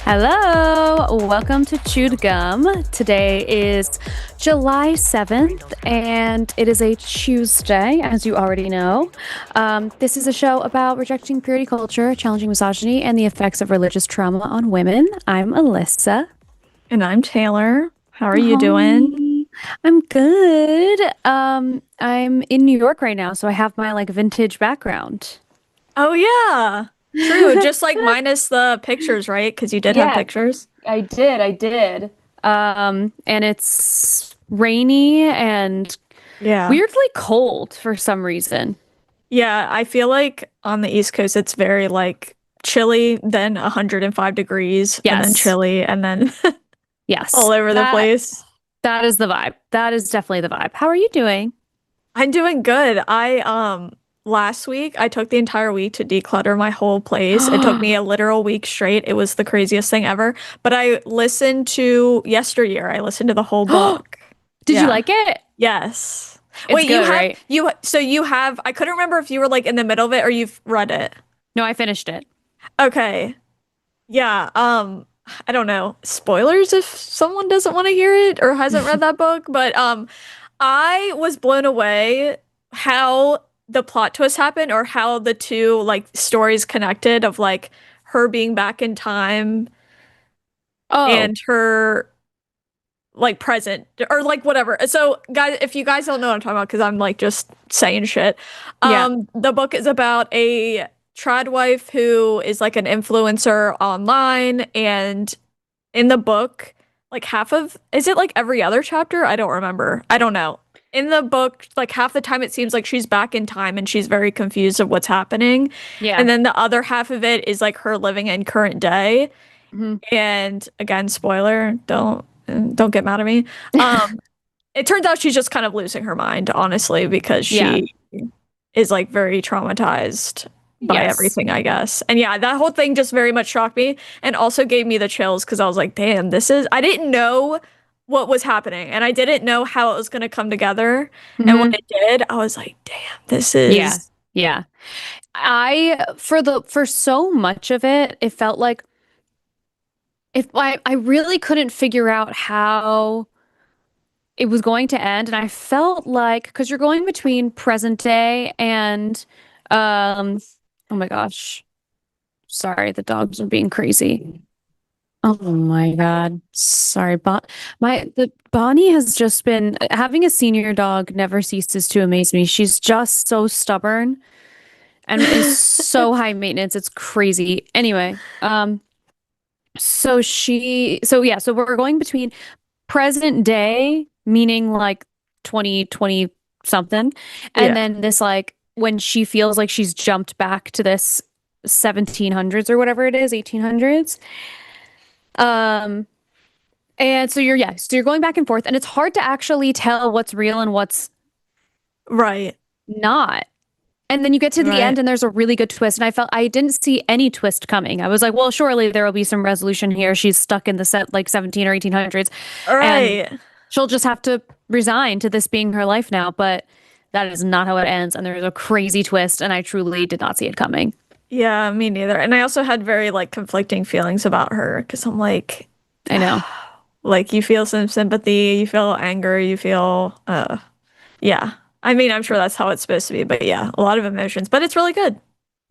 Hello, welcome to Chewed Gum. Today is July 7th, and it is a Tuesday, as you already know. This is a show about rejecting purity culture, challenging misogyny, and the effects of religious trauma on women. I'm Alyssa. And I'm Taylor. How are you doing? I'm good. I'm in New York right now, so I have my vintage background. Oh, yeah. True. Just minus the pictures, right? Because you did have pictures. I did. And it's rainy and weirdly cold for some reason. Yeah, I feel like on the East Coast it's very chilly, then 105 degrees, and then chilly, and then all over the place. That is the vibe. That is definitely the vibe. How are you doing? I'm doing good. Last week, I took the entire week to declutter my whole place. It took me a literal week straight. It was the craziest thing ever. But I listened to Yesteryear. I listened to the whole book. Did you like it? Yes. It's Wait, good, you have, I couldn't remember if you were in the middle of it or you've read it. No, I finished it. Okay. Yeah. I don't know. Spoilers if someone doesn't want to hear it or hasn't read that book. But I was blown away how the plot twist happened, or how the two stories connected, of her being back in time and her present, or whatever. So guys, if you guys don't know what I'm talking about, because I'm just saying shit, the book is about a trad wife who is an influencer online, and in the book is it every other chapter? I don't remember. I don't know. In the book, half the time it seems like she's back in time and she's very confused of what's happening. Yeah. And then the other half of it is her living in current day. Mm-hmm. And again, spoiler, don't get mad at me. It turns out she's just kind of losing her mind, honestly, because she is very traumatized by everything, I guess. And yeah, that whole thing just very much shocked me and also gave me the chills, because I was like, damn, I didn't know what was happening, and I didn't know how it was going to come together. Mm-hmm. And when it did, I was like, damn, this is for so much of it, it felt like if I really couldn't figure out how it was going to end, and I felt like, because you're going between present day and oh my gosh, sorry, the dogs are being crazy. Oh my God. Sorry, the Bonnie has just been having a senior dog never ceases to amaze me. She's just so stubborn and is so high maintenance. It's crazy. Anyway, so yeah, so we're going between present day, meaning like 2020 something, and Yeah. then this like when she feels like she's jumped back to this 1700s or whatever it is, 1800s. Um, and so you're going back and forth, and it's hard to actually tell what's real and what's Right. not. And then you get to the Right. end and there's a really good twist. And I felt I didn't see any twist coming. I was like, well, surely there will be some resolution here. She's stuck in the set like 17 or 1800s and Right. she'll just have to resign to this being her life now. But that is not how it ends. And there's a crazy twist. And I truly did not see it coming. Yeah, me neither. And I also had very like conflicting feelings about her because I'm I know. like you feel some sympathy, you feel anger, you feel yeah. I mean, I'm sure that's how it's supposed to be, but yeah, a lot of emotions, but it's really good.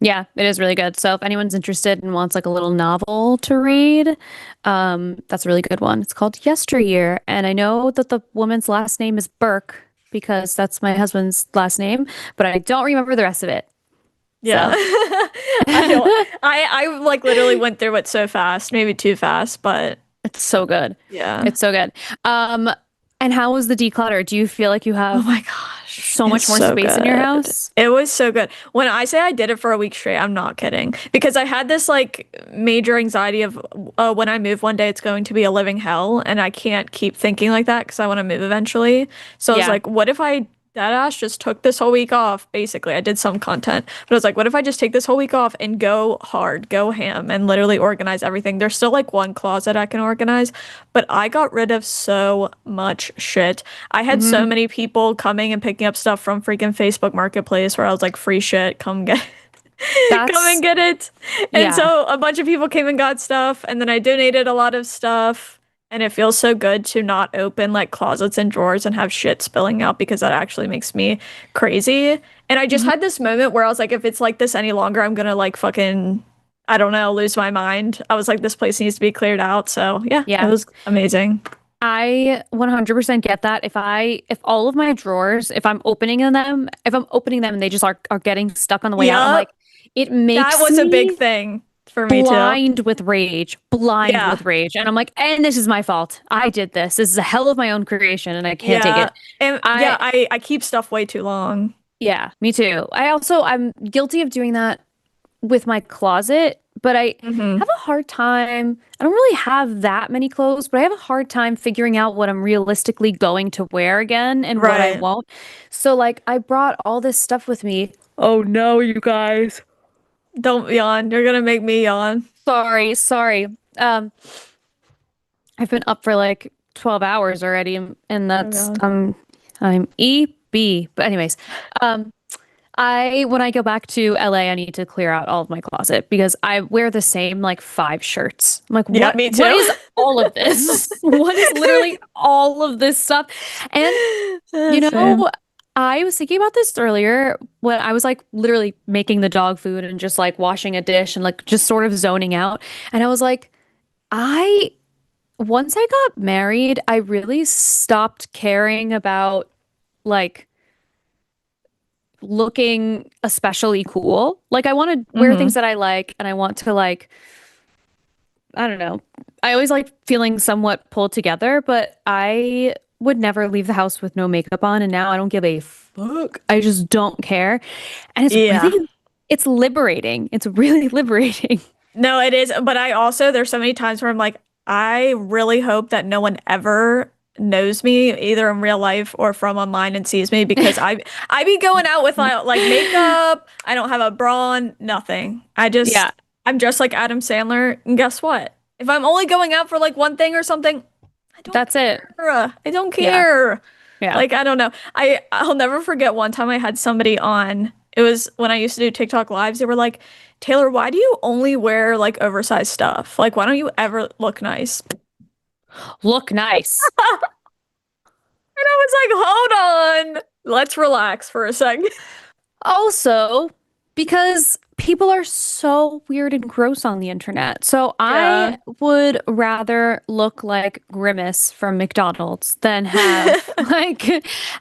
Yeah, it is really good. So if anyone's interested and wants like a little novel to read, that's a really good one. It's called Yesteryear. And I know that the woman's last name is Burke because that's my husband's last name, but I don't remember the rest of it. Yeah. So I don't I like literally went through it so fast, maybe too fast, but it's so good. yeah. It's so good. Um, and how was the declutter? Do you feel like you Oh have my gosh, so it's much more so space in your good. house? It was so good. When I say I did it for a week straight, I'm not kidding. Because I had this like major anxiety of when I move one day, it's going to be a living hell, and I can't keep thinking like that because I want to move eventually. So I was Yeah. like, what if I dead ass just took this whole week off? Basically, I did some content, but I was like, what if I just take this whole week off and go hard, go ham, and literally organize everything? There's still like one closet I can organize, but I got rid of so much shit. I had so Hmm. many people coming and picking up stuff from freaking Facebook Marketplace where I was like, free shit, come get come and That's, get it. And yeah. so a bunch of people came and got stuff, and then I donated a lot of stuff. And it feels so good to not open like closets and drawers and have shit spilling out because that actually makes me crazy. And I just Mhm. had this moment where I was like, if it's like this any longer, I'm gonna like fucking, I don't know, lose my mind. I was like, this place needs to be cleared out. So yeah, it Yeah. was amazing. I 100% get that. If all of my drawers, if I'm opening them and they just are getting stuck on the way out, I'm like, Yup. it That makes was a big me thing for me too. blind Yeah. with rage. And I'm like, and this is my fault. I did this. This is a hell of my own creation and I can't take Yeah. it. And yeah, I, I keep stuff way too long. yeah, me too. I'm guilty of doing that with my closet, but I Hmm. have a hard time. I don't really have that many clothes, but I have a hard time figuring out what I'm realistically going to wear again and what I Right. won't. So, like, I brought all this stuff with me. Oh no, you guys. Don't yawn. You're gonna make me yawn. Sorry. Um, I've been up for like 12 hours already, and Oh that's God. I'm EB. But anyways, um, I when I go back to LA, I need to clear out all of my closet because I wear the same like five shirts. I'm like, Yeah, me what too. is all of this? What is literally all of this stuff? And you Same. know, I was thinking about this earlier when I was like literally making the dog food and just like washing a dish and like just sort of zoning out. And I was like, I once I got married, I really stopped caring about like looking especially cool. Like I want to wear Hmm. things that I like and I want to like I don't know. I always like feeling somewhat pulled together, but I would never leave the house with no makeup on and now I don't give a fuck. I just don't care. And Yeah. it's liberating. It's really liberating. No, it is. But I also, there's so many times where I'm like, I really hope that no one ever knows me, either in real life or from online and sees me because I be going out with like makeup. I don't have a bra on, nothing. Yeah, I'm just like Adam Sandler. And guess what? If I'm only going out for like one thing or something, I don't that's it. care. I don't Yeah. care. Yeah. Like, I don't know. I'll never forget one time I had somebody on. It was when I used to do TikTok lives. They were like, Taylor, why do you only wear like oversized stuff? Like, why don't you ever look nice? And Look nice. I was like, hold on. Let's relax for a second. Also, Because people are so weird and gross on the internet. So Yeah. I would rather look like Grimace from McDonald's than have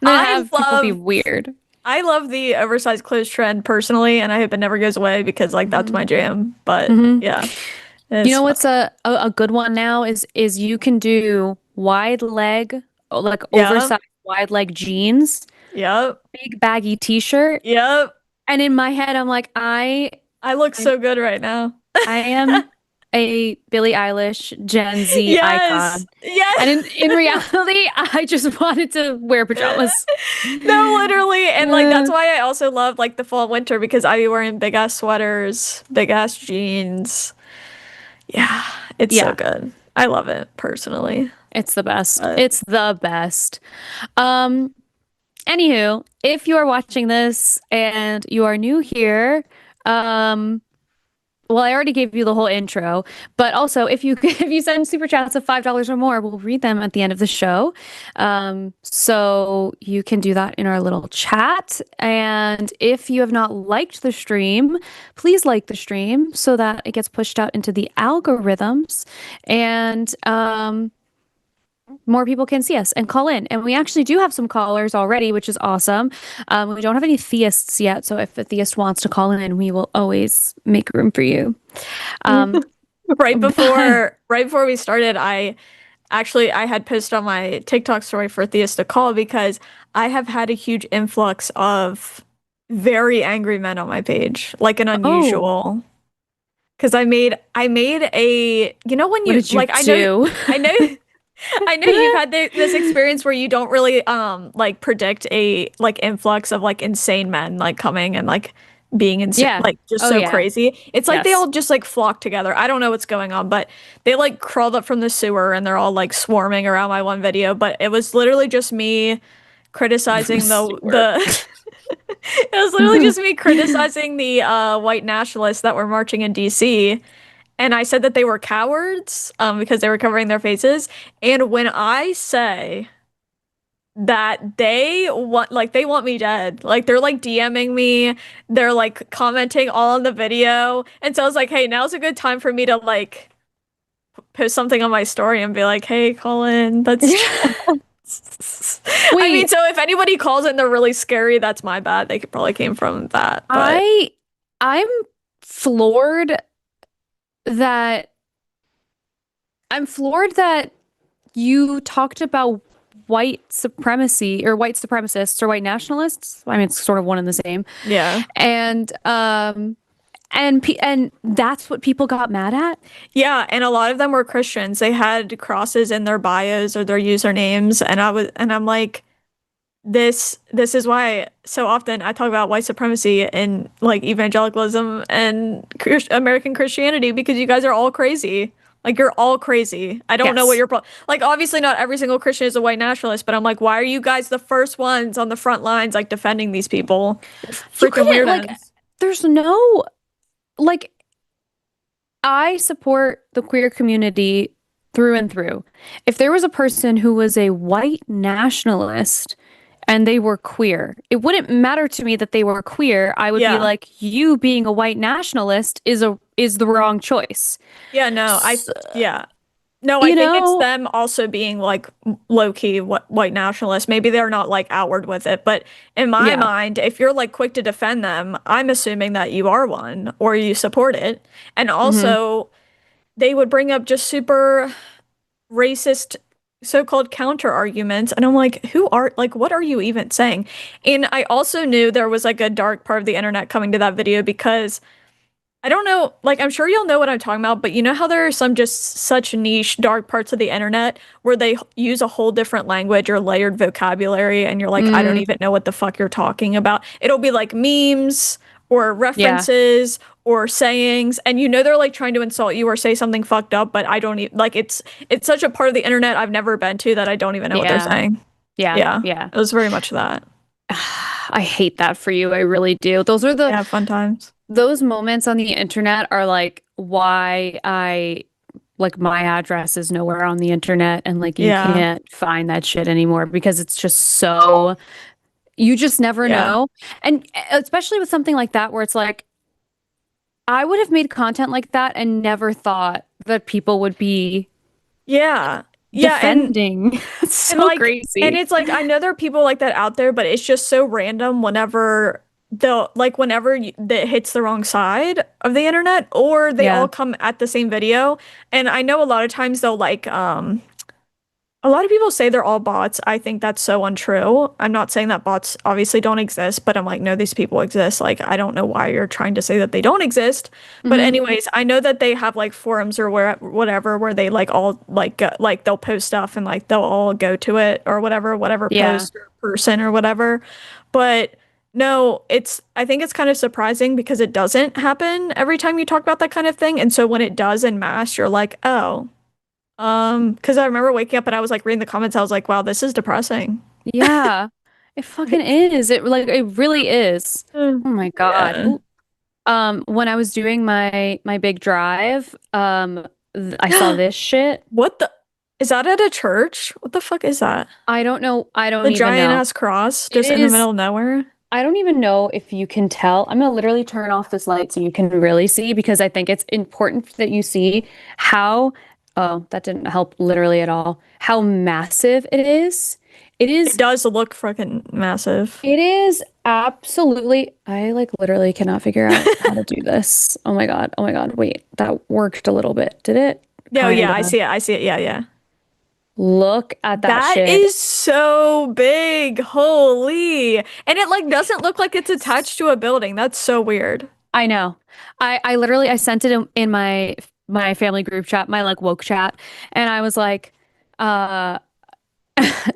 I people be love weird. I love the oversized clothes trend personally, and I hope it never goes away because like that's Hmm. my jam. But Hmm. yeah, You it's know fun. what's a good one now is you can do wide leg, like Yeah. oversized wide leg jeans, Yep. big baggy t-shirt. Yep. And in my head, I'm like, I look I so good right now. I am a Billie Eilish Gen Z Yes. icon. And Yes. in reality, I just wanted to wear pajamas. No, literally. And like that's Uh, why I also love like the fall and winter because I be wearing big ass sweaters, big ass jeans. Yeah, it's so yeah, good. I love it personally. it's the best. But It's the best. Um, Anywho, if you are watching this and you are new here, um, well, I already gave you the whole intro, but also if you if you send super chats of $5 or more, we'll read them at the end of the show. So you can do that in our little chat. And if you have not liked the stream, please like the stream so that it gets pushed out into the algorithms and more people can see us and call in. And we actually do have some callers already, which is awesome. We don't have any theists yet, so if a theist wants to call in, we will always make room for you. Um, but right before we started, I had posted on my TikTok story for Theist to call because I have had a huge influx of very angry men on my page, like an oh, unusual. Because I made a when what you did you like do? I know I know you've had this experience where you don't really like predict a like influx of like insane men like coming and like being insane Yeah. like just Oh so yeah. crazy. It's like they Yes. all just like flock together. I don't know what's going on, but they like crawled up from the sewer and they're all like swarming around my one video, but it was literally just me criticizing Sewer. the it was literally just me criticizing the white nationalists that were marching in DC. And I said that they were cowards because they were covering their faces. And when I say that they want me dead, like they're like DMing me, they're like commenting all on the video. And so I was like, hey, now's a good time for me to like post something on my story and be like, hey, Colin, that's I mean, Wait, so if anybody calls in they're really scary, that's my bad. They could probably came from that, but I I'm floored that I'm floored that you talked about white supremacy or white supremacists or white nationalists. I mean, it's sort of one and the same. yeah. And and that's what people got mad at. Yeah, and a lot of them were Christians. They had crosses in their bios or their usernames, and I'm like, this is why so often I talk about white supremacy and like evangelicalism and American Christianity because you guys are all crazy. Like you're all crazy. I don't know what Yes. your pro like obviously not every single Christian is a white nationalist, but I'm like, why are you guys the first ones on the front lines like defending these people? You're You freaking couldn't like weirdos. there's no like I support the queer community through and through. If there was a person who was a white nationalist and they were queer, it wouldn't matter to me that they were queer. I would be Yeah. like, you being a white nationalist is the wrong choice. Yeah, no, S yeah. No, I you think it's know? them also being like low key white nationalists. Maybe they're not like outward with it, but in my Yeah. mind, if you're like quick to defend them, I'm assuming that you are one or you support it. And Hmm. also, they would bring up just super racist so-called counter arguments. And I'm like, what are you even saying? And I also knew there was like a dark part of the internet coming to that video because I don't know, like I'm sure you'll know what I'm talking about, but you know how there are some just such niche dark parts of the internet where they use a whole different language or layered vocabulary and you're like, I don't Mm, even know what the fuck you're talking about. It'll be like memes or yeah. references or sayings and you know they're like trying to insult you or say something fucked up, but I don't even like it's such a part of the internet I've never been to that I don't even know what they're Yeah. saying. Yeah. Yeah. Yeah. It was very much that. I hate that for you. I really do. Yeah, fun times. Those moments on the internet are like why I like my address is nowhere on the internet and like you Yeah. can't find that shit anymore because it's just so you just never Yeah. know. And especially with something like that where it's like I would have made content like that and never thought that people would be Yeah. Yeah, defending. It's and so like, and crazy. it's like I know there are people like that out there, but it's just so random whenever that hits the wrong side of the internet, or they Yeah. all come at the same video. And I know a lot of times they'll a lot of people say they're all bots. I think that's so untrue. I'm not saying that bots obviously don't exist, but I'm like, no, these people exist. Like, I don't know why you're trying to say that they don't exist. But Hmm. anyways, I know that they have like forums or whatever where they like all like they'll post stuff and like they'll all go to it or whatever Yeah. post or person or whatever. But no, I think it's kind of surprising because it doesn't happen every time you talk about that kind of thing. And so when it does en masse, you're like, oh. Because I remember waking up and I was like reading the comments, I was like, wow, this is depressing. Yeah. It fucking Like, is. It really is. Oh my God. yeah. Ooh. When I was doing my big drive, I saw this shit. What the is that at a church? What the fuck is that? I don't know. I The don't even giant know. ass cross It just in the is. middle of nowhere? I don't even know if you can tell. I'm gonna literally turn off this light so you can really see because I think it's important that you see how, oh, that didn't help literally at all, how massive it is. It It is, does look freaking massive. it is absolutely, I like literally cannot figure out how to do this. Oh my God. Oh my God. Wait, that worked a little bit. Did it? No, yeah, Kind I of. see it. I see it. Yeah, yeah. Look at that That shit. is so big. Holy. And it like doesn't look like it's attached to a building. That's so weird. I know. I literally I sent it in my family group chat, my like woke chat, and I was like, uh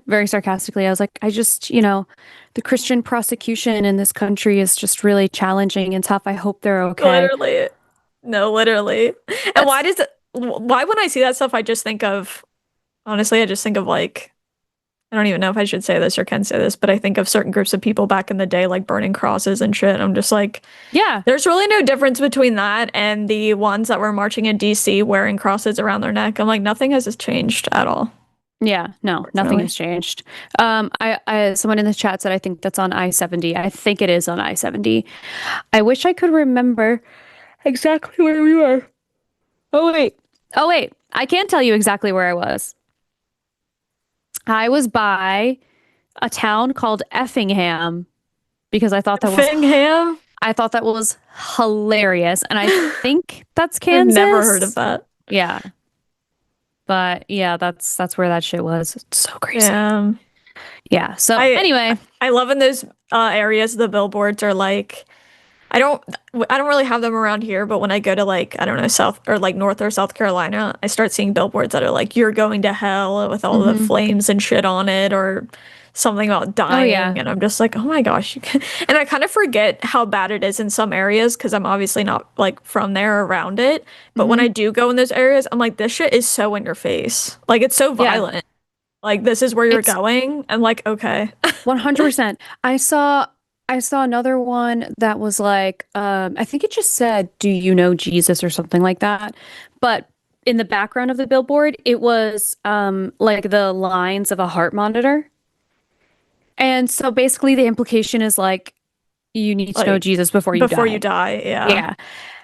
very sarcastically, I was like, I just, the Christian prosecution in this country is just really challenging and tough. I hope they're okay. Literally. No, literally. And That's why when I see that stuff, I just think of, honestly, I just think of like, I don't even know if I should say this or can say this, but I think of certain groups of people back in the day, like burning crosses and shit. I'm just like, yeah. there's really no difference between that and the ones that were marching in DC wearing crosses around their neck. I'm like, nothing has changed at all, Yeah, no, nothing unfortunately. has changed. I someone in the chat said I think that's on I-70. I think it is on I-70. I wish I could remember exactly where we were. Oh wait. Oh wait. I can't tell you exactly where I was. I was by a town called Effingham because Fingham? I thought that was hilarious, and I think that's I've never heard of Kansas. that. Yeah, but yeah, that's where that shit was. It's so crazy. Yeah. Yeah. So I anyway, I love in those areas the billboards are like I don't I don't really have them around here, but when I go to like I don't know South or like North or South Carolina, I start seeing billboards that are like you're going to hell with all the hmm. flames and shit on it or something about Oh dying yeah. and I'm just like, "Oh my gosh." And I kind of forget how bad it is in some areas because I'm obviously not like from there or around it, but when Hmm. I do go in those areas, I'm like this shit is so in your face. Like it's so Yeah. violent. Like this is where you're It's going. I'm like, "Okay." 100%. I saw another one that was like, I think it just said, "Do you know Jesus?" or something like that. But in the background of the billboard, it was like the lines of a heart monitor. And so basically the implication is like you need to know Like Jesus before you before you die. die, yeah. Yeah.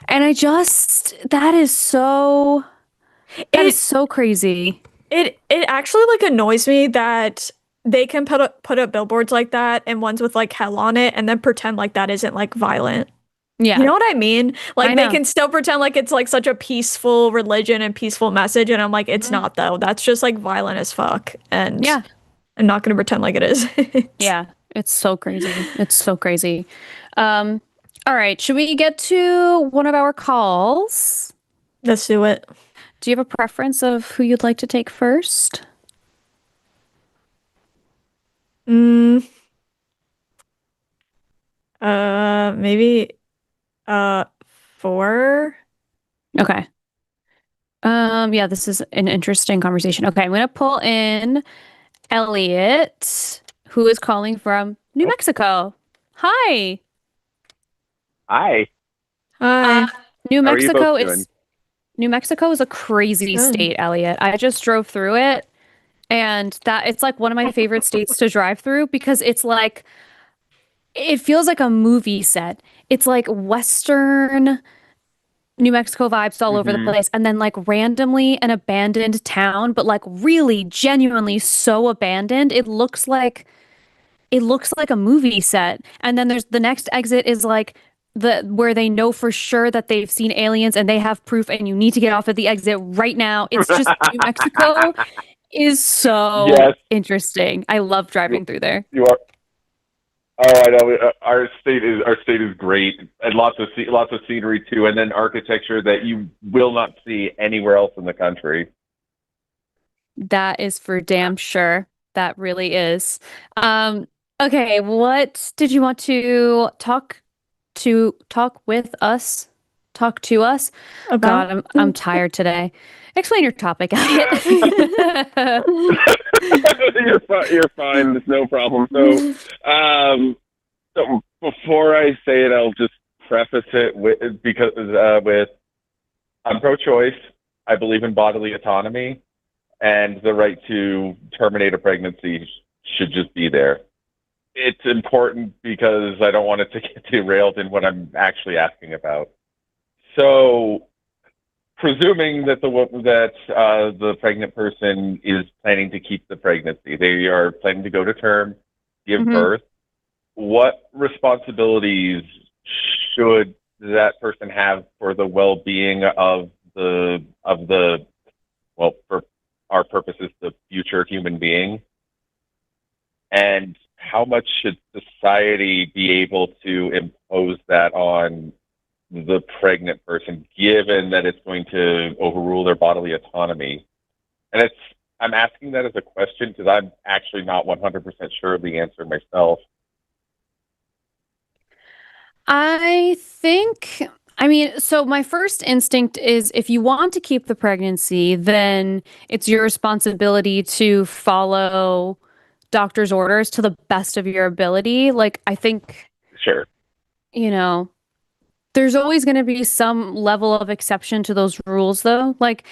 And that is It so crazy. it actually like annoys me that they can put up billboards like that and ones with like hell on it and then pretend like that isn't like violent. You Yeah. know what I mean? I Like they know. can still pretend like it's like such a peaceful religion and peaceful message and I'm like it's Mhm. not though. That's just like violent as fuck and Yeah. I'm not going to pretend like it is. Yeah. It's so crazy. It's so crazy. Um, all right. Should we get to one of our calls? Let's do it. Do you have a preference of who you'd like to take first? Mm, maybe uh 4. Okay. Yeah, this is an interesting conversation. Okay, I'm gonna pull in Elliot, who is calling from New Mexico. Hi. Hi, Hi. New how are you both Mexico doing? is New Mexico is a crazy Good. state, Elliot. I just drove through it, and that it's like one of my favorite states to drive through because it's like it feels like a movie set. It's like Western. New Mexico vibes all over the Hmm. place. And then like randomly an abandoned town, but like really genuinely so abandoned. It looks like a movie set. And then there's the next exit is like the where they know for sure that they've seen aliens and they have proof and you need to get off at the exit right now. It's just New Mexico is so Yes, interesting. I love you, driving through there. you are. Oh, I know. Our state is great, and lots of scenery too, and then architecture that you will not see anywhere else in the country. That is for damn sure. That really is. Um, okay, what did you want to talk with us? Talk to us? About. God, I'm tired today. Explain your topic, Elliot. You're fine. There's no problem. So before I say it, I'll just preface it with I'm pro-choice. I believe in bodily autonomy, and the right to terminate a pregnancy should just be there. It's important because I don't want it to get derailed in what I'm actually asking about. So, presuming that the pregnant person is planning to keep the pregnancy, they are planning to go to term, give Mhm. birth. What responsibilities should that person have for the well-being of the well, for our purposes, the future human being? And how much should society be able to impose that on the pregnant person, given that it's going to overrule their bodily autonomy? And I'm asking that as a question because I'm actually not 100% sure of the answer myself. I think, I mean, so my first instinct is if you want to keep the pregnancy, then it's your responsibility to follow doctor's orders to the best of your ability. Like, I think, Sure. you know, there's always going to be some level of exception to those rules, though. Like,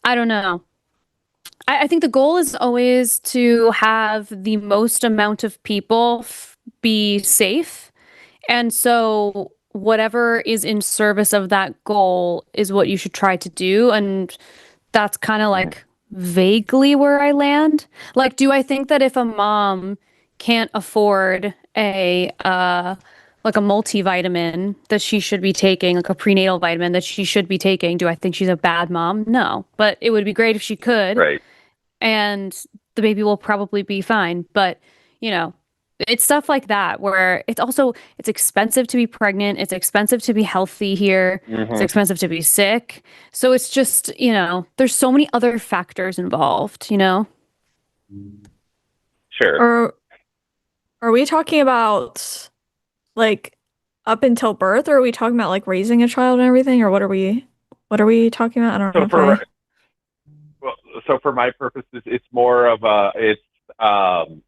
I don't know. I think the goal is always to have the most amount of people be safe. And so, whatever is in service of that goal is what you should try to do. And that's kind of Mhm. like vaguely where I land. Like, do I think that if a mom can't afford like a multivitamin that she should be taking, like a prenatal vitamin that she should be taking, do I think she's a bad mom? No. But it would be great if she could, Right. and the baby will probably be fine. But, you know, it's stuff like that where it's expensive to be pregnant, it's expensive to be healthy here, it's Hmm. expensive to be sick. So it's just, there's so many other factors involved. Sure. Or are we talking about like up until birth, or are we talking about like raising a child and everything, or what are we talking about? I don't know So if for I. well, so for my purposes, it's more of um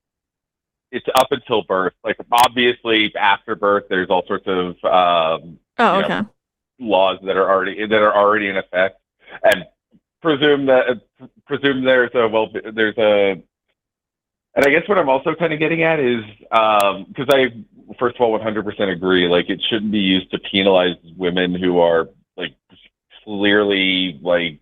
it's up until birth. Like obviously after birth, there's all sorts of Oh, you know okay. laws that are already in effect, and presume there's a and I guess what I'm also kind of getting at is because I first of all 100% agree. Like it shouldn't be used to penalize women who are like clearly like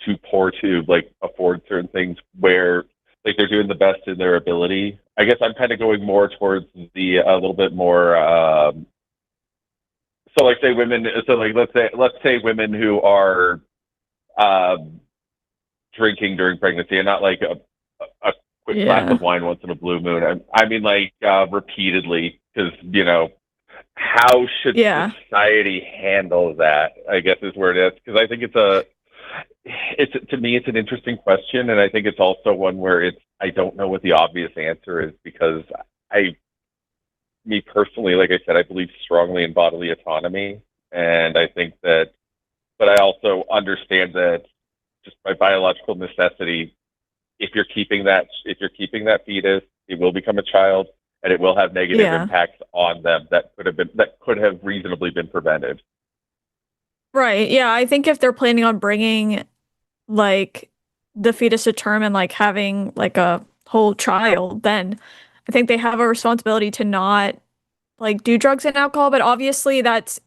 too poor to like afford certain things where like they're doing the best in their ability. I guess I'm kind of going more towards the a little bit more so like say women so like let's say women who are um drinking during pregnancy and not like a quick glass Yeah. of wine once in a blue moon. I mean like repeatedly because how should Yeah. society handle that? I guess is where it is because I think it's to me it's an interesting question, and I think it's also one where I don't know what the obvious answer is because I me personally, like I said, I believe strongly in bodily autonomy, and I think that, but I also understand that just by biological necessity, if you're keeping that fetus, it will become a child, and it will have negative Yeah. impacts on them that could have reasonably been prevented. Right. Yeah. I think if they're planning on bringing like the fetus to term and like having like a whole child, then I think they have a responsibility to not like do drugs and alcohol. But obviously, that's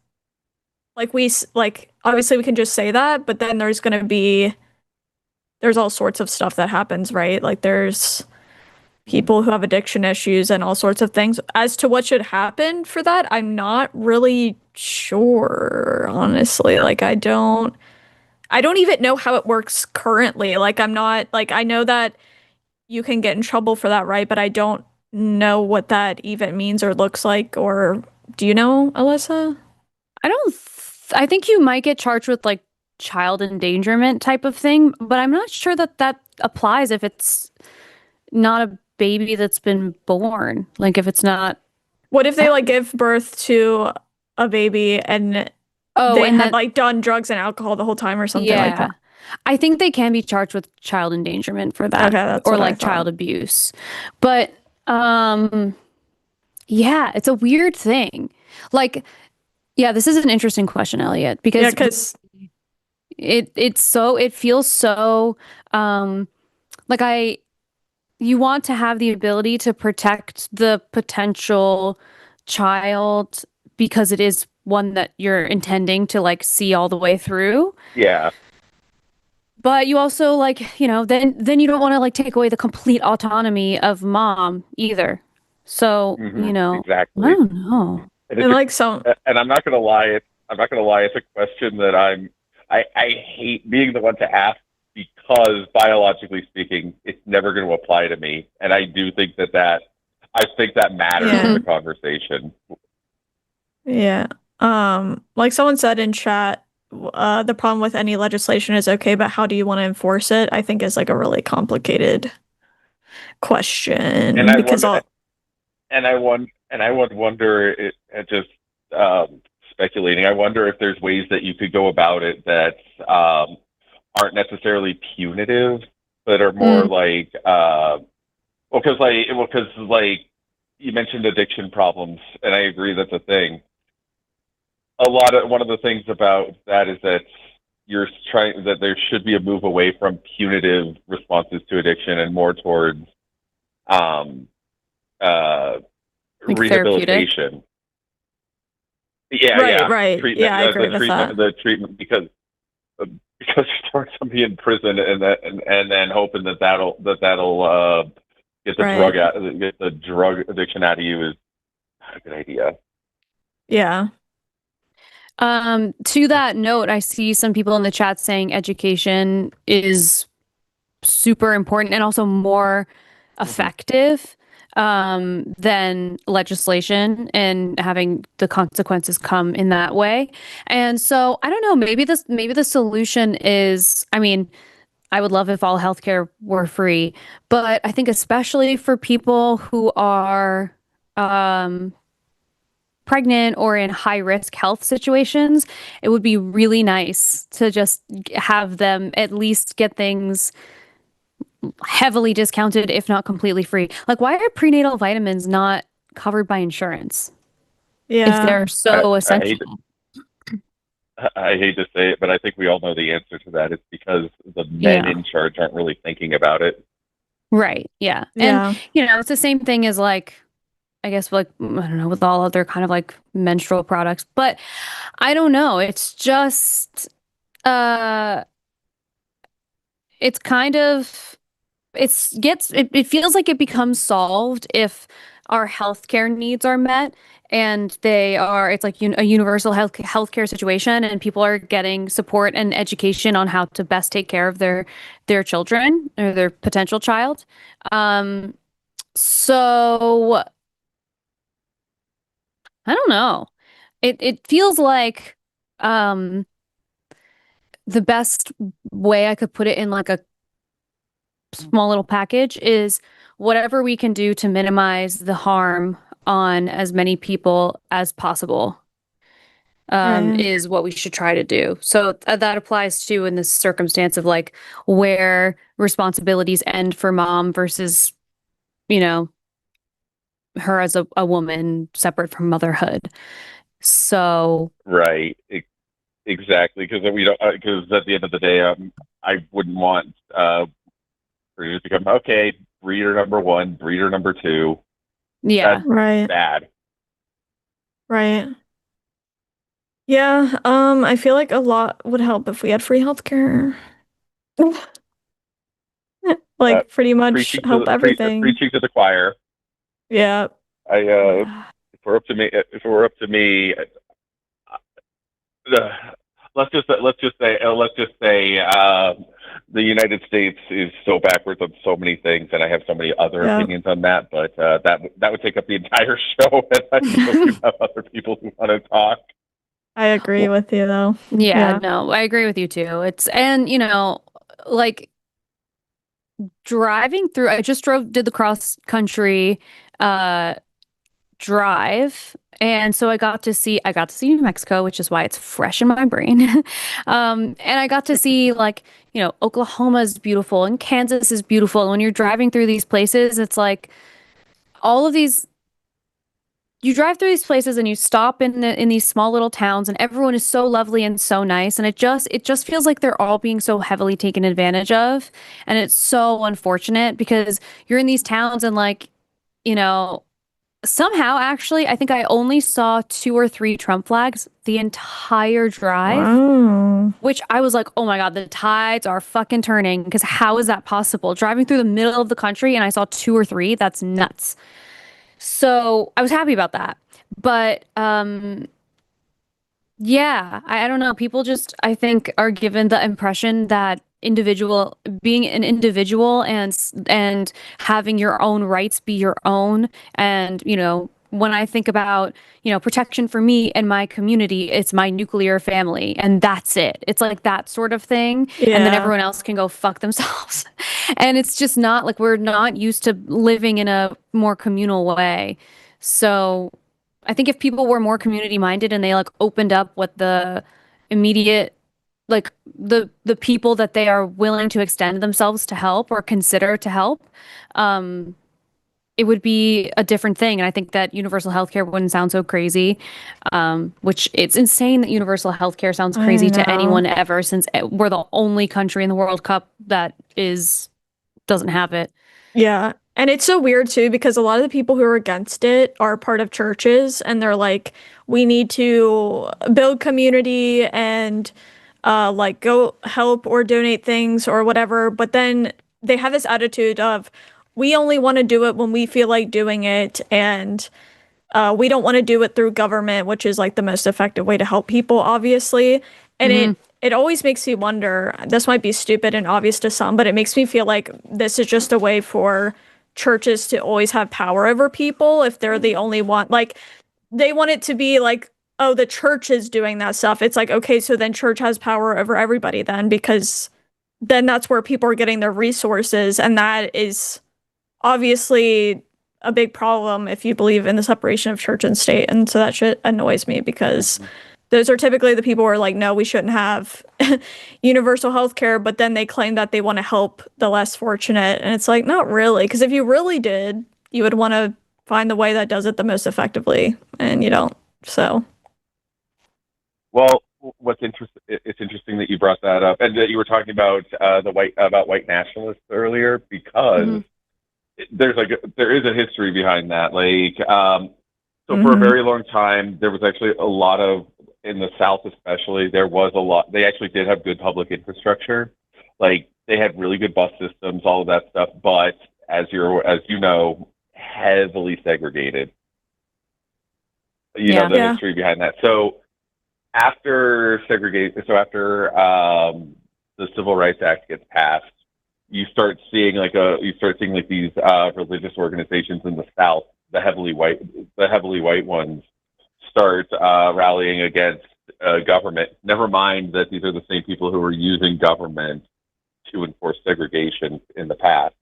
like obviously we can just say that, but then there's all sorts of stuff that happens, right? Like there's people who have addiction issues and all sorts of things. As to what should happen for that, I'm not really sure, honestly. Like I don't even know how it works currently. Like I'm not like I know that you can get in trouble for that, right? But I don't know what that even means or looks like. Or do you know, Alyssa? I think you might get charged with like child endangerment type of thing, but I'm not sure that that applies if it's not a baby that's been born. Like if it's not. What if they like give birth to a baby and Oh, they and had then like done drugs and alcohol the whole time or something like yeah. that? I think they can be charged with child endangerment for that Okay, that's or what I like child thought. abuse. But yeah, it's a weird thing. Like yeah, this is an interesting question, Elliot, Yeah, because because it feels so like you want to have the ability to protect the potential child because it is one that you're intending to like see all the way through. Yeah. But you also like, then you don't want to like take away the complete autonomy of mom either. So, I Exactly. don't know. And and like some and I'm not gonna lie. I'm not gonna lie. It's a question that I hate being the one to ask because biologically speaking, it's never going to apply to me, and I do think I think that matters Yeah. in the conversation. Yeah. Like someone said in chat, the problem with any legislation is okay, but how do you want to enforce it? I think is like a really complicated question And I because wonder, all and I would wonder just speculating. I wonder if there's ways that you could go about it that aren't necessarily punitive, but are more like because like you mentioned addiction problems, and I agree that's a thing. One of the things about that is that there should be a move away from punitive responses to addiction and more towards um uh Like therapeutic. rehabilitation. Yeah, right, yeah. right. Treatment, Yeah, I agree with that. the treatment because you throw somebody in prison and then hoping that'll get the Right. get the drug addiction out of you is not a good idea. Yeah. To that note, I see some people in the chat saying education is super important and also more effective than legislation and having the consequences come in that way. And so I don't know, maybe the solution is, I mean, I would love if all healthcare were free, but I think especially for people who are pregnant or in high risk health situations, it would be really nice to just have them at least get things heavily discounted, if not completely free. Like, why are prenatal vitamins not covered by insurance if Yeah. they're so I essential? I hate to say it, but I think we all know the answer to that. It's because the men Yeah. in charge aren't really thinking about it. Right. Yeah. Yeah. And, it's the same thing as like, I guess like, I don't know, with all other kind of like menstrual products, but I don't know. It's just, it's kind of, it feels like it becomes solved if our healthcare needs are met and it's like a universal healthcare situation and people are getting support and education on how to best take care of their children or their potential child. So I don't know. It feels like um the best way I could put it in like a small little package is whatever we can do to minimize the harm on as many people as possible Right. is what we should try to do. So that applies to in this circumstance of like where responsibilities end for mom versus, her as a woman separate from motherhood. So Right. Exactly. Because we don't. Because at the end of the day, I wouldn't want breeders to become okay. Breeder number one, breeder number two. yeah. That's Right. bad. Right. Yeah, I feel like a lot would help if we had free healthcare. Uh, Like pretty much help everything. preaching to the choir. Yeah. Yeah. If it were up to me, uh, let's just say the United States is so backwards on so many things, and I have so many other Yeah. opinions on that. But that would take up the entire show, and I know you have other people who want to talk. I agree with you though. Yeah, Yeah. no, I agree with you too. And like driving through, I just did the cross country uh drive. And so I got to see New Mexico, which is why it's fresh in my brain. And I got to see like, Oklahoma is beautiful and Kansas is beautiful. And when you're driving through these places, it's like all of these you drive through these places and you stop in these small little towns and everyone is so lovely and so nice and it just feels like they're all being so heavily taken advantage of, and it's so unfortunate because you're in these towns and like, you know somehow, actually, I think I only saw two or three Trump flags the entire drive, Wow. which I was like, oh my God, the tides are fucking turning. Because how is that possible? Driving through the middle of the country and I saw two or three, that's nuts. So I was happy about that. But yeah, I don't know. People just, I think, are given the impression that being an individual and having your own rights be your own. And, when I think about, protection for me and my community, it's my nuclear family, and that's it. It's like that sort of thing. And then Yeah. everyone else can go fuck themselves. And it's just not like we're not used to living in a more communal way. So I think if people were more community minded and they like opened up what the immediate like the people that they are willing to extend themselves to help or consider to help, um, it would be a different thing. And I think that universal healthcare wouldn't sound so crazy. Which it's insane that universal healthcare sounds I crazy to know. anyone ever, since we're the only country in the World Cup that is doesn't have it. Yeah. And it's so weird too because a lot of the people who are against it are part of churches and they're like, we need to build community and like go help or donate things or whatever. But then they have this attitude of we only want to do it when we feel like doing it, and we don't want to do it through government, which is like the most effective way to help people, obviously. And Hmm. it always makes me wonder, this might be stupid and obvious to some, but it makes me feel like this is just a way for churches to always have power over people if they're the only one. Like they want it to be like, oh, the church is doing that stuff. It's like, okay, so then church has power over everybody then, because then that's where people are getting their resources, and that is obviously a big problem if you believe in the separation of church and state. And so that shit annoys me because those are typically the people who are like, no, we shouldn't have universal health care, but then they claim that they want to help the less fortunate. And it's like, not really. Because if you really did, you would want to find the way that does it the most effectively. And you don't. So, Well, it's interesting that you brought that up, and that you were talking about white nationalists earlier, because Hmm. there is a history behind that. So for a mm-hmm. very long time, there was actually a lot of, in the South especially, there was a lot. They actually did have good public infrastructure, like they had really good bus systems, all of that stuff. But as you know, heavily segregated. You know Yeah. the Yeah. history behind that. So after the Civil Rights Act gets passed, you start seeing like these religious organizations in the South, the heavily white ones, start rallying against government. Never mind that these are the same people who were using government to enforce segregation in the past.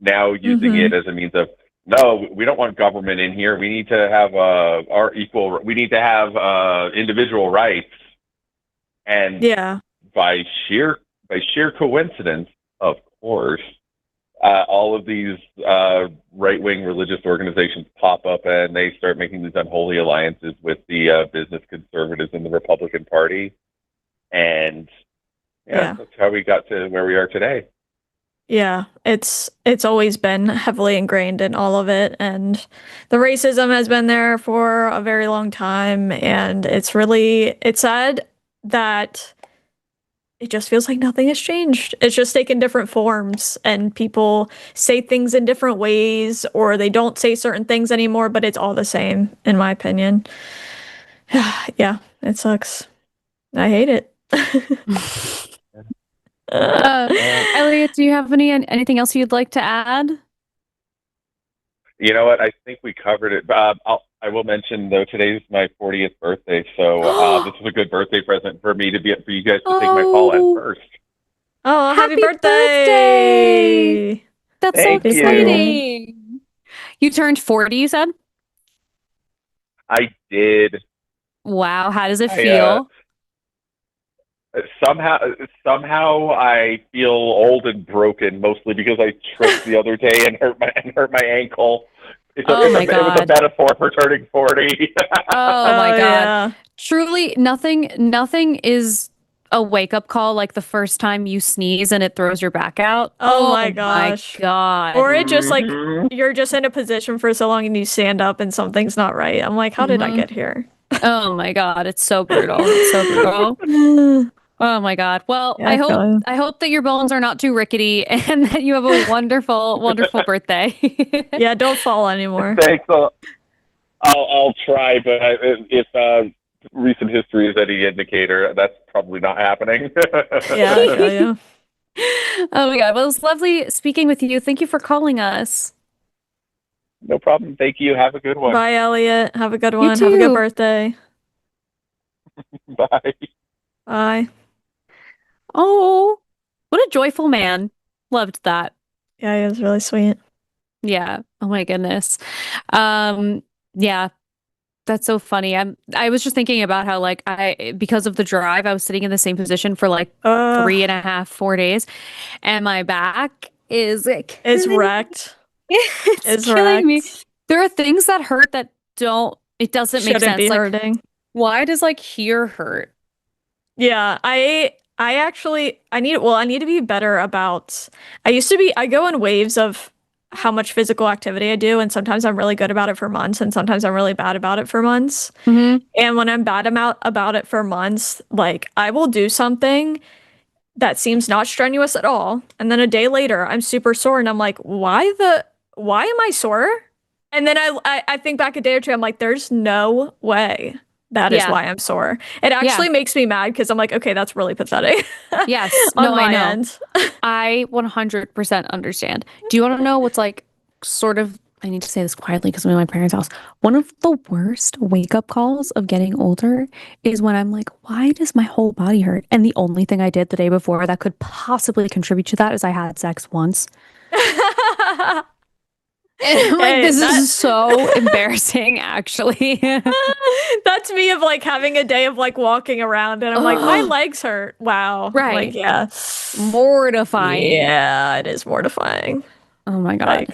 Now using Mm-hmm. it as a means of, no, we don't want government in here. We need to have our equal. We need to have individual rights. And Yeah. by sheer coincidence, of course, all of these right wing religious organizations pop up, and they start making these unholy alliances with the business conservatives in the Republican Party. And yeah, Yeah. that's how we got to where we are today. Yeah, it's always been heavily ingrained in all of it, and the racism has been there for a very long time, and it's sad that it just feels like nothing has changed. It's just taken different forms, and people say things in different ways, or they don't say certain things anymore, but it's all the same, in my opinion. Yeah, it sucks. I hate it. Elliot, do you have anything else you'd like to add? You know what? I think we covered it. I will mention though, today's my 40th birthday, so this is a good birthday present for me for you guys to take my call at first. Oh, happy birthday! That's Thank so you. exciting. You turned 40, you said? I did. Wow, how does it feel? Somehow I feel old and broken, mostly because I tripped the other day and hurt my ankle. It was a metaphor for turning 40. Oh my God. Yeah. Truly, nothing is a wake-up call like the first time you sneeze and it throws your back out. Oh my gosh. My God. Or it just like you're just in a position for so long and you stand up and something's not right. I'm like, how did I get here? Oh my God, it's so brutal. It's so brutal. Oh my God. Well, Yeah, I hope that your bones are not too rickety and that you have a wonderful, wonderful birthday. Yeah, don't fall anymore. Thanks. I'll try, but if recent history is any indicator, that's probably not happening. Yeah. Oh my God. Well, it was lovely speaking with you. Thank you for calling us. No problem. Thank you. Have a good one. Bye, Elliot. Have a good You one. Have a too. good birthday. Bye. Bye. Oh, what a joyful man. Loved that. Yeah, he was really sweet. Yeah. Oh my goodness. Yeah, that's so funny. I was just thinking about how like because of the drive, I was sitting in the same position for like 3.5, 4 days, and my back is like It's wrecked. It's killing me. There are things that hurt that it doesn't make sense. Be like, hurting. why does like here hurt? Yeah, I need to be better about I go in waves of how much physical activity I do, and sometimes I'm really good about it for months and sometimes I'm really bad about it for months. Mm-hmm. And when I'm bad about it for months, like I will do something that seems not strenuous at all, and then a day later I'm super sore and I'm like, why am I sore? And then I think back a day or two, I'm like, there's no way that is why I'm sore. It actually makes me mad because I'm like, okay, that's really pathetic. Yes. On No, my I know. end. I 100% understand. Do you want to know what's like sort of, I need to say this quietly because I'm in my parents' house. One of the worst wake-up calls of getting older is when I'm like, why does my whole body hurt? And the only thing I did the day before that could possibly contribute to that is I had sex once. And I'm like, this is so embarrassing, actually. That's me of like having a day of like walking around and I'm like, my legs hurt. Wow. Right. Like, yeah. Mortifying. Yeah, it is mortifying. Oh my God.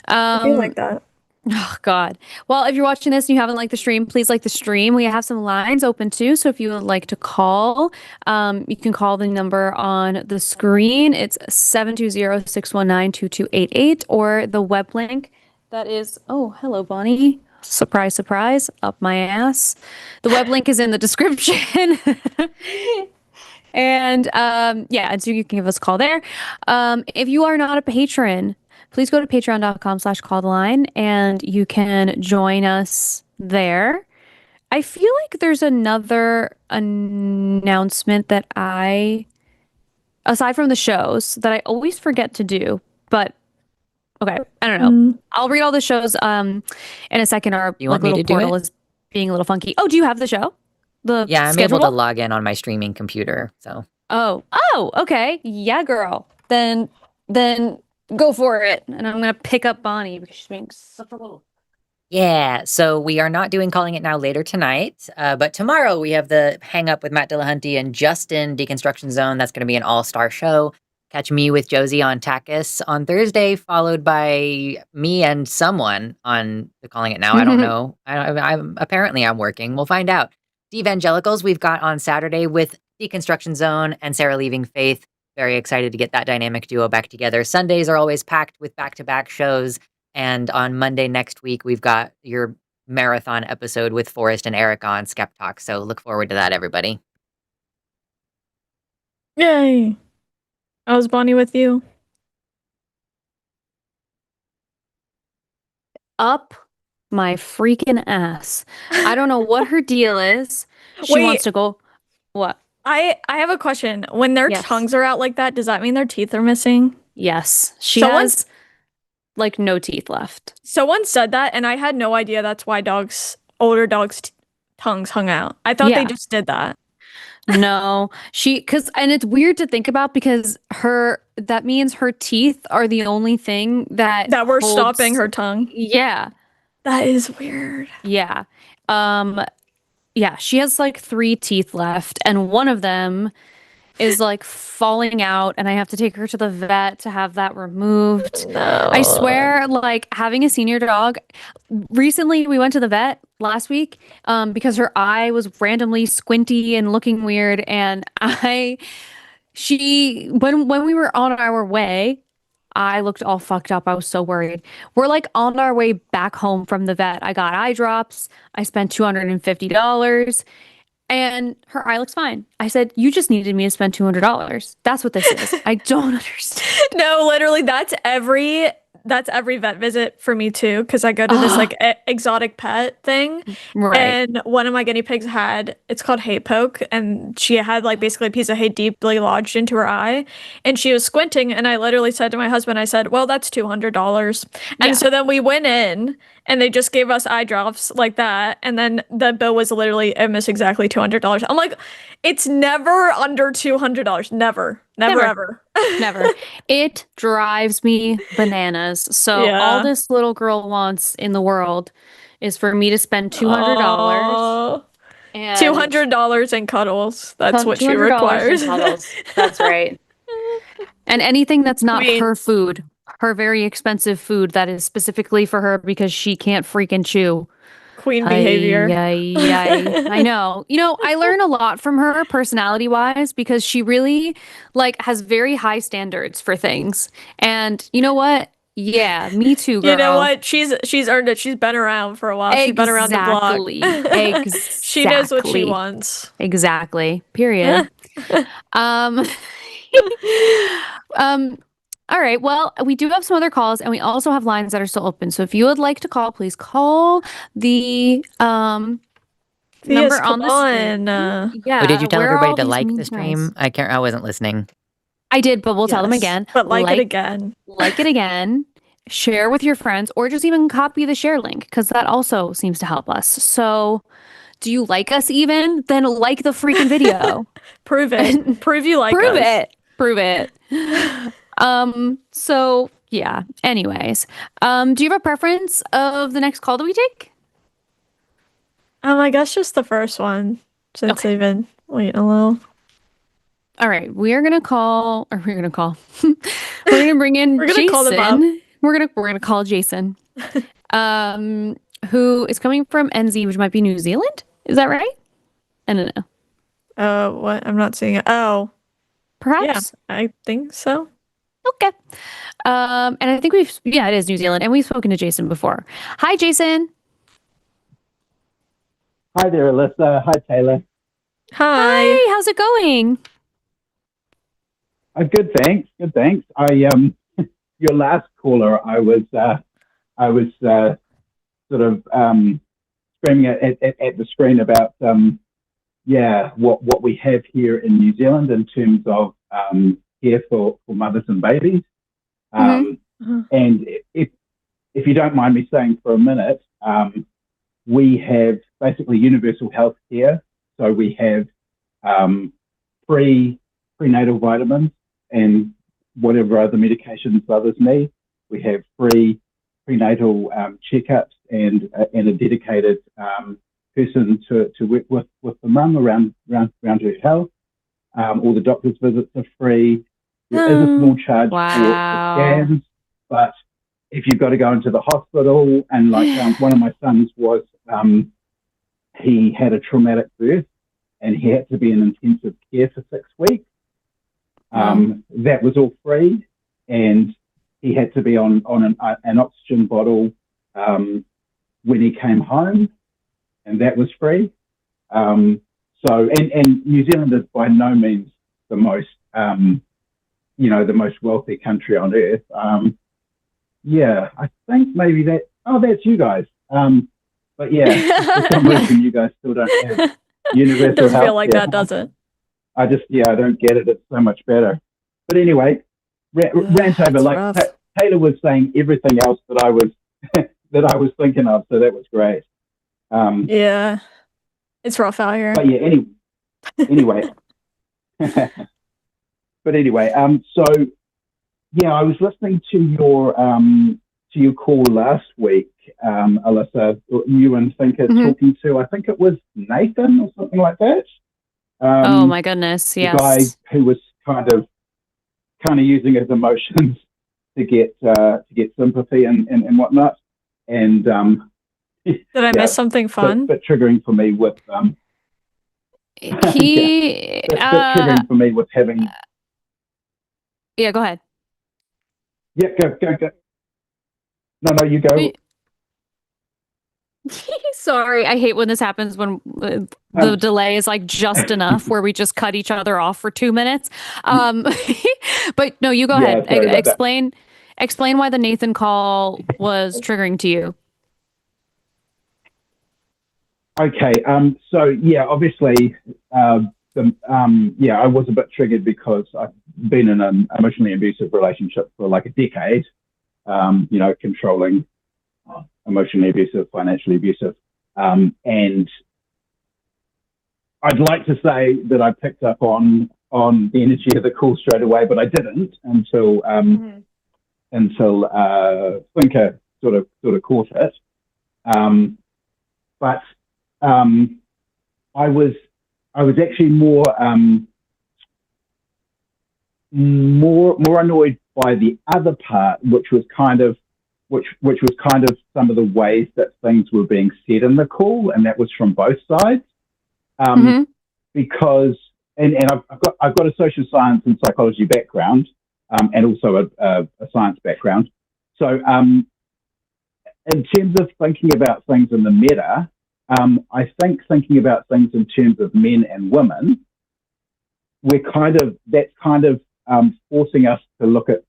I feel like that. Oh God. Well, if you're watching this and you haven't liked the stream, please like the stream. We have some lines open too. So if you would like to call, you can call the number on the screen. It's 720-619-2288 or the web link that is, oh, hello, Bonnie. Surprise, surprise, up my ass. The web link is in the description. And and so you can give us a call there. If you are not a patron, please go to patreon.com/calltheline and you can join us there. I feel like there's another announcement that aside from the shows, that I always forget to do, but okay, I don't know. I'll read all the shows in a second. Our little portal is being a little funky. Oh, do you have the show? I'm able to log in on my streaming computer. So. Oh, okay. Yeah, girl. Then go for it. And I'm gonna pick up Bonnie because she's being such a little. Yeah, so we are not doing Calling It Now later tonight, but tomorrow we have the Hang Up with Matt Dillahunty and Justin Deconstruction Zone. That's going to be an all-star show. Catch me with Josie on TACIS on Thursday, followed by me and someone on the Calling It Now. I don't know. I'm working. We'll find out. The Evangelicals we've got on Saturday with Deconstruction Zone and Sarah Leaving Faith. very excited to get that dynamic duo back together. Sundays are always packed with back-to-back shows. And on Monday next week, we've got your marathon episode with Forrest and Eric on Skeptalk. So look forward to that, everybody. Yay. I was Bonnie with you. Up my freaking ass. I don't know what her deal is. She Wait. wants to go. What? I have a question. When their Yes. tongues are out like that, does that mean their teeth are missing? Yes. She Someone's- has like no teeth left. Someone said that, and I had no idea that's why older dogs' tongues hung out. I thought they Yeah. just did that. No, and it's weird to think about because that means her teeth are the only thing that were holds- stopping her tongue. Yeah. That is weird. Yeah. Yeah, she has like 3 teeth left, and one of them is like falling out, and I have to take her to the vet to have that removed. No. I swear, like having a senior dog. Recently, we went to the vet last week because her eye was randomly squinty and looking weird, and when we were on our way, I looked all fucked up. I was so worried. We're like on our way back home from the vet. I got eye drops. I spent $250. And her eye looks fine. I said, you just needed me to spend $200. That's what this is. I don't understand. No, literally, that's every vet visit for me too, because I go to this like exotic pet thing. Right. And one of my guinea pigs it's called hate poke, and she had like basically a piece of hate deeply lodged into her eye, and she was squinting, and I literally said to my husband, I said, well, that's $200. And Yeah. so then we went in, and they just gave us eye drops like that, and then the bill was literally almost exactly $200. I'm like, it's never under $200. Never ever. Never. It drives me bananas. So Yeah. all this little girl wants in the world is for me to spend $200. Oh. And $200 in cuddles. That's what she $200 in requires. cuddles. That's right. And anything that's not Queen. her food, her very expensive food that is specifically for her because she can't freaking chew. Queen behavior. I know. You know, I learn a lot from her personality-wise because she really like has very high standards for things. And you know what? Yeah, me too, girl. You know what? She's earned it. She's been around for a while. She's been around the block. Exactly. She knows what she wants. Exactly. Period. All right. Well, we do have some other calls, and we also have lines that are still open. So if you would like to call, please call the number on the screen. Yeah. Oh, did you tell where are everybody all to these like mean the stream? guys? I wasn't listening. I did, but we'll tell them again. But like it again. Like it again. Share with your friends, or just even copy the share link because that also seems to help us. So, do you like us even? Then like the freaking video. Prove it. Prove you like Prove us. Prove it. So yeah. Anyways, do you have a preference of the next call that we take? I guess just the first one, since Okay. they've been waiting a little. All right, we're gonna bring in We're gonna Jason. call them up. We're gonna call Jason, who is coming from NZ, which might be New Zealand. Is that right? I don't know. What? I'm not seeing it. Oh, yeah, Perhaps. I think so. Okay. And I think it is New Zealand, and we've spoken to Jason before. Hi, Jason. Hi there, Alyssa. Hi, Taylor. Hi. Hi. How's it going? Good, thanks. Good, thanks. Your last caller, I was sort of screaming at the screen about what we have here in New Zealand in terms of care for mothers and babies. And if you don't mind me saying for a minute, we have basically universal health care. So we have free prenatal vitamins and whatever other medications mothers need. We have free prenatal checkups and a dedicated person to work with the mum around her health. All the doctor's visits are free. There is a small charge for scans, but if you've got to go into the hospital, and like one of my sons was, he had a traumatic birth and he had to be in intensive care for 6 weeks. That was all free, and he had to be on an oxygen bottle when he came home, and that was free. And New Zealand is by no means the most, the most wealthy country on earth. I think maybe that's you guys. But yeah, for some reason you guys still don't have universal It does health feel like care. that, doesn't I don't get it. It's so much better. But anyway, rant over. It's Like rough. Taylor was saying everything else that I was that I was thinking of, so that was great. Yeah, it's rough out here. But yeah, anyway. But anyway, so yeah, I was listening to your call last week, Alyssa. You and Thinker talking to, I think it was Nathan or something like that. Oh my goodness, the yes. guy who was kind of using his emotions to get sympathy and whatnot. And Did I miss something fun? Bit triggering for me with He bit triggering for me with having. Yeah, go ahead. Yeah, go. No, you go. Sorry, I hate when this happens when the delay is like just enough where we just cut each other off for 2 minutes. But no, you go ahead. Sorry about that. Explain why the Nathan call was triggering to you. Okay. So yeah, obviously, I was a bit triggered because I've been in an emotionally abusive relationship for like a decade. Controlling, emotionally abusive, financially abusive, and I'd like to say that I picked up on the energy of the call straight away, but I didn't until Thinker sort of caught it. But I was actually more annoyed by the other part, which was kind of some of the ways that things were being said in the call, and that was from both sides. Because I've got a social science and psychology background, and also a science background. So in terms of thinking about things in the meta, I think thinking about things in terms of men and women, that's forcing us to look at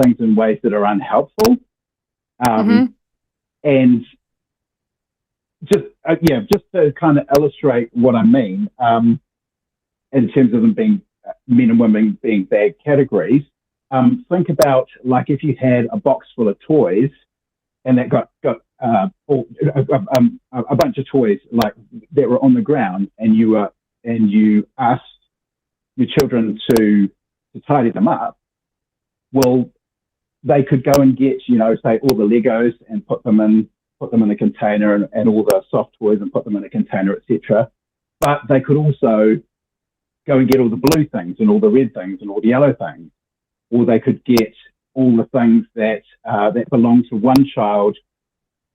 things in ways that are unhelpful, and just to kind of illustrate what I mean, in terms of them being men and women being bad categories. Think about like if you had a box full of toys, and that got a bunch of toys like that were on the ground, and you asked your children to tidy them up. Well, they could go and get, say all the Legos and put them in a container, and all the soft toys and put them in a container, etc. But they could also go and get all the blue things and all the red things and all the yellow things, or they could get all the things that belong to one child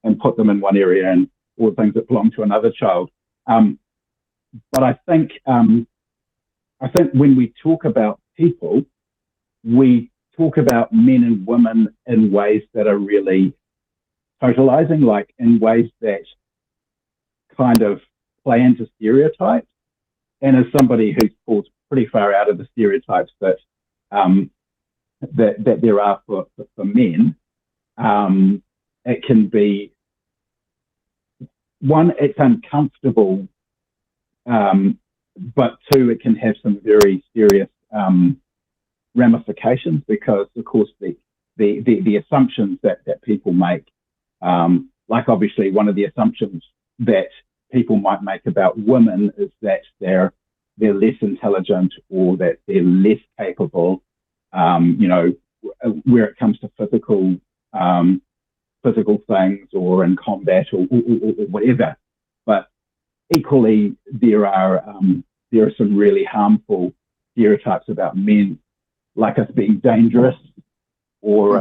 and put them in one area, and all the things that belong to another child. But I think when we talk about people, we talk about men and women in ways that are really totalizing, like in ways that kind of play into stereotypes. And as somebody who falls pretty far out of the stereotypes that there are for men, it can be, one, it's uncomfortable, but two, it can have some very serious ramifications, because of course the assumptions that people make, like obviously one of the assumptions that people might make about women is that they're less intelligent, or that they're less capable, where it comes to physical things, or in combat, or whatever. But equally, there are some really harmful stereotypes about men, like us being dangerous, or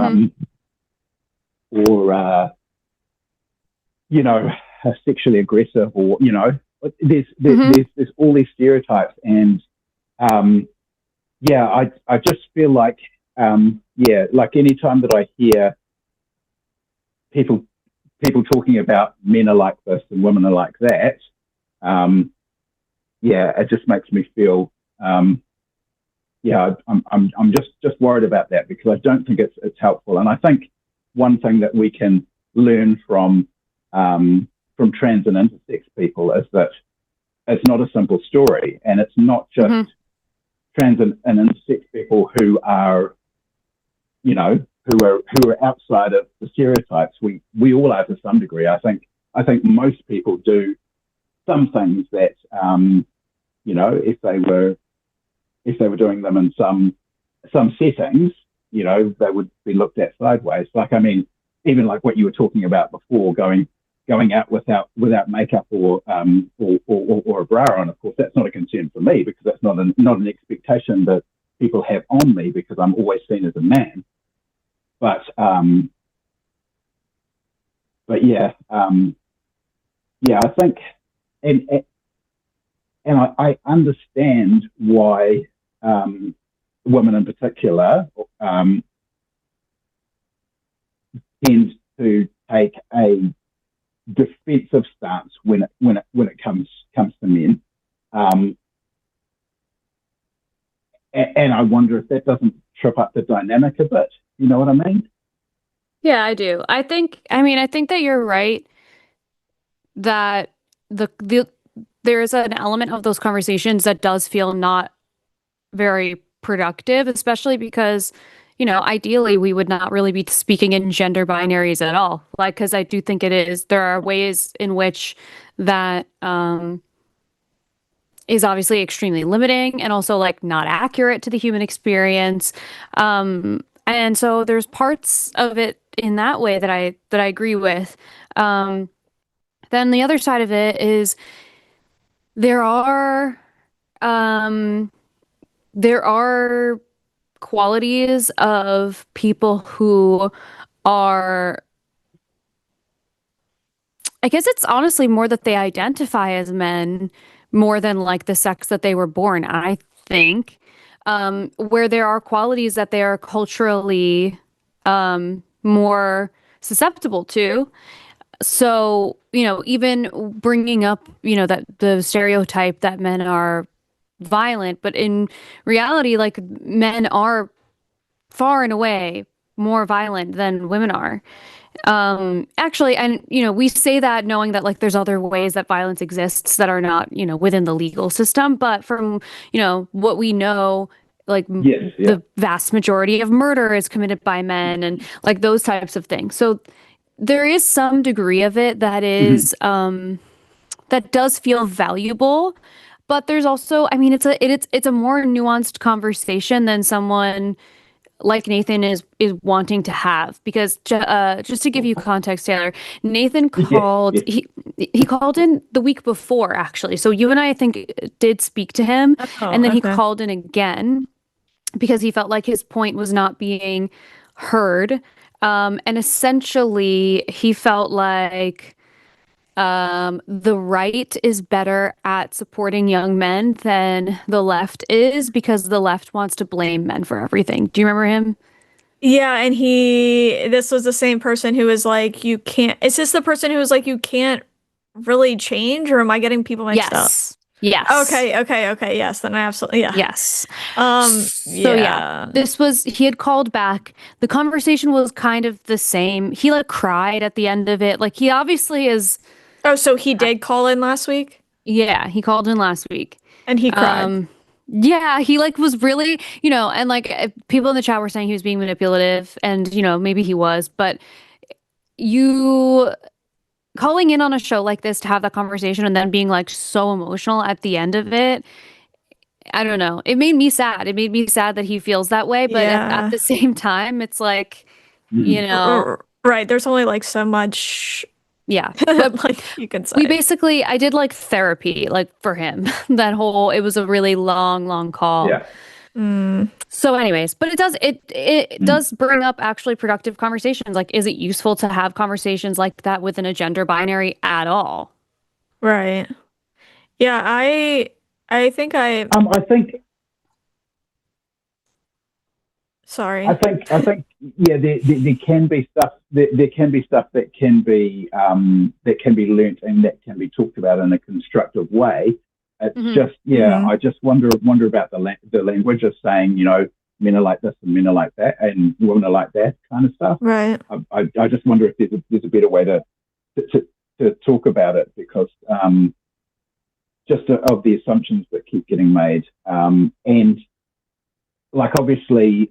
sexually aggressive, or there's all these stereotypes, and yeah, I just feel like, like anytime that I hear people talking about men are like this and women are like that, it just makes me feel, I'm just worried about that, because I don't think it's helpful. And I think one thing that we can learn from trans and intersex people is that it's not a simple story, and it's not just trans and intersex people who are, who are outside of the stereotypes. We all are to some degree. I think most people do some things that, if they were doing them in some settings, they would be looked at sideways. Like, I mean, even like what you were talking about before, going out without makeup or a bra on. Of course, that's not a concern for me, because that's not an expectation that people have on me, because I'm always seen as a man. But I think, and I understand why women in particular tend to take a defensive stance when it comes to men, and I wonder if that doesn't trip up the dynamic a bit. You know what I mean? Yeah, I do. I think that you're right, that there is an element of those conversations that does feel not very productive, especially because, ideally we would not really be speaking in gender binaries at all. Like, because I do think there are ways in which that is obviously extremely limiting, and also like not accurate to the human experience. And so there's parts of it in that way that I agree with. Then the other side of it is there are qualities of people who are, I guess it's honestly more that they identify as men more than like the sex that they were born, I think, where there are qualities that they are culturally more susceptible to. So, even bringing up, that the stereotype that men are violent, but in reality, like, men are far and away more violent than women are. Actually, and we say that knowing that like there's other ways that violence exists that are not, within the legal system, but from, what we know, like the vast majority of murder is committed by men, and like those types of things. So there is some degree of it that is that does feel valuable, but there's also, I mean, it's a more nuanced conversation than someone like Nathan is wanting to have, because just to give you context, Taylor, Nathan called he called in the week before, actually. So you and I think did speak to him, and then he called in again because he felt like his point was not being heard, and essentially he felt like the right is better at supporting young men than the left is, because the left wants to blame men for everything. Do you remember him? Yeah, and this was the same person who was like, you can't, is this the person who was like, you can't really change, or am I getting people mixed up? Yes. Okay. Yes, then I absolutely, yeah. Yes. He had called back. The conversation was kind of the same. He like cried at the end of it. Like, he obviously is. Oh, so he did call in last week? Yeah, he called in last week. And he cried. Yeah, he like was really, and like people in the chat were saying he was being manipulative, and maybe he was, but you calling in on a show like this to have that conversation and then being like so emotional at the end of it, I don't know. It made me sad. It made me sad that he feels that way, but at the same time, it's like, right, there's only like so much. Yeah, but like you can say. I did like therapy, like for him. It was a really long call. Yeah. So anyways, but it does bring up actually productive conversations. Like, is it useful to have conversations like that within a gender binary at all? Right. Yeah, I think I think Sorry. I think yeah, there can be stuff there can be stuff that can be learnt and that can be talked about in a constructive way. It's just I just wonder about the language of saying, you know, men are like this and men are like that and women are like that kind of stuff. Right. I just wonder if there's a better way to talk about it, because just of the assumptions that keep getting made, and like obviously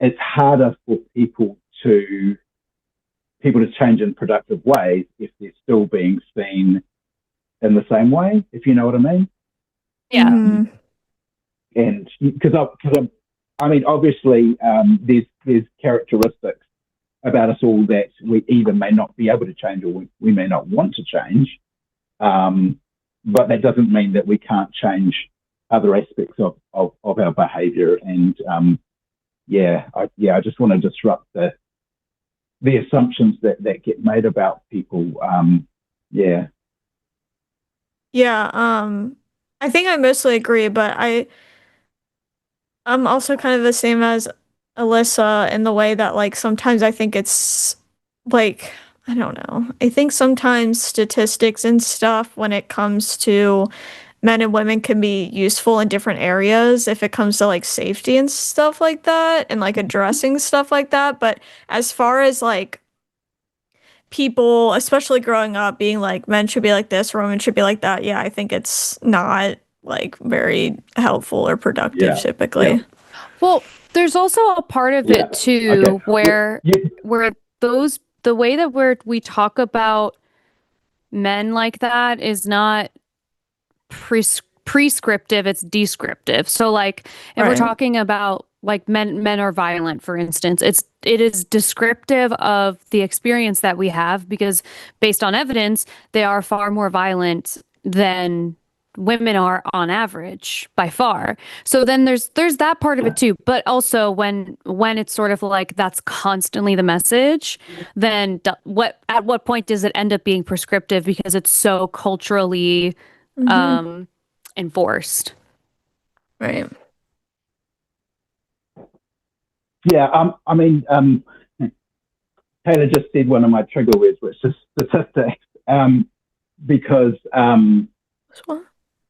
it's harder for people to change in productive ways if they're still being seen in the same way, if you know what I mean. Yeah. And because I mean, obviously there's characteristics about us all that we either may not be able to change or we may not want to change, but that doesn't mean that we can't change other aspects of our behavior. And I just want to disrupt the assumptions that get made about people. I think I mostly agree, but I'm also kind of the same as Alyssa in the way that, like, sometimes I think it's like, I don't know. I think sometimes statistics and stuff when it comes to men and women can be useful in different areas if it comes to like safety and stuff like that and like addressing stuff like that. But as far as like people, especially growing up, being like men should be like this, or women should be like that, yeah, I think it's not like very helpful or productive typically. Yeah. Well, there's also a part of it too where the way that we talk about men like that is not prescriptive, it's descriptive. So like if we're talking about like men are violent, for instance, it is descriptive of the experience that we have, because based on evidence, they are far more violent than women are on average by far. So then there's that part of it too. But also when it's sort of like that's constantly the message, then at what point does it end up being prescriptive because it's so culturally enforced? Right. Yeah, I mean, Taylor just said one of my trigger words, which is statistics, because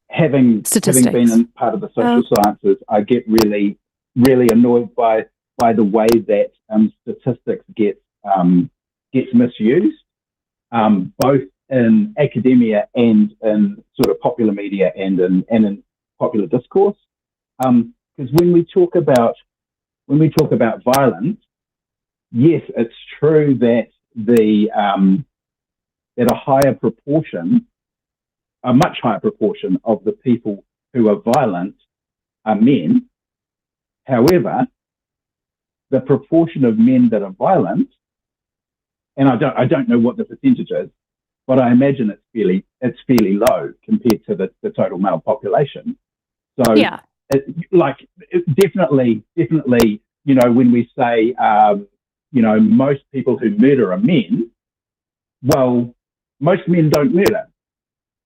having been in part of the social sciences, I get really, really annoyed by the way that statistics gets misused, both in academia and in sort of popular media and in popular discourse. Because when we talk about violence, yes, it's true that a much higher proportion of the people who are violent are men. However, the proportion of men that are violent, and I don't know what the percentage is, but I imagine it's fairly low compared to the total male population. So yeah. Definitely, you know, when we say, you know, most people who murder are men, well, most men don't murder.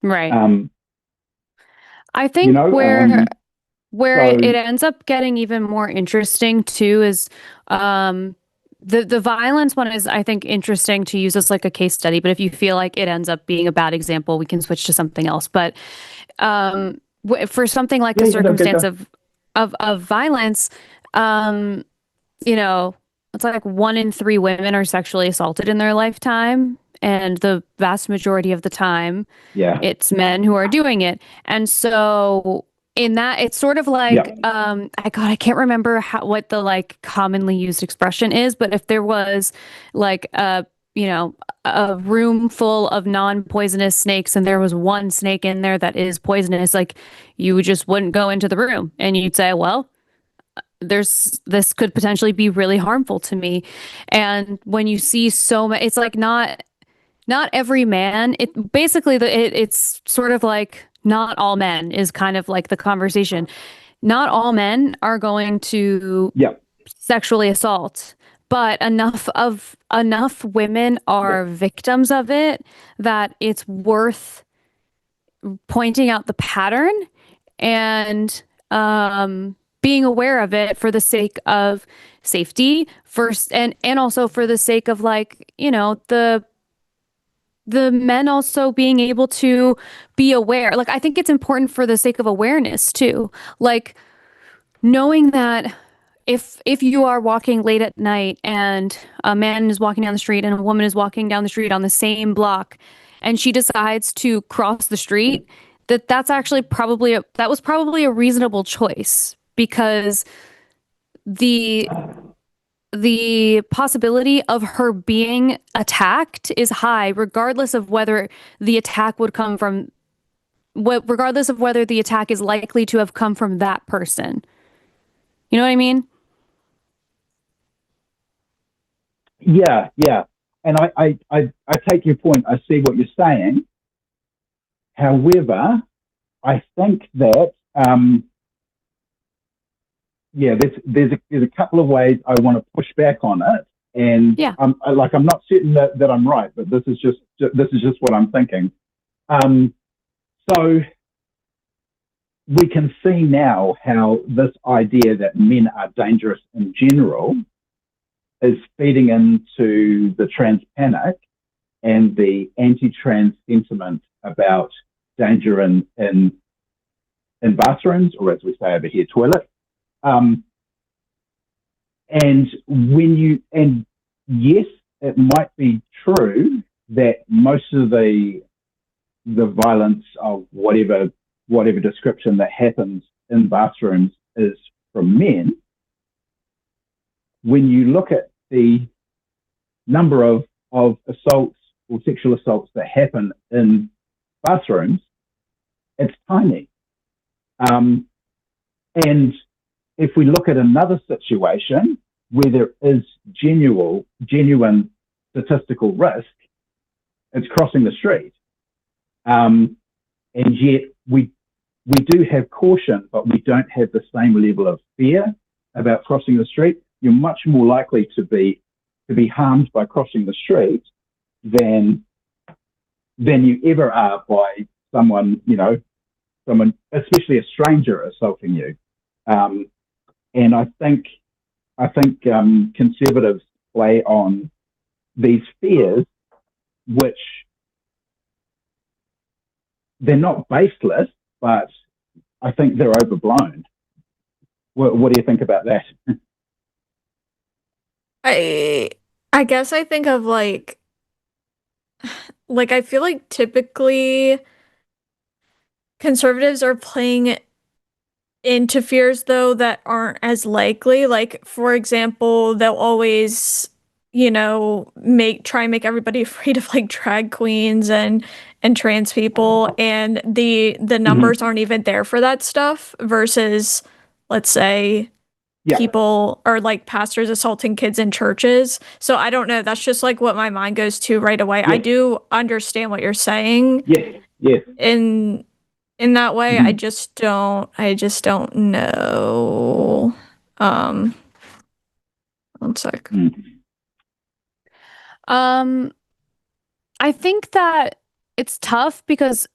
Right. I think, you know, where it ends up getting even more interesting too is the violence one is, I think, interesting to use as like a case study. But if you feel like it ends up being a bad example, we can switch to something else. But for something like the circumstance of violence, you know, it's like 1 in 3 women are sexually assaulted in their lifetime. And the vast majority of the time, it's men who are doing it. And so in that, it's sort of like, I can't remember what the like commonly used expression is, but if there was like you know, a room full of non-poisonous snakes and there was one snake in there that is poisonous, like you just wouldn't go into the room and you'd say, well, this could potentially be really harmful to me. And when you see so much, it's like not every man. It basically it's sort of like not all men is kind of like the conversation. Not all men are going to sexually assault, but enough women are victims of it that it's worth pointing out the pattern and being aware of it for the sake of safety first, and also for the sake of, like, you know, the men also being able to be aware. Like, I think it's important for the sake of awareness too. Like, knowing that if you are walking late at night and a man is walking down the street and a woman is walking down the street on the same block, and she decides to cross the street, that's actually that was probably a reasonable choice, because the the possibility of her being attacked is high, regardless of whether the attack would come from regardless of whether the attack is likely to have come from that person. You know what I mean? Yeah, yeah. And I take your point. I see what you're saying. However, I think that there's a couple of ways I want to push back on it, and Yeah. I'm not certain that I'm right, but this is just what I'm thinking. So we can see now how this idea that men are dangerous in general is feeding into the trans panic and the anti-trans sentiment about danger in bathrooms, or as we say over here, toilet. And yes, it might be true that most of the violence of whatever description that happens in bathrooms is from men. When you look at the number of assaults or sexual assaults that happen in bathrooms, it's tiny. And if we look at another situation where there is genuine statistical risk, it's crossing the street. And yet we do have caution, but we don't have the same level of fear about crossing the street. You're much more likely to be harmed by crossing the street than you ever are by someone, especially a stranger, assaulting you. And I think conservatives play on these fears, which they're not baseless, but I think they're overblown. What do you think about that? I guess I think of like I feel like typically conservatives are playing into fears though that aren't as likely. Like, for example, they'll always, try and make everybody afraid of like drag queens and trans people, and the numbers aren't even there for that stuff, versus, let's say, people or like pastors assaulting kids in churches. So I don't know. That's just like what my mind goes to right away. I do understand what you're saying. Yes. In that way, I just don't know. One sec. I think that it's tough because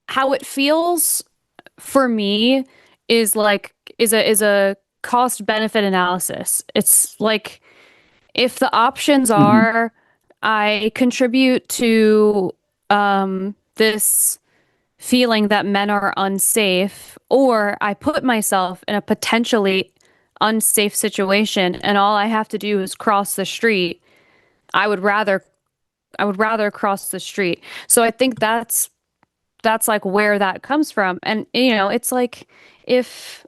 how it feels for me is a cost benefit analysis. It's like, if the options are I contribute to this feeling that men are unsafe, or I put myself in a potentially unsafe situation and all I have to do is cross the street, I would rather cross the street. So I think that's like where that comes from. And it's like, if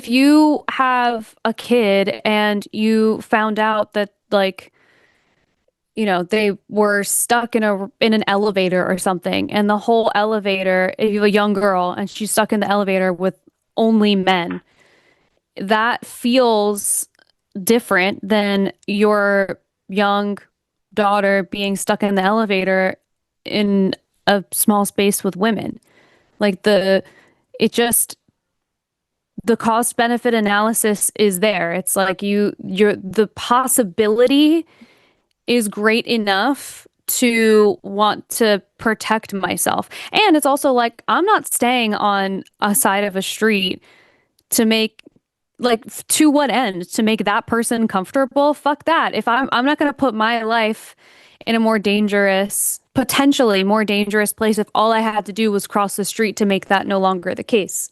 you have a kid and you found out that, like, they were stuck in an elevator or something, and the whole elevator, if you have a young girl and she's stuck in the elevator with only men, that feels different than your young daughter being stuck in the elevator in a small space with women. Like, the cost benefit analysis is there. It's like the possibility is great enough to want to protect myself. And it's also like, I'm not staying on a side of a street to make to what end? To make that person comfortable? Fuck that. If I'm not going to put my life in a more dangerous, potentially more dangerous place if all I had to do was cross the street to make that no longer the case.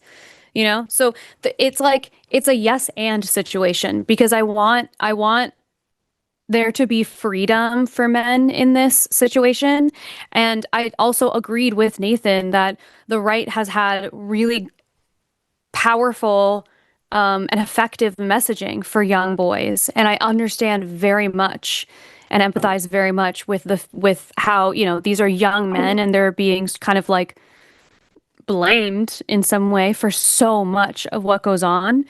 So it's like it's a yes and situation because I want there to be freedom for men in this situation. And I also agreed with Nathan that the right has had really powerful and effective messaging for young boys. And I understand very much and empathize very much with how, these are young men and they're being kind of like blamed in some way for so much of what goes on.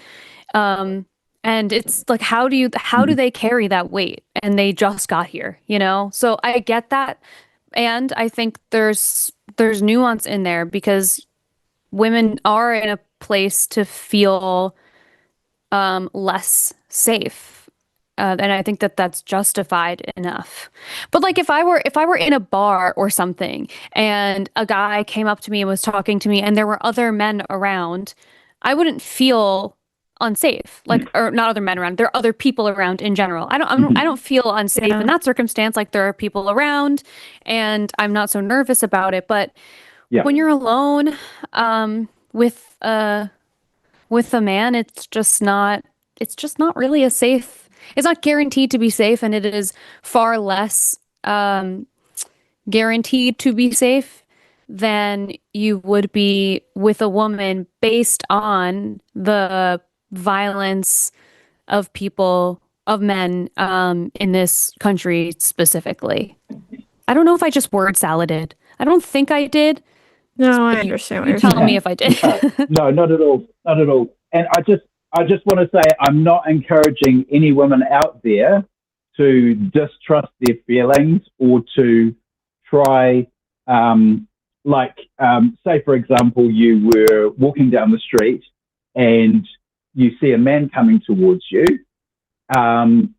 And it's like, how do they carry that weight? And they just got here, So I get that. And I think there's nuance in there because women are in a place to feel less safe. And I think that that's justified enough. But like if I were in a bar or something and a guy came up to me and was talking to me and there were other men around, I wouldn't feel unsafe. Or not other men around. There are other people around in general. I don't feel unsafe in that circumstance. Like there are people around and I'm not so nervous about it. But when you're alone with a man, it's just not really a safe. It's not guaranteed to be safe, and it is far less guaranteed to be safe than you would be with a woman based on the violence of men in this country specifically. I don't know if I just word saladed. I don't think I did. No, I understand what you're saying. Tell me if I did. No, not at all. Not at all. And I just want to say I'm not encouraging any women out there to distrust their feelings or to try, say, for example, you were walking down the street and you see a man coming towards you, and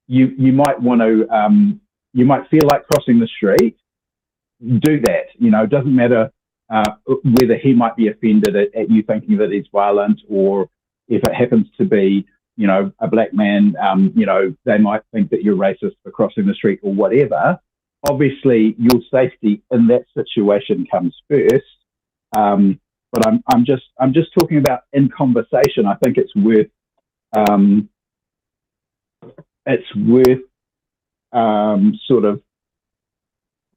you might want to, you might feel like crossing the street. Do that. It doesn't matter whether he might be offended at you thinking that he's violent, or if it happens to be, a black man, they might think that you're racist for crossing the street or whatever. Obviously, your safety in that situation comes first. But I'm just talking about in conversation. I think it's worth sort of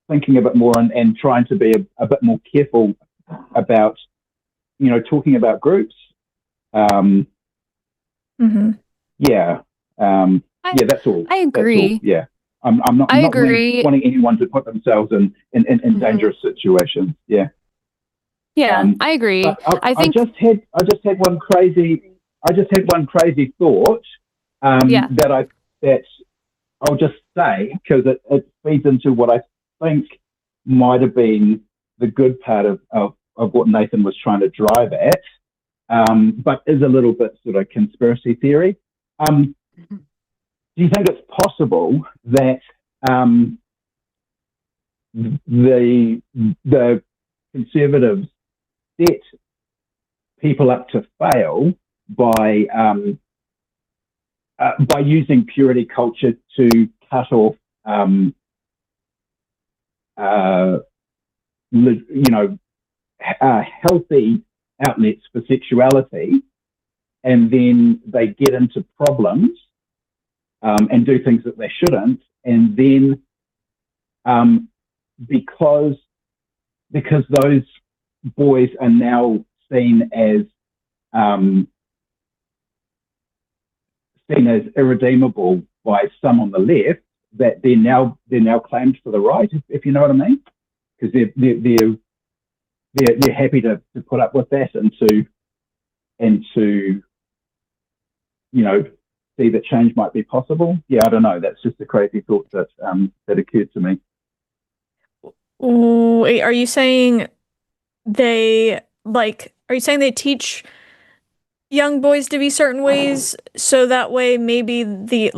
thinking a bit more and trying to be a bit more careful about, talking about groups. Yeah, that's all. I agree. All. Yeah, I'm not wanting anyone to put themselves in dangerous situations. Yeah. Yeah, I agree. I think I just had one crazy thought that I'll just say because it feeds into what I think might have been the good part of what Nathan was trying to drive at, but is a little bit sort of conspiracy theory. Do you think it's possible that the Conservatives set people up to fail by using purity culture to cut off healthy outlets for sexuality, and then they get into problems and do things that they shouldn't, and then because those boys are now seen as irredeemable by some on the left, that they're now claimed for the right, if you know what I mean, because they're happy to put up with that and to see that change might be possible. Yeah, I don't know. That's just a crazy thought that occurred to me. Wait, are you saying they teach young boys to be certain ways so that way maybe the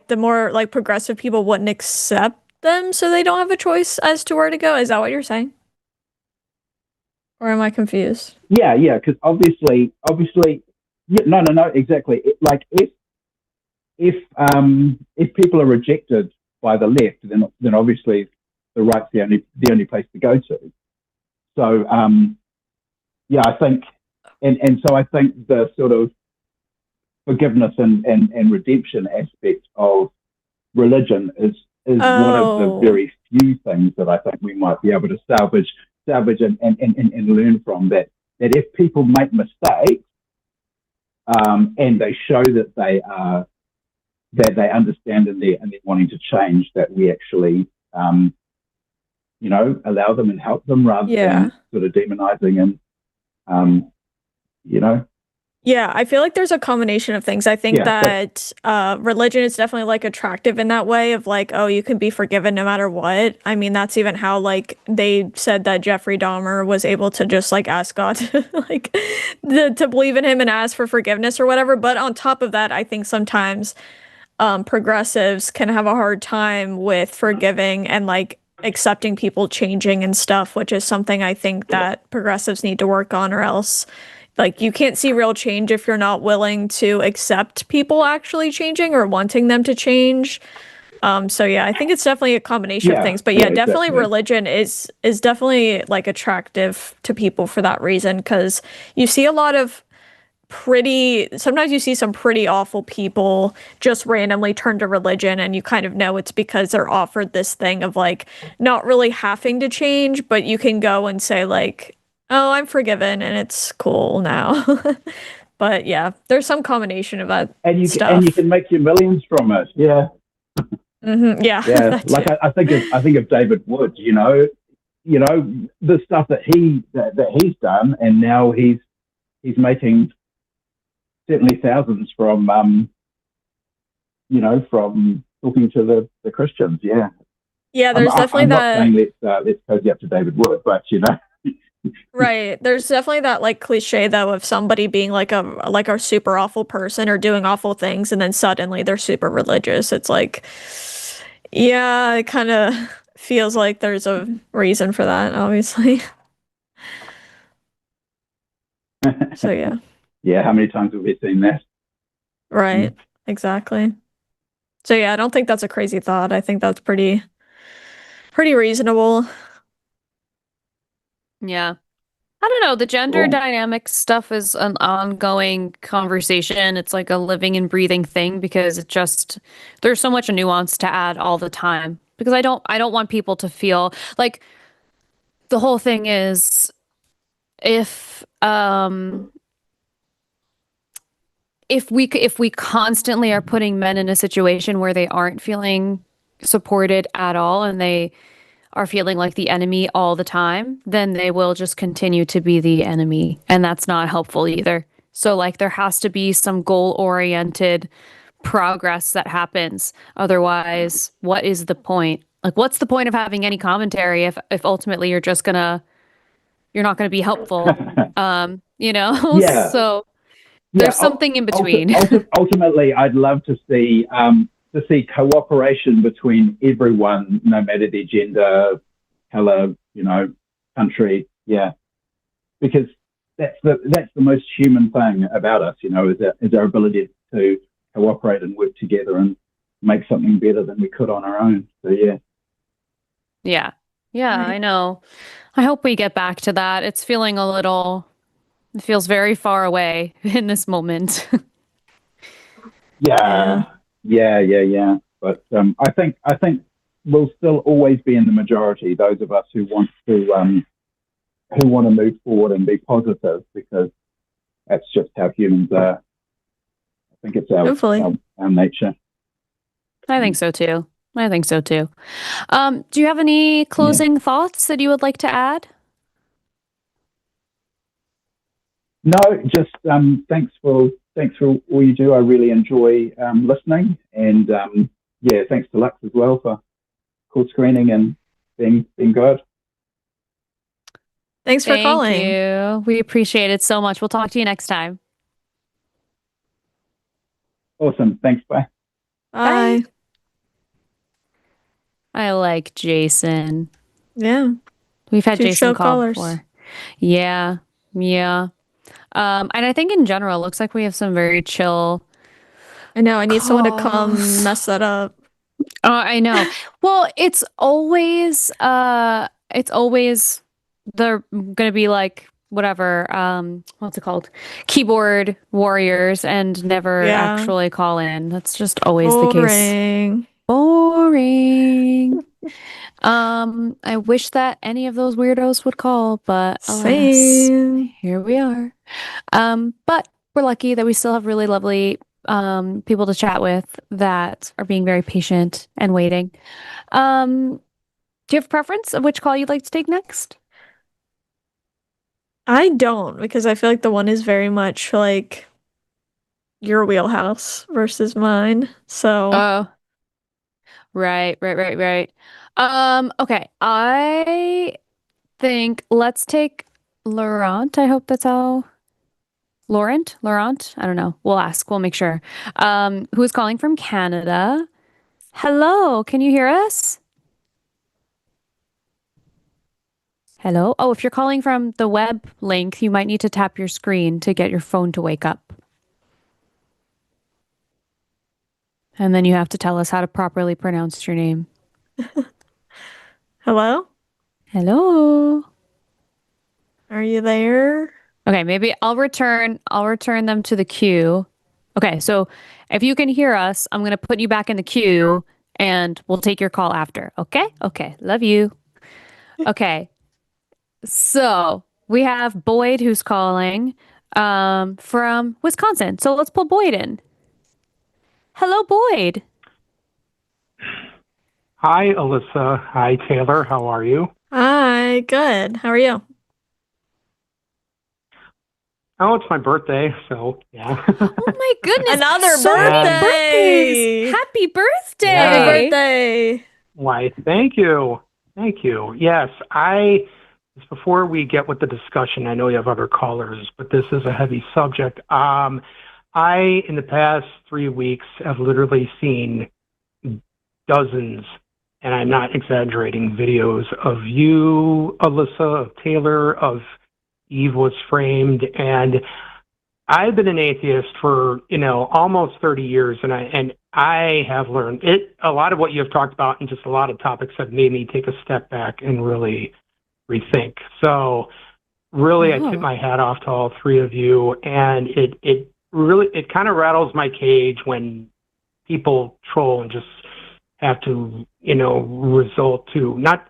the more progressive people wouldn't accept them, so they don't have a choice as to where to go? Is that what you're saying? Or am I confused? Yeah, because obviously, yeah, no, exactly. Like if people are rejected by the left, then obviously the right's the only place to go to. So yeah, I think, and so I think the sort of forgiveness and redemption aspect of religion is one of the very few things that I think we might be able to salvage and learn from that. That if people make mistakes and they show that they understand and they're wanting to change, that we actually allow them and help them rather than sort of demonizing and Yeah, I feel like there's a combination of things. I think that religion is definitely like attractive in that way of like, oh, you can be forgiven no matter what. I mean, that's even how like they said that Jeffrey Dahmer was able to just like ask God to like to believe in him and ask for forgiveness or whatever. But on top of that, I think sometimes progressives can have a hard time with forgiving and like accepting people changing and stuff, which is something I think that progressives need to work on, or else like you can't see real change if you're not willing to accept people actually changing or wanting them to change. So yeah, I think it's definitely a combination of things. But yeah, definitely religion is definitely like attractive to people for that reason, because you see a lot of sometimes you see some pretty awful people just randomly turn to religion, and you kind of know it's because they're offered this thing of like not really having to change, but you can go and say like, oh, I'm forgiven and it's cool now. But yeah, there's some combination of that stuff. And you can make your millions from it. Yeah. Mm-hmm. Yeah. Yeah. Like I think of David Wood, the stuff that he's done, and now he's making certainly thousands from from talking to the Christians. Yeah. Yeah, there's definitely I'm that. not saying let's cozy up to David Wood, but Right. There's definitely that like cliche though of somebody being like a super awful person or doing awful things, and then suddenly they're super religious. It's like, yeah, it kind of feels like there's a reason for that, obviously. So yeah. Yeah, how many times have we seen that? Right. Exactly. So yeah, I don't think that's a crazy thought. I think that's pretty reasonable. Yeah. I don't know. The gender dynamic stuff is an ongoing conversation. It's like a living and breathing thing because there's so much nuance to add all the time. Because I don't want people to feel like the whole thing is if we constantly are putting men in a situation where they aren't feeling supported at all and they are feeling like the enemy all the time, then they will just continue to be the enemy. And that's not helpful either. So like there has to be some goal-oriented progress that happens. Otherwise, what is the point? Like what's the point of having any commentary if ultimately you're not going to be helpful? Yeah. So there's something in between. Ultimately, I'd love to see cooperation between everyone, no matter their gender, color, country. Yeah, because that's the most human thing about us, is our ability to cooperate and work together and make something better than we could on our own. So yeah. Yeah. Yeah, I know. I hope we get back to that. It feels very far away in this moment. Yeah. But I think we'll still always be in the majority, those of us who want to move forward and be positive, because that's just how humans are. I think it's our nature. I think so too. Do you have any closing thoughts that you would like to add? No, just thanks for all you do. I really enjoy listening, and thanks to Lux as well for call screening and being good. Thanks for calling. Thank you. We appreciate it so much. We'll talk to you next time. Awesome. Thanks. Bye. Bye. I like Jason. Yeah. We've had Two Jason show call callers. before. Yeah. Yeah. And I think in general, it looks like we have some very chill I know, I need someone to come calls. mess that up. I know. Well, it's always they're gonna be like whatever, what's it called? Keyboard warriors and never Yeah. actually call in. That's just always the case. Boring. Boring. I wish that any of those weirdos would call, but alas, Same. here we are. But we're lucky that we still have really lovely people to chat with that are being very patient and waiting. Do you have a preference of which call you'd like to take next? I don't, because I feel like the one is very much like your wheelhouse versus mine. So, Oh, right. Okay. I think let's take Laurent. I hope that's how. Laurent? I don't know. We'll ask. We'll make sure. Who's calling from Canada? Hello, can you hear us? Hello? Oh, if you're calling from the web link, you might need to tap your screen to get your phone to wake up. And then you have to tell us how to properly pronounce your name. hello? Hello. Are you there? Okay, maybe I'll return them to the queue. Okay, so if you can hear us, I'm gonna put you back in the queue and we'll take your call after. Okay? Okay. Love you. Okay. So we have Boyd who's calling from Wisconsin. So let's pull Boyd in. Hello, Boyd. Hi, Alyssa. Hi, Taylor. How are you? Hi, good. How are you? Oh, it's my birthday, so yeah. Oh my goodness. Another So many birthday. birthdays. Happy birthday. Yeah. Happy birthday. Why, thank you. Thank you. Yes, before we get with the discussion, I know you have other callers, but this is a heavy subject. In the past 3 weeks, have literally seen dozens, and I'm not exaggerating, videos of you, Alyssa, of Taylor, of Eve Was Framed, and I've been an atheist for, almost 30 years, and I have learned it. A lot of what you have talked about and just a lot of topics have made me take a step back and really rethink. So really, I tip my hat off to all three of you, and it really kind of rattles my cage when people troll and just have to, result to not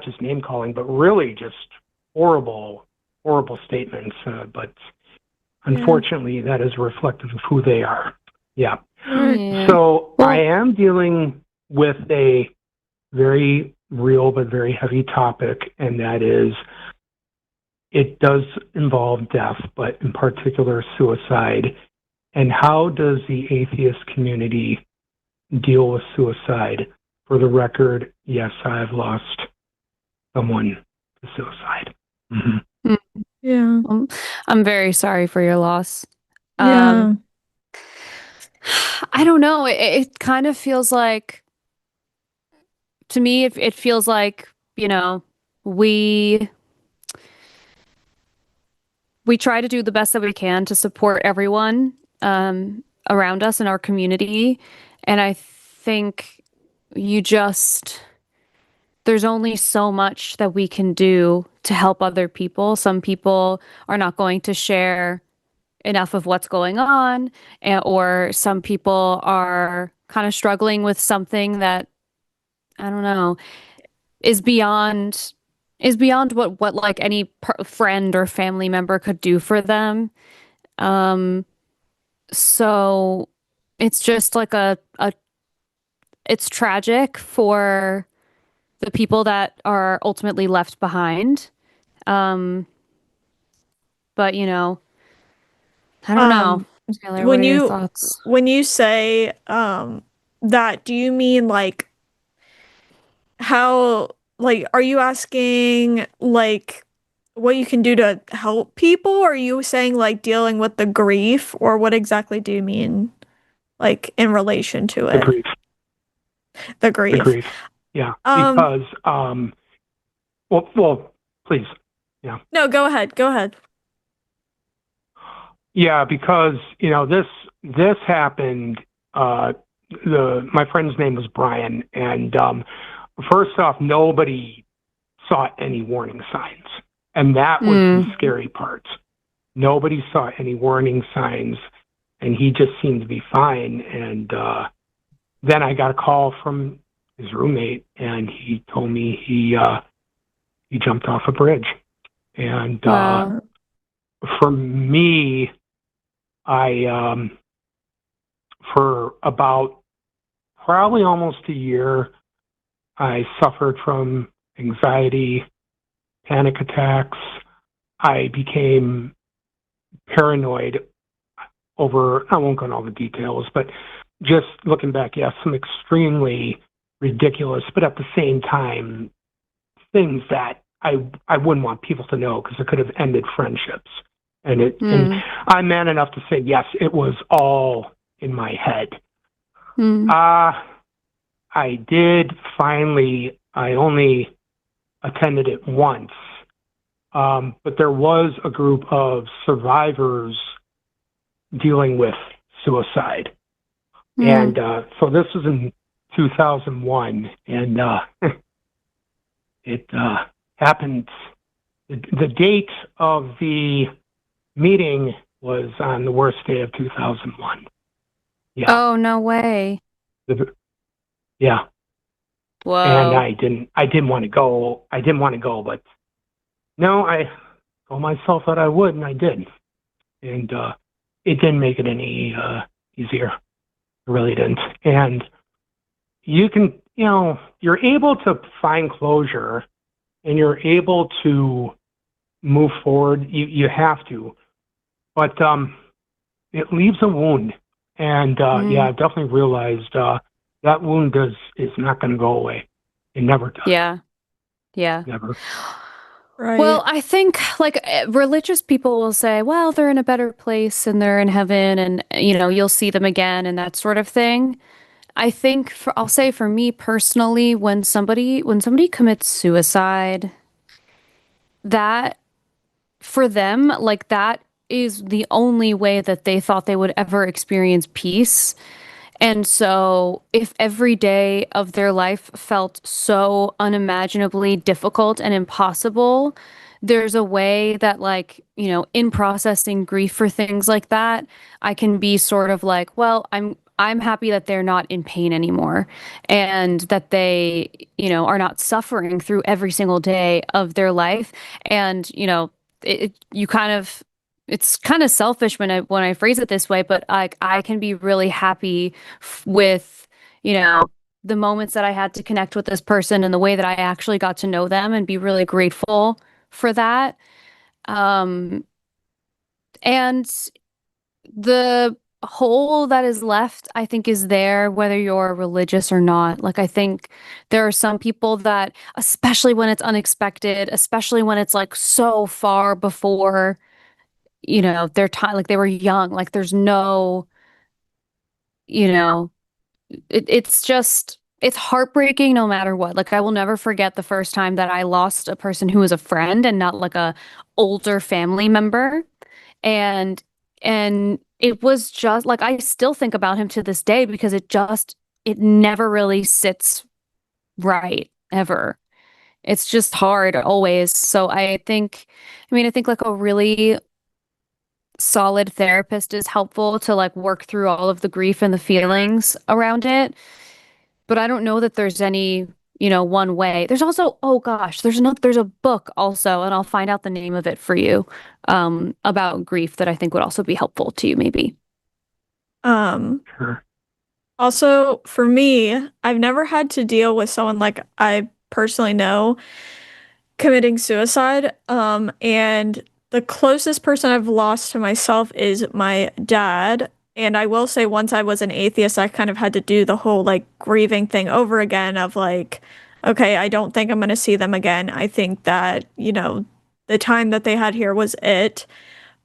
just name calling, but really just horrible statements. But unfortunately, that is reflective of who they are. Yeah. Yeah. So Well- I am dealing with a very real but very heavy topic, and that is it does involve death, but in particular suicide. And how does the atheist community deal with suicide? For the record, yes, I have lost someone to suicide. Mm-hmm. Yeah. I'm very sorry for your loss. Yeah. I don't know. It kind of feels like, to me, it feels like, we try to do the best that we can to support everyone around us in our community. And I think there's only so much that we can do to help other people. Some people are not going to share enough of what's going on, or some people are kind of struggling with something that, I don't know, is beyond what like any friend or family member could do for them. So it's just like it's tragic for the people that are ultimately left behind. But I don't know. Taylor, what when are your you thoughts? when you say that, do you mean like how, like, are you asking like what you can do to help people? Or are you saying like dealing with the grief, or what exactly do you mean, like, in relation to The it? grief. The The grief. grief. Yeah. Um, Because, well, please. No, go ahead. Go ahead. Yeah, because this happened. My friend's name was Brian, and first off, nobody saw any warning signs, and that was the scary part. Nobody saw any warning signs, and he just seemed to be fine. And then I got a call from his roommate, and he told me he jumped off a bridge. And Wow. for me, I for about probably almost a year, I suffered from anxiety, panic attacks. I became paranoid over, I won't go into all the details, but just looking back, yes, some extremely ridiculous, but at the same time, things that I wouldn't want people to know because it could have ended friendships. And I'm man enough to say, yes, it was all in my head. I did finally, I only attended it once, but there was a group of survivors dealing with suicide. And so this was in 2001, and it happened. The date of the meeting was on the worst day of 2001. Yeah. Oh, no way. Yeah. Whoa. And I didn't want to go. But no, I told myself that I would, and I did. And it didn't make it any easier. It really didn't. And you can, you're able to find closure, and you're able to move forward. You have to. But it leaves a wound. And yeah, I've definitely realized that wound is not going to go away. It never does. Yeah. Never. Right. Well, I think religious people will say, well, they're in a better place and they're in heaven and, you'll see them again and that sort of thing. I think I'll say for me personally, when somebody commits suicide, that for them, that is the only way that they thought they would ever experience peace. And so if every day of their life felt so unimaginably difficult and impossible, there's a way that in processing grief for things like that, I can be sort of like, well, I'm happy that they're not in pain anymore and that they, are not suffering through every single day of their life. And, it's kind of selfish when I phrase it this way, but I can be really happy with, the moments that I had to connect with this person and the way that I actually got to know them and be really grateful for that. And the hole that is left, I think, is there whether you're religious or not. I think there are some people that, especially when it's unexpected, especially when it's so far before their time, they were young, there's no, it's heartbreaking no matter what. I will never forget the first time that I lost a person who was a friend and not a older family member. And it was just I still think about him to this day because it never really sits right ever. It's just hard always. So I think a really solid therapist is helpful to work through all of the grief and the feelings around it. But I don't know that there's any, one way. There's also, oh gosh, there's a book also, and I'll find out the name of it for you, about grief that I think would also be helpful to you maybe. Sure. Also, for me, I've never had to deal with someone I personally know committing suicide. And the closest person I've lost to myself is my dad. And I will say once I was an atheist, I kind of had to do the whole grieving thing over again of okay, I don't think I'm going to see them again. I think that, the time that they had here was it.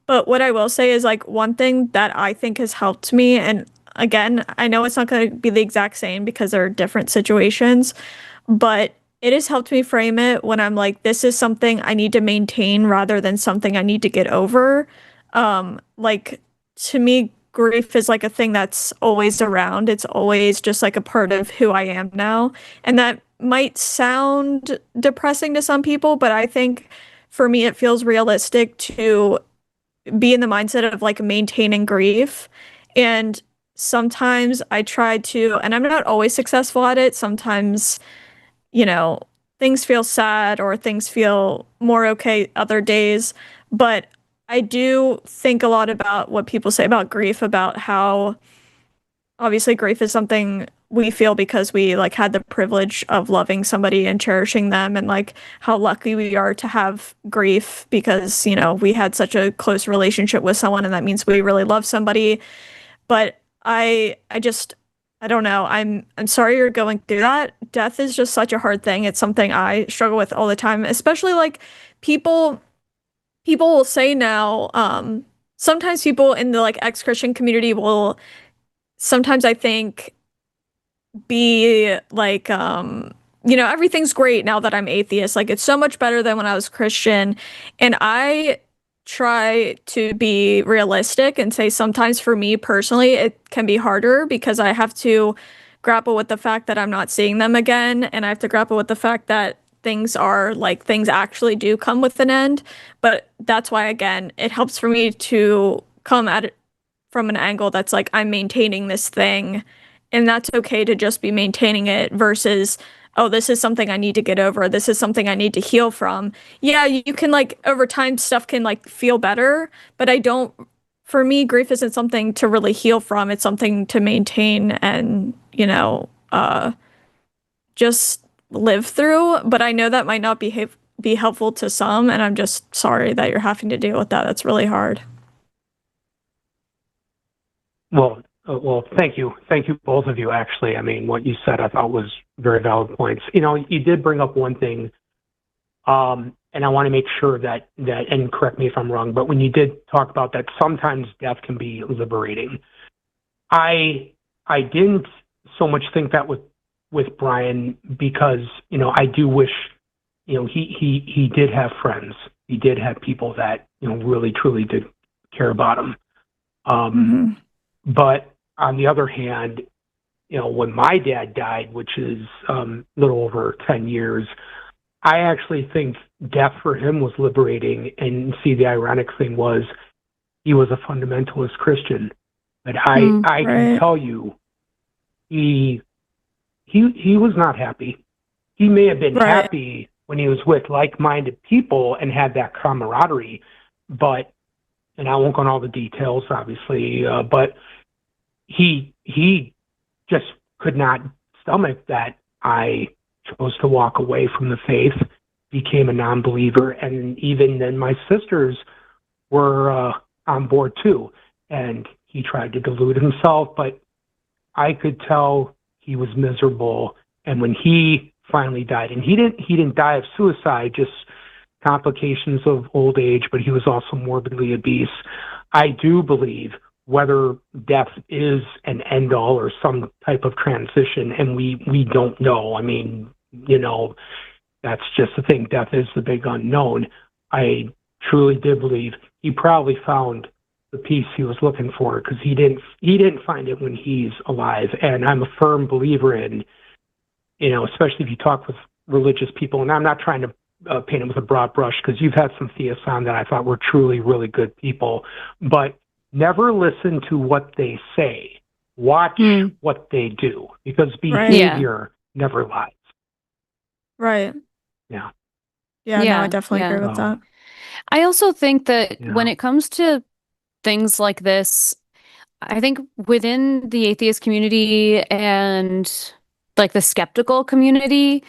But what I will say is one thing that I think has helped me, and again, I know it's not going to be the exact same because there are different situations, but it has helped me frame it when I'm like, this is something I need to maintain rather than something I need to get over. Like to me, grief is like a thing that's always around. It's always just like a part of who I am now. And that might sound depressing to some people, but I think for me, it feels realistic to be in the mindset of like maintaining grief. And sometimes I try to, and I'm not always successful at it. Sometimes, you know, things feel sad or things feel more okay other days. But I do think a lot about what people say about grief, about how obviously grief is something we feel because we like had the privilege of loving somebody and cherishing them, and like how lucky we are to have grief because, you know, we had such a close relationship with someone and that means we really love somebody. But I just I don't know. I'm sorry you're going through that. Death is just such a hard thing. It's something I struggle with all the time, especially like people will say now, sometimes people in the like ex-Christian community will sometimes I think be like, you know, everything's great now that I'm atheist. Like it's so much better than when I was Christian. And I try to be realistic and say sometimes for me personally, it can be harder because I have to grapple with the fact that I'm not seeing them again. And I have to grapple with the fact that things actually do come with an end. But that's why, again, it helps for me to come at it from an angle that's like, I'm maintaining this thing. And that's okay to just be maintaining it versus, oh, this is something I need to get over. This is something I need to heal from. Yeah, you can like over time stuff can like feel better, but for me, grief isn't something to really heal from. It's something to maintain and, you know, just live through. But I know that might not be helpful to some, and I'm just sorry that you're having to deal with that. That's really hard. Well, thank you. Thank you, both of you, actually. I mean, what you said I thought was very valid points. You know, you did bring up one thing, and I want to make sure that, and correct me if I'm wrong, but when you did talk about that, sometimes death can be liberating. I didn't so much think that with Brian because, you know, I do wish, you know, he did have friends. He did have people that, you know, really, truly did care about him. But on the other hand, you know, when my dad died, which is a little over 10 years, I actually think death for him was liberating. And see, the ironic thing was he was a fundamentalist Christian. But I can tell you, he was not happy. He may have been happy when he was with like-minded people and had that camaraderie, but, and I won't go into all the details, obviously, but he just could not stomach that I chose to walk away from the faith, became a non-believer, and even then my sisters were on board too. And he tried to delude himself, but I could tell he was miserable. And when he finally died, and he didn't die of suicide, just complications of old age, but he was also morbidly obese. I do believe whether death is an end all or some type of transition, and we don't know. I mean, you know, that's just the thing. Death is the big unknown. I truly did believe he probably found the peace he was looking for because he didn't find it when he's alive. And I'm a firm believer in, you know, especially if you talk with religious people, and I'm not trying to paint it with a broad brush because you've had some theists on that I thought were truly, really good people, but never listen to what they say. Watch what they do because behavior never lies. Right. Yeah. Yeah, no, I definitely agree with that. I also think that when it comes to things like this, I think within the atheist community and like the skeptical community,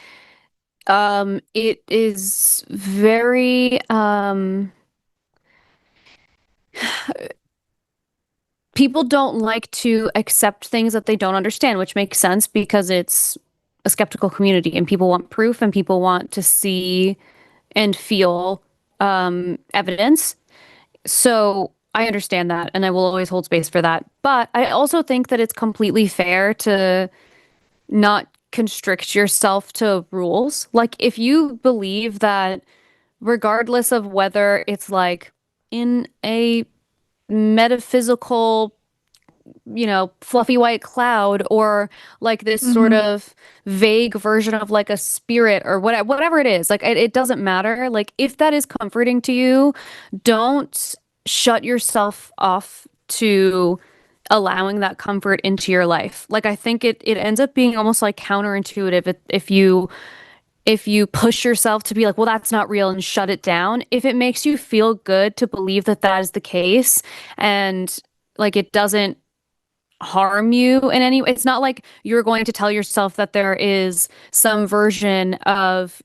it is very people don't like to accept things that they don't understand, which makes sense because it's a skeptical community and people want proof and people want to see and feel evidence. So I understand that and I will always hold space for that. But I also think that it's completely fair to not constrict yourself to rules. Like if you believe that regardless of whether it's like in a metaphysical, fluffy white cloud or like this sort Mm-hmm. of vague version of like a spirit or whatever it is, like it doesn't matter. Like if that is comforting to you, don't shut yourself off to allowing that comfort into your life. Like I think it ends up being almost like counterintuitive if you push yourself to be like, well, that's not real and shut it down. If it makes you feel good to believe that that is the case and like it doesn't harm you in any way. It's not like you're going to tell yourself that there is some version of,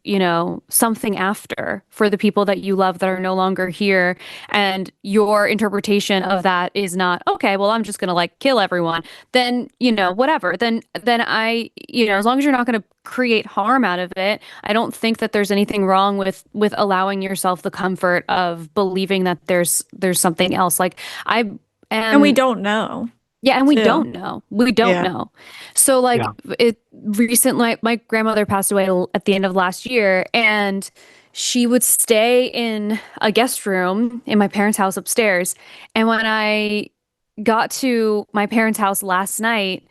something after for the people that you love that are no longer here. And your interpretation of that is not, okay, well, I'm just going to like kill everyone. Then, whatever. Then as long as you're not going to create harm out of it, I don't think that there's anything wrong with allowing yourself the comfort of believing that there's something else. Like I And we am. don't know, Yeah, and we too. don't know. We don't Yeah. know. So like Yeah. it recently my grandmother passed away at the end of last year and she would stay in a guest room in my parents' house upstairs. And when I got to my parents' house last night,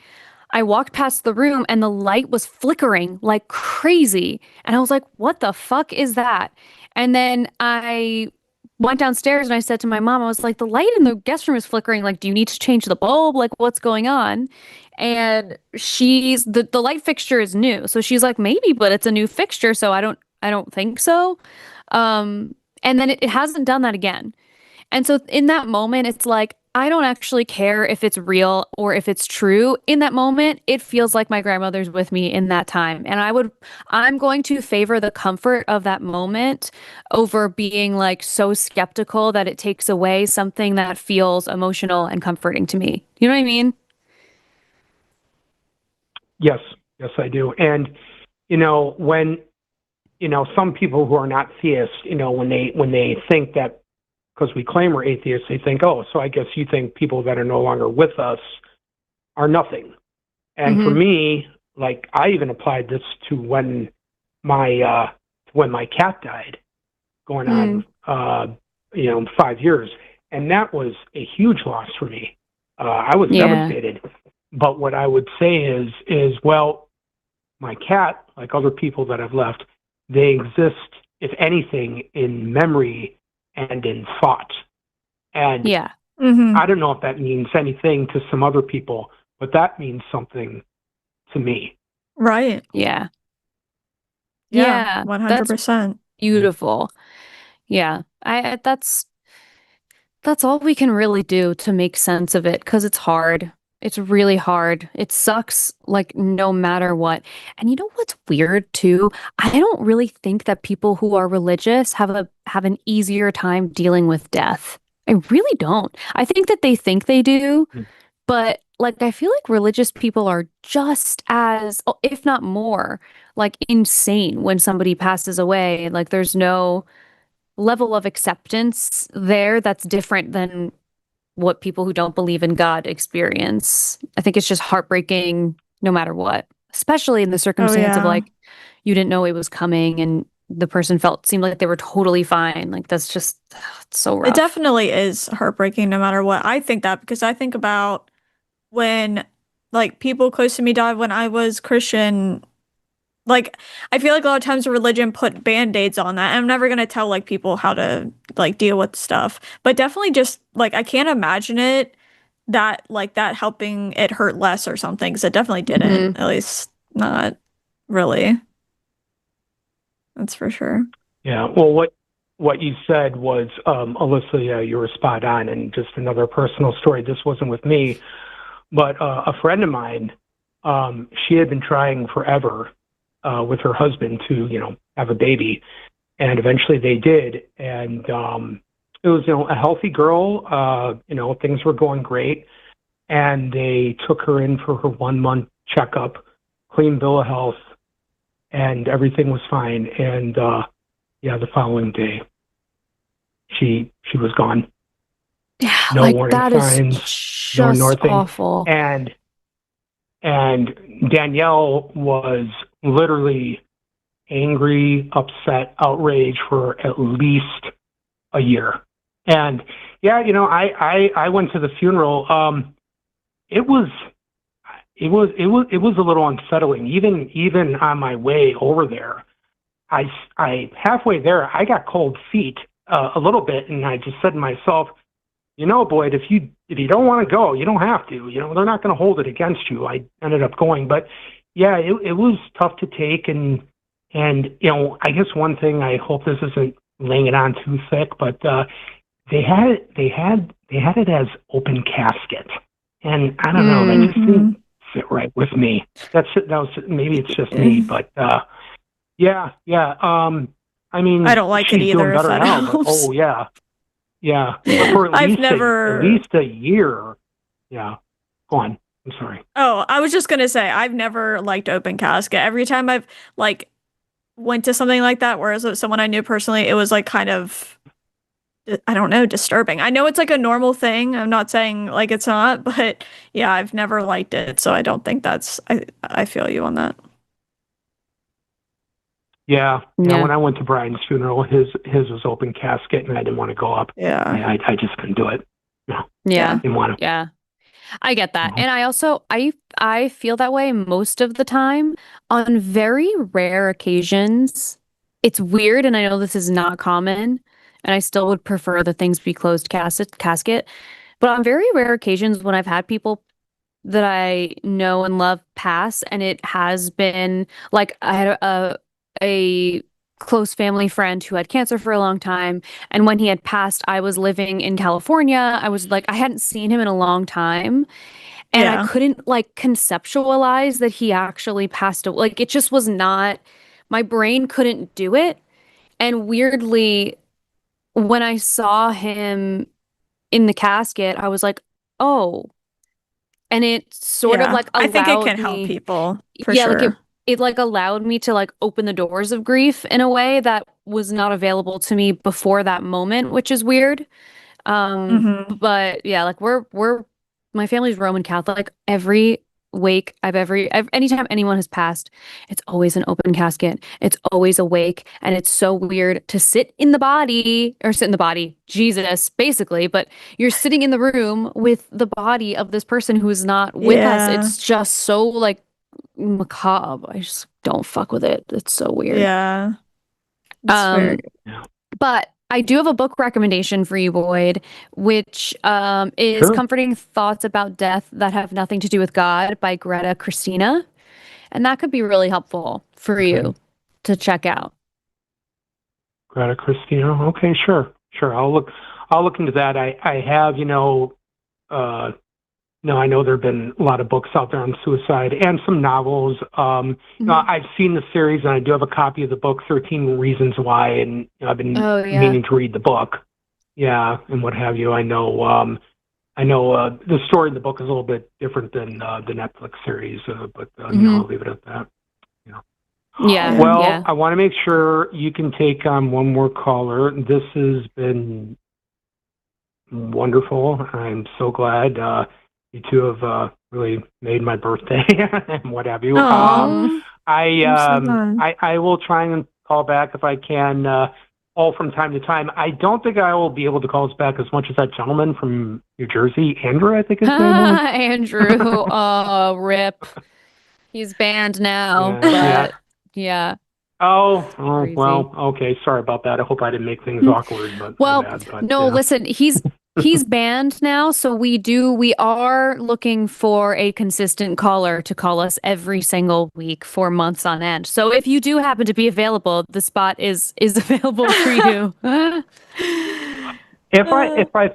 I walked past the room and the light was flickering like crazy. And I was like, what the fuck is that? And then I went downstairs and I said to my mom, I was like, the light in the guest room is flickering. Like, do you need to change the bulb? Like, what's going on? And the light fixture is new. So she's like, maybe, but it's a new fixture. So I don't think so. And then it hasn't done that again. And so in that moment, it's like, I don't actually care if it's real or if it's true. In that moment, it feels like my grandmother's with me in that time. And I'm going to favor the comfort of that moment over being like so skeptical that it takes away something that feels emotional and comforting to me. You know what I mean? Yes, yes, I do. And when some people who are not theists, when they think that because we claim we're atheists, they think, oh, so I guess you think people that are no longer with us are nothing. And for me, like I even applied this to when my cat died, going on 5 years, and that was a huge loss for me. I was devastated. But what I would say is well, my cat, like other people that I've left, they exist, if anything, in memory and in thought. And Mm-hmm. I don't know if that means anything to some other people, but that means something to me. Right. Yeah. Yeah. That's 100%. beautiful. Yeah. That's all we can really do to make sense of it because it's hard. It's really hard. It sucks like no matter what. And you know what's weird too? I don't really think that people who are religious have an easier time dealing with death. I really don't. I think that they think they do, but like I feel like religious people are just as, if not more, like insane when somebody passes away. Like there's no level of acceptance there that's different than what people who don't believe in God experience. I think it's just heartbreaking no matter what, especially in the circumstance of like you didn't know it was coming and the person seemed like they were totally fine. Like that's just it's so rough. It definitely is heartbreaking no matter what. I think that because I think about when like people close to me died when I was Christian. Like, I feel like a lot of times religion put band-aids on that. I'm never gonna tell like people how to like deal with stuff. But definitely just like I can't imagine it that like that helping it hurt less or something, because it definitely didn't. At least not really. That's for sure. Yeah. Well, what you said was, Alyssa, yeah, you were spot on. And just another personal story. This wasn't with me, but a friend of mine, she had been trying forever with her husband to, have a baby, and eventually they did. And it was, a healthy girl. Things were going great, and they took her in for her 1 month checkup, clean bill of health, and everything was fine. And the following day, she was gone. Yeah, No like warning that signs, is no just nothing. awful. And And Danielle was literally angry, upset, outraged for at least a year. And yeah, I went to the funeral. It was a little unsettling. Even on my way over there, I halfway there, I got cold feet a little bit, and I just said to myself, Boyd, if you don't want to go, you don't have to. They're not going to hold it against you. I ended up going, but yeah, it was tough to take, and I guess one thing, I hope this isn't laying it on too thick, but they had it as open casket, and I don't know, that just didn't sit right with me. Maybe it's just me, but yeah. I mean, I don't like it she's either, doing if better that now, helps. but oh yeah. But for at least a year. Yeah. Go on. I'm sorry. Oh, I was just gonna say, I've never liked open casket. Every time I've went to something like that, whereas with someone I knew personally, it was kind of, I don't know, disturbing. I know it's a normal thing. I'm not saying it's not, but yeah, I've never liked it. So I don't think I feel you on that. Yeah. When I went to Brian's funeral, his was open casket, and I didn't want to go up. Yeah. I just couldn't do it. No. Yeah. Didn't want to. Yeah. I get that. And I also I feel that way most of the time. On very rare occasions, it's weird, and I know this is not common, and I still would prefer the things be closed casket. But on very rare occasions when I've had people that I know and love pass, and it has been I had a close family friend who had cancer for a long time, and when he had passed, I was living in California. I was I hadn't seen him in a long time, and I couldn't conceptualize that he actually passed away. It just was not, my brain couldn't do it. And weirdly, when I saw him in the casket, I was like, oh. And it sort of I think it can help people for sure. It allowed me to open the doors of grief in a way that was not available to me before that moment, which is weird. But yeah, we're my family's Roman Catholic. Every wake anytime anyone has passed, it's always an open casket. It's always a wake, and it's so weird to sit in the body, Jesus, basically, but you're sitting in the room with the body of this person who is not with us. It's just so macabre. I just don't fuck with it. It's so weird. Yeah. But I do have a book recommendation for you, Boyd, which is Comforting Thoughts About Death That Have Nothing to Do with God by Greta Christina. And that could be really helpful for you to check out. Greta Christina. Okay, sure. I'll look into that. I have, I know there have been a lot of books out there on suicide and some novels. I've seen the series, and I do have a copy of the book, 13 Reasons Why, and I've been meaning to read the book. Yeah, and what have you. I know the story in the book is a little bit different than the Netflix series, but I'll leave it at that. Yeah. Well, I want to make sure you can take on one more caller. This has been wonderful. I'm so glad. You two have really made my birthday and what have you. I will try and call back if I can, all from time to time. I don't think I will be able to call us back as much as that gentleman from New Jersey, Andrew, I think his name was. Andrew, oh, rip. He's banned now, but yeah. Oh, well, okay. Sorry about that. I hope I didn't make things awkward. But listen, he's banned now, so we are looking for a consistent caller to call us every single week for months on end. So if you do happen to be available, the spot is available for you. If I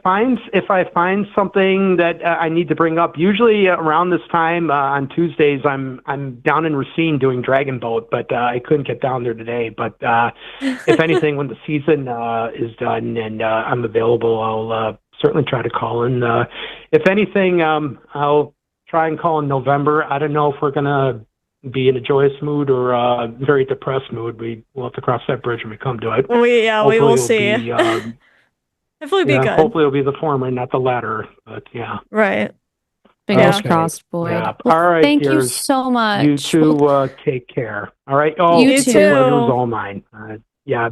find something that I need to bring up, usually around this time on Tuesdays, I'm down in Racine doing Dragon Boat, but I couldn't get down there today. But if anything, when the season is done and I'm available, I'll certainly try to call in. If anything, I'll try and call in November. I don't know if we're gonna be in a joyous mood or a very depressed mood. We'll have to cross that bridge when we come to it. We will see. Hopefully be good. Hopefully it'll be the former, not the latter. But yeah. Right. Fingers Okay. crossed, Boyd. Yeah. Well, All right, thank you dears. so much. You two take care. All right. Oh, You the too. pleasure was all mine. Yeah.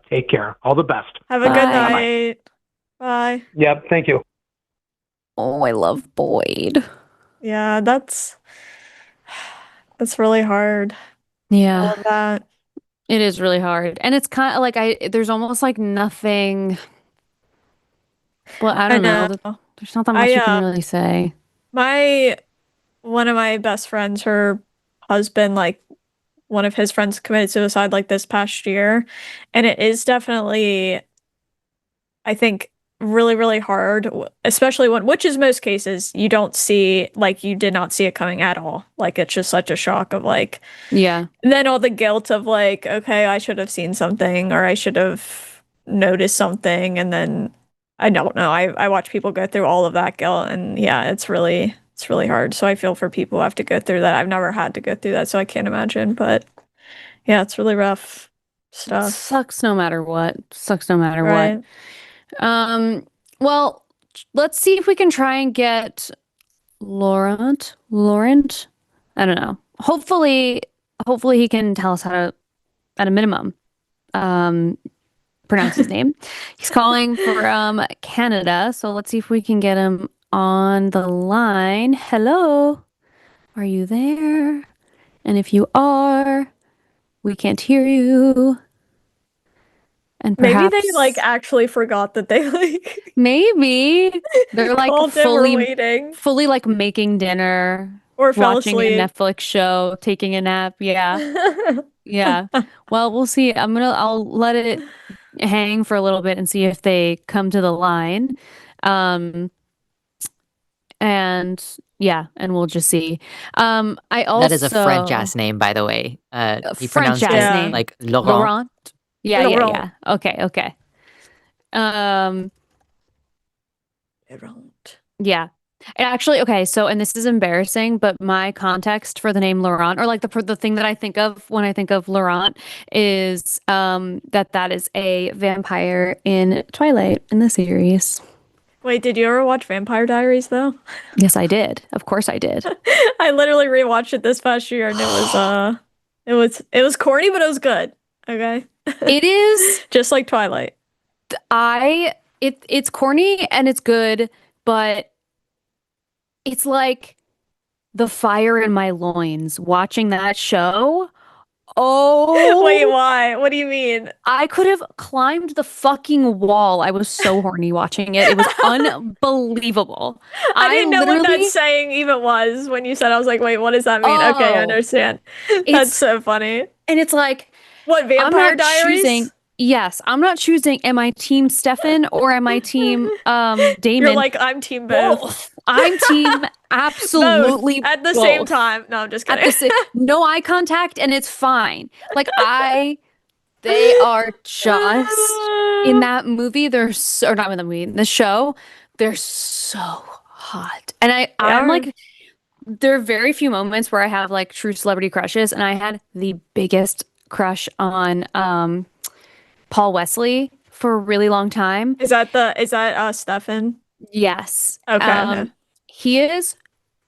Take care. All the best. Have a good Bye. night. Bye. Yep. Thank you. Oh, I love Boyd. Yeah, that's really hard. All Yeah, of that. it is really hard. And it's kind of like there's almost like nothing. Well, I I don't know. know. There's not that much you can I really say. one of my best friends, her husband, like one of his friends committed suicide like this past year, and it is definitely, I think, really, really hard, especially which is most cases, you don't see, like, you did not see it coming at all. Like, it's just such a shock of, like, Yeah. and then all the guilt of, like, okay, I should have seen something or I should have noticed something. And then I don't know. I watch people go through all of that guilt, and yeah, it's really hard. So I feel for people who have to go through that. I've never had to go through that, so I can't imagine. But yeah, it's really rough stuff. Sucks no matter what. Sucks no matter Right. what. Well, let's see if we can try and get Laurent. I don't know. Hopefully he can tell us how to, at a minimum, pronounce his name. He's calling from Canada, so let's see if we can get him on the line. Hello, are you there? And if you are, we can't hear you. And Maybe they perhaps like actually forgot that they like maybe they're like called him or waiting fully like making dinner, or fell watching a asleep. Netflix show, taking a nap. Yeah. Yeah. Well, we'll see. I'll let it hang for a little bit and see if they come to the line. And yeah, and we'll just see. I also That is a French ass name, by the way. He French pronounced ass it name. like Laurent. Laurent. Yeah. Laurent. Okay. Yeah. And actually, okay, so and this is embarrassing, but my context for the name Laurent, or like the thing that I think of when I think of Laurent, is that is a vampire in Twilight in the series. Wait, did you ever watch Vampire Diaries though? Yes, I did. Of course I did. I literally rewatched it this past year, and it was corny, but it was good. Okay. It is Just like Twilight. it's corny and it's good, but it's like the fire in my loins watching that show. Oh, Wait, why? What do you mean? I could have climbed the fucking wall. I was so horny watching it. It was unbelievable. I didn't know what literally- that saying even was when you said. I was like, wait, what does that mean? Okay, I Oh. understand. That's It's- so funny. And it's like, What, I'm Vampire not Diaries? choosing. Yes, I'm not choosing. Am I team Stefan or am I team Damon? You're like, I'm team both. I'm team absolutely Both at the same both. time. No, I'm just At kidding. the no eye contact, and it's fine. Like they are just in that movie. They're so, or not in the movie, in the show. They're so hot, and I'm like, there are very few moments where I have like true celebrity crushes, and I had the biggest crush on Paul Wesley for a really long time. Is that Stefan? Yes. Okay. He is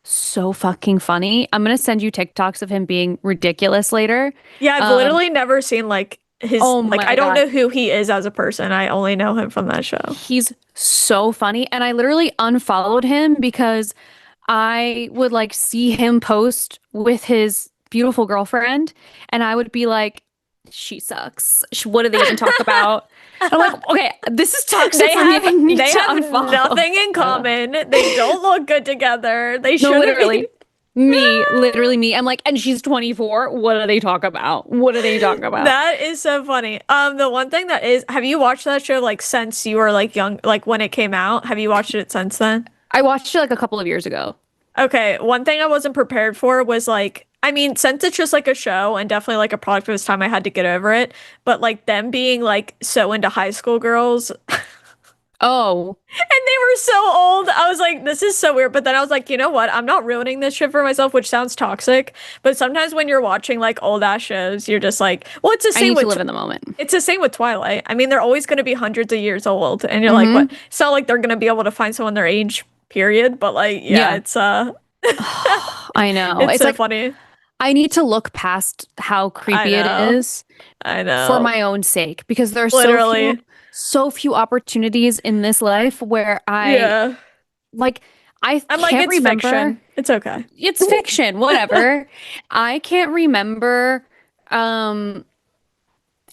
so fucking funny. I'm gonna send you TikToks of him being ridiculous later. Yeah, I've literally never seen like his Oh like my I don't God. know who he is as a person. I only know him from that show. He's so funny, and I literally unfollowed him because I would like see him post with his beautiful girlfriend, and I would be like, she sucks. What do they even talk about? I'm like, okay, this is toxic They for me. I need they to have unfollow. nothing in common. They don't look good together. They No, should literally. Literally me. I'm like, and she's 24. What do they talk about? What do they talk about? That is so funny. The one thing that is, have you watched that show like since you were like young, like when it came out? Have you watched it since then? I watched it like a couple of years ago. Okay, one thing I wasn't prepared for was like, I mean, since it's just like a show and definitely like a product of its time, I had to get over it. But like them being like so into high school girls and Oh, they were so old, I was like, this is so weird. But then I was like, you know what? I'm not ruining this shit for myself, which sounds toxic. But sometimes when you're watching like old ass shows, you're just like, well, it's the I same need to with live in the moment. it's the same with Twilight. I mean, they're always going to be hundreds of years old, and you're like, what? It's not like they're going to be able to find someone their age period. But like, Yeah. it's I know. it's It's so like funny. I need to look past how creepy it know. is I know. for my own sake, because there are Literally. so few opportunities in this life where Yeah. like I I'm like, can't it's remember. fiction. It's okay. It's fiction, whatever. I can't remember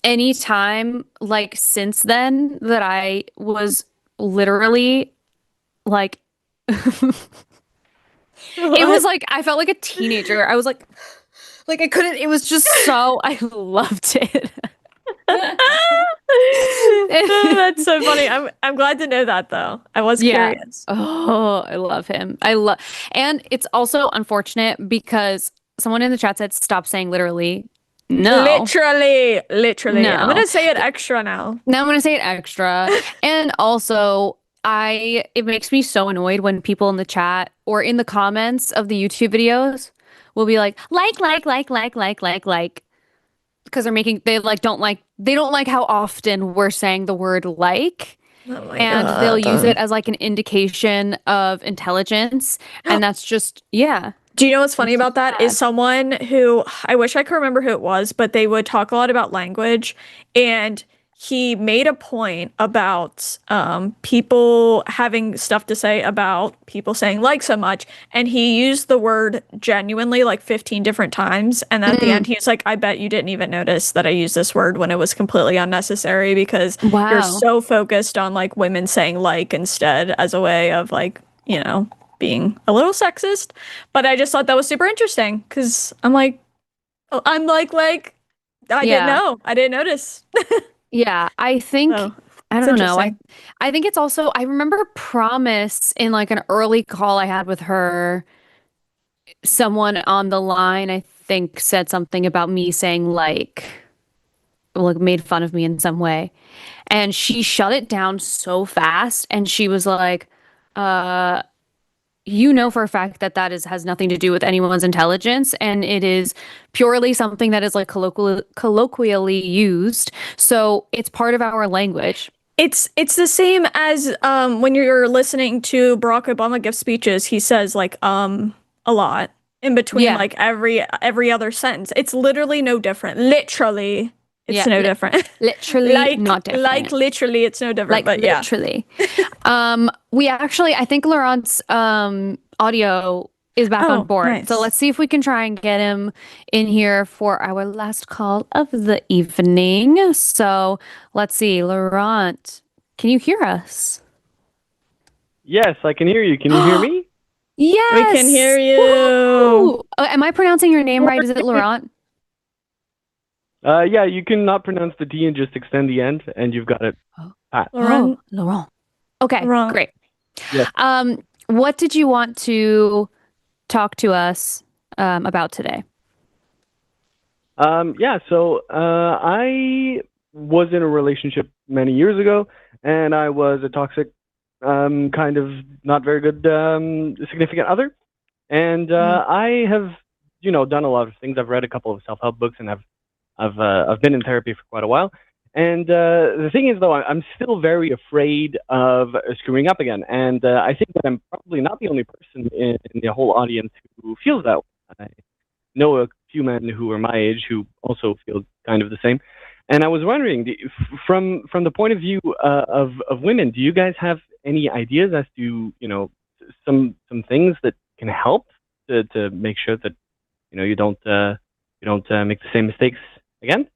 any time like since then that I was literally like it was like I felt like a teenager. I was like I couldn't, it was just so I loved it. That's so funny. I'm glad to know that though. I was curious. Oh, I love him. And it's also unfortunate because someone in the chat said stop saying literally. No. Literally. No. I'm gonna say it extra now. Now I'm gonna say it extra. And also it makes me so annoyed when people in the chat or in the comments of the YouTube videos will be like because they don't like how often we're saying the word like. Oh my And God. they'll use it as like an indication of intelligence. And that's just, yeah. Do you know what's funny about that? bad. Is someone who I wish I could remember who it was, but they would talk a lot about language, and he made a point about people having stuff to say about people saying like so much, and he used the word genuinely like 15 different times, and at the end he's like, I bet you didn't even notice that I used this word when it was completely unnecessary because you're so focused on like women saying like instead as a way of like, you know, being a little sexist. But I just thought that was super interesting because I'm like I didn't know. I didn't notice. Yeah, I think So, I it's don't know. interesting. I think it's also I remember Promise in like an early call I had with her. Someone on the line, I think, said something about me saying like made fun of me in some way. And she shut it down so fast and she was like, you know for a fact that has nothing to do with anyone's intelligence, and it is purely something that is like colloquially used. So it's part of our language. It's the same as when you're listening to Barack Obama give speeches, he says like a lot in between like every other sentence. It's literally no different. Literally. It's no different. Literally not different. Like literally it's no different. But literally. We actually I think Laurent's audio is back on board. Nice. So let's see if we can try and get him in here for our last call of the evening. So let's see, Laurent, can you hear us? Yes, I can hear you. Can you hear me? Yes, we can hear you. Oh, am I pronouncing your name right? Is it Laurent? Yeah, you can not pronounce the D and just extend the end, and you've got it. Laurent. Laurent. Okay, Laurent. great. Yes. What did you want to talk to us about today? Yeah, so I was in a relationship many years ago, and I was a toxic, kind of not very good significant other. And I have, done a lot of things. I've read a couple of self-help books, and I've been in therapy for quite a while. And the thing is, though, I'm still very afraid of screwing up again. And I think that I'm probably not the only person in the whole audience who feels that way. I know a few men who are my age who also feel kind of the same. And I was wondering, from the point of view of women, do you guys have any ideas as to, some things that can help to make sure that, you don't make the same mistakes again?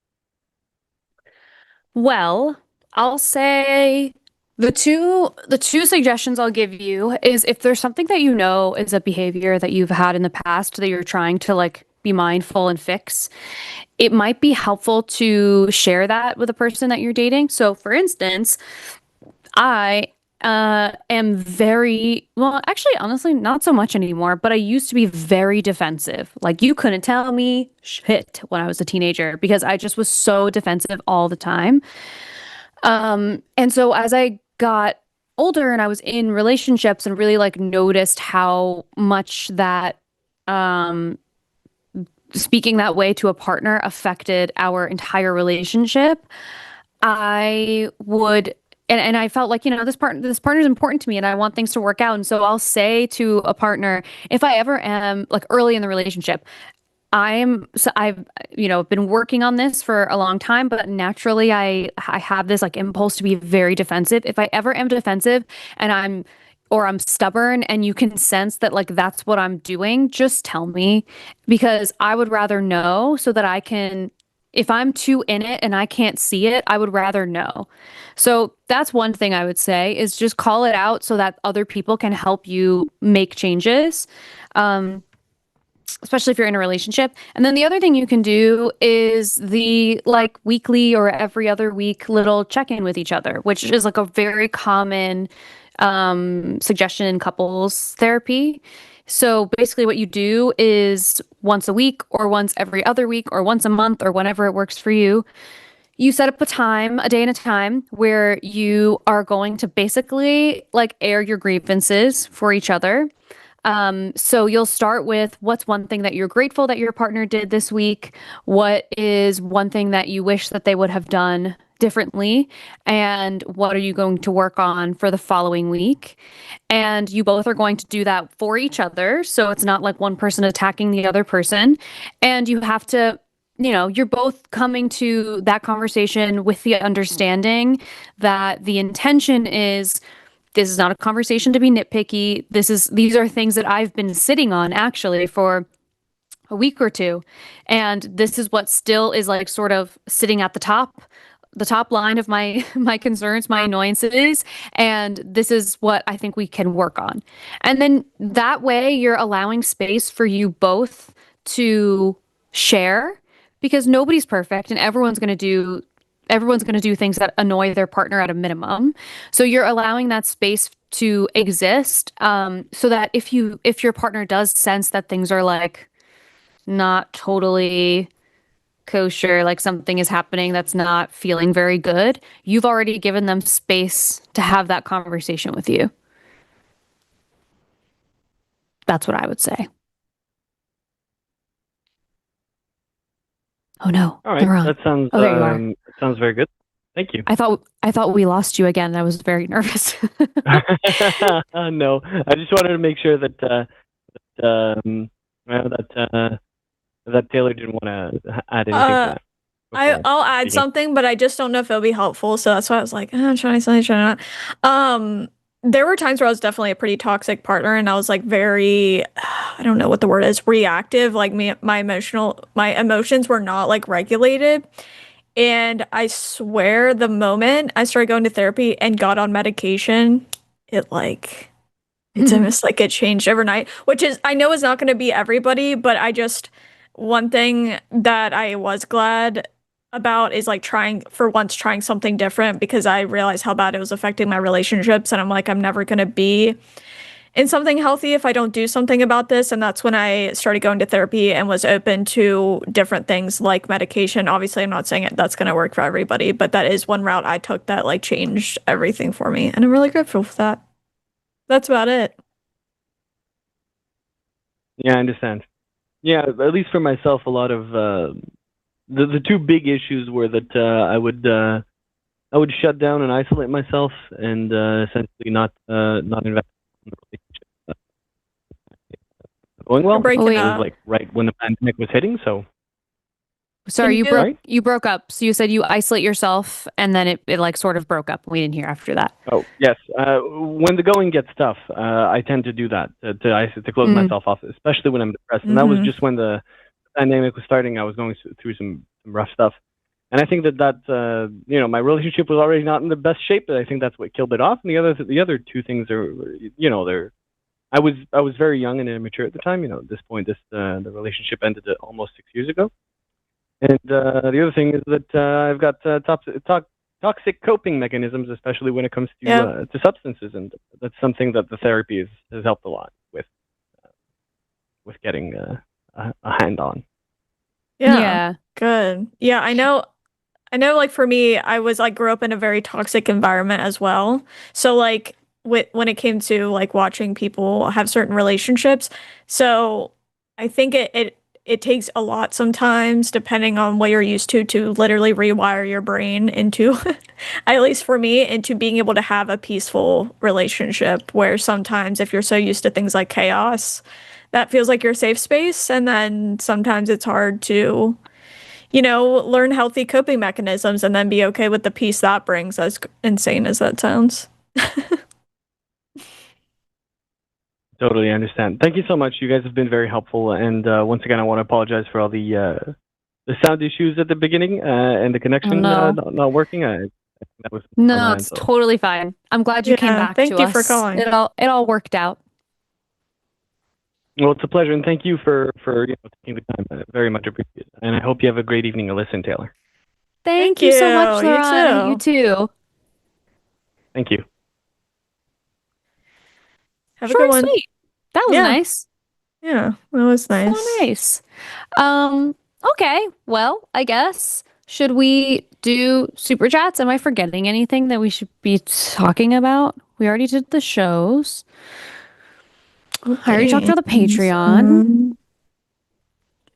Well, I'll say the two suggestions I'll give you is if there's something that is a behavior that you've had in the past that you're trying to like be mindful and fix, it might be helpful to share that with a person that you're dating. So for instance, I am very, well, actually, honestly, not so much anymore, but I used to be very defensive. Like you couldn't tell me shit when I was a teenager because I just was so defensive all the time. And so as I got older and I was in relationships and really like noticed how much that speaking that way to a partner affected our entire relationship, I would and I felt like, this partner is important to me and I want things to work out. And so I'll say to a partner, if I ever am like early in the relationship, I've been working on this for a long time, but naturally I have this like impulse to be very defensive. If I ever am defensive and I'm stubborn and you can sense that like that's what I'm doing, just tell me, because I would rather know so that I can, if I'm too in it and I can't see it, I would rather know. So that's one thing I would say is just call it out so that other people can help you make changes. Especially if you're in a relationship. And then the other thing you can do is the like weekly or every other week little check-in with each other, which is like a very common suggestion in couples therapy. So basically what you do is once a week or once every other week or once a month or whenever it works for you, you set up a day and a time where you are going to basically like air your grievances for each other. So you'll start with what's one thing that you're grateful that your partner did this week? What is one thing that you wish that they would have done differently? And what are you going to work on for the following week? And you both are going to do that for each other. So it's not like one person attacking the other person. And you have to, you're both coming to that conversation with the understanding that the intention is this is not a conversation to be nitpicky. These are things that I've been sitting on actually for a week or two. And this is what still is like sort of sitting at the top line of my concerns, my annoyances, and this is what I think we can work on. And then that way you're allowing space for you both to share, because nobody's perfect and everyone's going to do things that annoy their partner at a minimum. So you're allowing that space to exist, so that if your partner does sense that things are like not totally kosher, like something is happening that's not feeling very good, you've already given them space to have that conversation with you. That's what I would say. Oh no, All right, they're on. that sounds Oh, there you are. that sounds very good. Thank you. I thought we lost you again. I was very nervous. No, I just wanted to make sure that that Taylor didn't want to add anything to that. I'll add something, but I just don't know if it'll be helpful. So that's why I was like, try something, try not. There were times where I was definitely a pretty toxic partner, and I was like very, I don't know what the word is, reactive. Like my emotions were not like regulated. And I swear the moment I started going to therapy and got on medication, it's almost like it changed overnight, which is, I know is not going to be everybody, but one thing that I was glad about is like trying something different, because I realized how bad it was affecting my relationships. And I'm like, I'm never going to be in something healthy if I don't do something about this. And that's when I started going to therapy and was open to different things like medication. Obviously, I'm not saying that's going to work for everybody, but that is one route I took that like changed everything for me. And I'm really grateful for that. That's about it. Yeah, I understand. Yeah, at least for myself, a lot of the two big issues were that I would shut down and isolate myself and essentially not invest in the relationship going well. Breaking Oh, wait. It was up. like right when the pandemic was hitting, so Sorry, Can you broke up. So you said you isolate yourself and then it like sort of broke up. We didn't hear after that. oh yes, when the going gets tough, I tend to do that to close myself off, especially when I'm depressed. And that was just when the pandemic was starting. I was going through some rough stuff, and I think that my relationship was already not in the best shape. But I think that's what killed it off. And the other two things are, I was very young and immature at the time. At this point, the relationship ended almost 6 years ago. And the other thing is that I've got toxic coping mechanisms, especially when it comes to substances, and that's something that the therapy has helped a lot with getting a hand on. Yeah. Good. Yeah, I know like for me, I was like grew up in a very toxic environment as well. So like when it came to like watching people have certain relationships, so I think it takes a lot sometimes, depending on what you're used to literally rewire your brain into, at least for me, into being able to have a peaceful relationship. Where sometimes if you're so used to things like chaos, that feels like your safe space. And then sometimes it's hard to, learn healthy coping mechanisms and then be okay with the peace that brings, as insane as that sounds. Totally understand. Thank you so much. You guys have been very helpful. And once again, I want to apologize for all the sound issues at the beginning and the connection not working. I think that was No, it's totally fine. I'm glad you came back to us. Thank you for calling. It all worked out. Well, it's a pleasure, and thank you for taking the time. Very much appreciated. And I hope you have a great evening, Alyssa and Taylor. Thank you so much, You Laurent. You too. Thank you. Have a good one. Sweet. That was nice. Yeah, that was nice. So nice. Okay, well, I guess, should we do super chats? Am I forgetting anything that we should be talking about? We already did the shows. I already talked about the Patreon.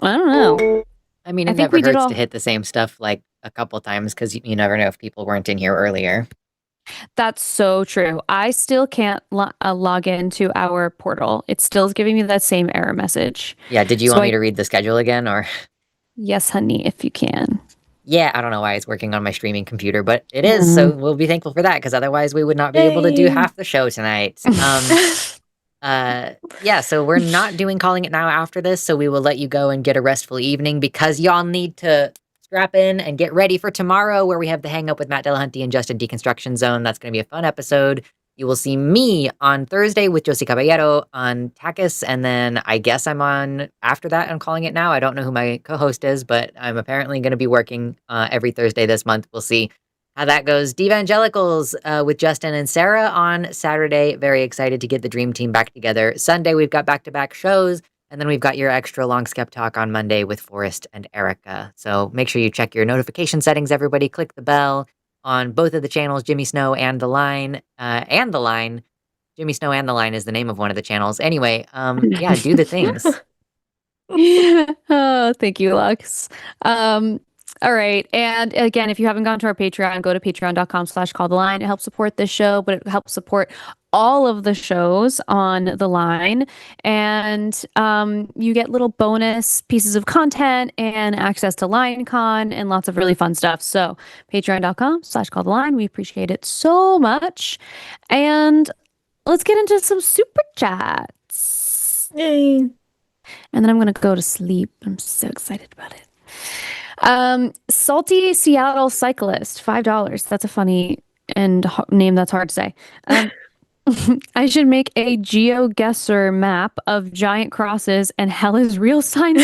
I don't know. I mean, it think never we did hurts all- to hit the same stuff like a couple times because you never know if people weren't in here earlier. That's so true. I still can't log into our portal. It still is giving me that same error message. Yeah, did you want me to read the schedule again, or? Yes, honey, if you can. Yeah, I don't know why it's working on my streaming computer, but it is, so we'll be thankful for that, because otherwise we would not be able to do half the show tonight. Yeah, so we're not doing Calling It Now after this, so we will let you go and get a restful evening, because y'all need to strap in and get ready for tomorrow, where we have the hang up with Matt Dillahunty and Justin Deconstruction Zone. That's going to be a fun episode. You will see me on Thursday with Josie Caballero on TACIS, and then I guess I'm on after that on Calling It Now. I don't know who my co-host is, but I'm apparently going to be working every Thursday this month. We'll see how that goes. Devangelicals with Justin and Sarah on Saturday. Very excited to get the dream team back together. Sunday, we've got back-to-back shows. And then we've got your extra long Skeptalk on Monday with Forrest and Erica. So make sure you check your notification settings, everybody. Click the bell on both of the channels, Jimmy Snow and The Line. Jimmy Snow and The Line is the name of one of the channels. Anyway, yeah, do the things. Oh, thank you, Lux. All right. And again, if you haven't gone to our Patreon, go to patreon.com/calltheline. It helps support this show, but it helps support all of the shows on The Line. And you get little bonus pieces of content and access to LineCon and lots of really fun stuff. So patreon.com/calltheline. We appreciate it so much. And let's get into some super chats. Yay. And then I'm going to go to sleep. I'm so excited about it. Salty Seattle Cyclist, $5. That's a funny name that's hard to say. I should make a GeoGuessr map of giant crosses and hell is real signs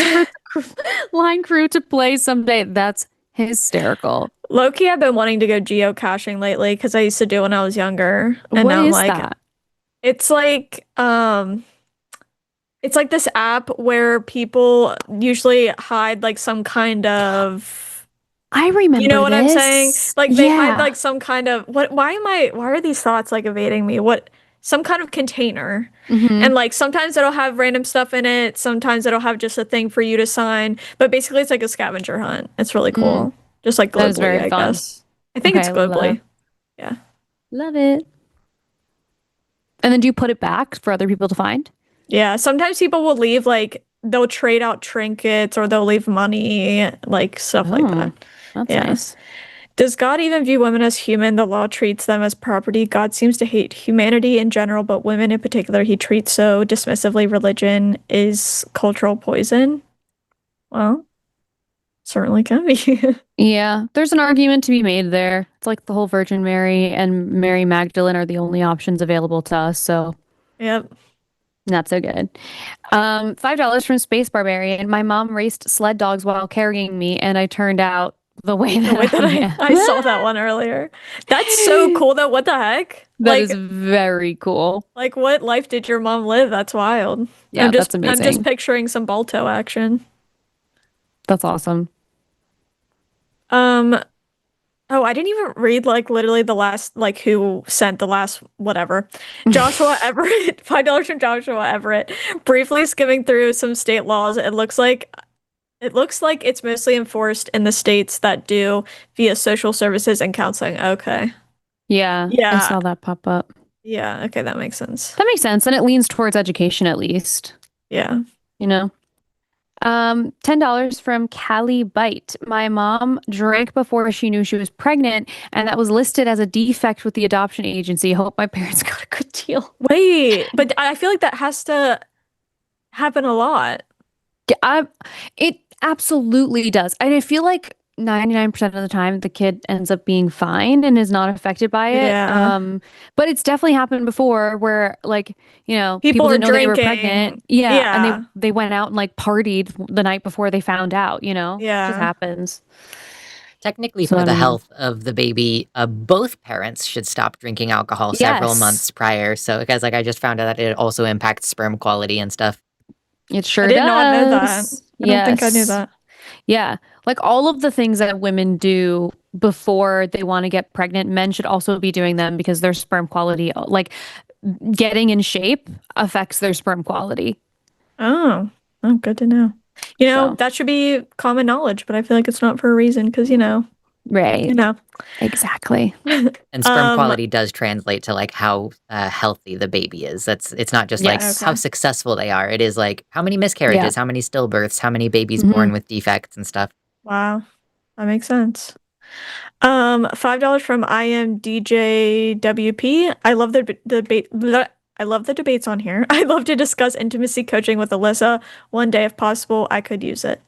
for line crew to play someday. That's hysterical. Low-key, I've been wanting to go geocaching lately because I used to do it when I was younger. And What now is I'm like, that? it's like this app where people usually hide like some kind of, I remember you know what I'm saying? this. Like they Yeah. hide like some kind of why are these thoughts like evading me? Some kind of container. Mhm. And like sometimes it'll have random stuff in it, sometimes it'll have just a thing for you to sign, but basically it's like a scavenger hunt. It's really cool. Just like globally, That is very I fun. guess. I think it's Okay, globally. Yeah. Love it. And then do you put it back for other people to find? Yeah, sometimes people will leave like they'll trade out trinkets or they'll leave money, like stuff like that. That's Yeah. nice. Does God even view women as human? The law treats them as property. God seems to hate humanity in general, but women in particular he treats so dismissively. Religion is cultural poison. Well, certainly can be. Yeah, there's an argument to be made there. It's like the whole Virgin Mary and Mary Magdalene are the only options available to us, so Yep. not so good. $5 from Space Barbarian. My mom raced sled dogs while carrying me, and I turned out the way that, Wait, I saw that one earlier. That's so cool though. What the heck? That is very cool. Like what life did your mom live? That's wild. Yeah, that's I'm just amazing. picturing some Balto action. That's awesome. Oh, I didn't even read like literally the last like who sent the last whatever. Joshua Everett, $5 from Joshua Everett. Briefly skimming through some state laws, it looks like It looks like it's mostly enforced in the states that do via social services and counseling. Okay. Yeah, I Yeah. saw that pop up. Yeah. Okay, that makes sense. That makes sense, and it leans towards education at least. Yeah. You know. $10 from Callie Bite. My mom drank before she knew she was pregnant, and that was listed as a defect with the adoption agency. Hope my parents got a good deal. Wait, but I feel like that has to happen a lot. Yeah, it absolutely does. And I feel like 99% of the time the kid ends up being fine and is not affected by it. Yeah. But it's definitely happened before where like, people People are didn't know they were drinking. pregnant. Yeah. And Yeah. they went out and like partied the night before they found out, It just Yeah. happens. Technically, So, for I the mean- health of the baby, both parents should stop drinking alcohol several Yes. months prior. So, because like I just found out that it also impacts sperm quality and stuff. It sure I does. did not know that. I don't think I knew Yes. that. Yeah. Like all of the things that women do before they want to get pregnant, men should also be doing them because their sperm quality, like getting in shape affects their sperm quality. Oh, good to know. So. That should be common knowledge, but I feel like it's not for a reason because, Right. you know. Exactly. And sperm quality does translate to like how healthy the baby is. It's not just like okay. how successful they are. It is like how many miscarriages, how many stillbirths, how many babies born with defects and stuff. Wow, that makes sense. $5 from IMDJWP. I love the debate. I love the debates on here. I love to discuss intimacy coaching with Alyssa. One day, if possible, I could use it.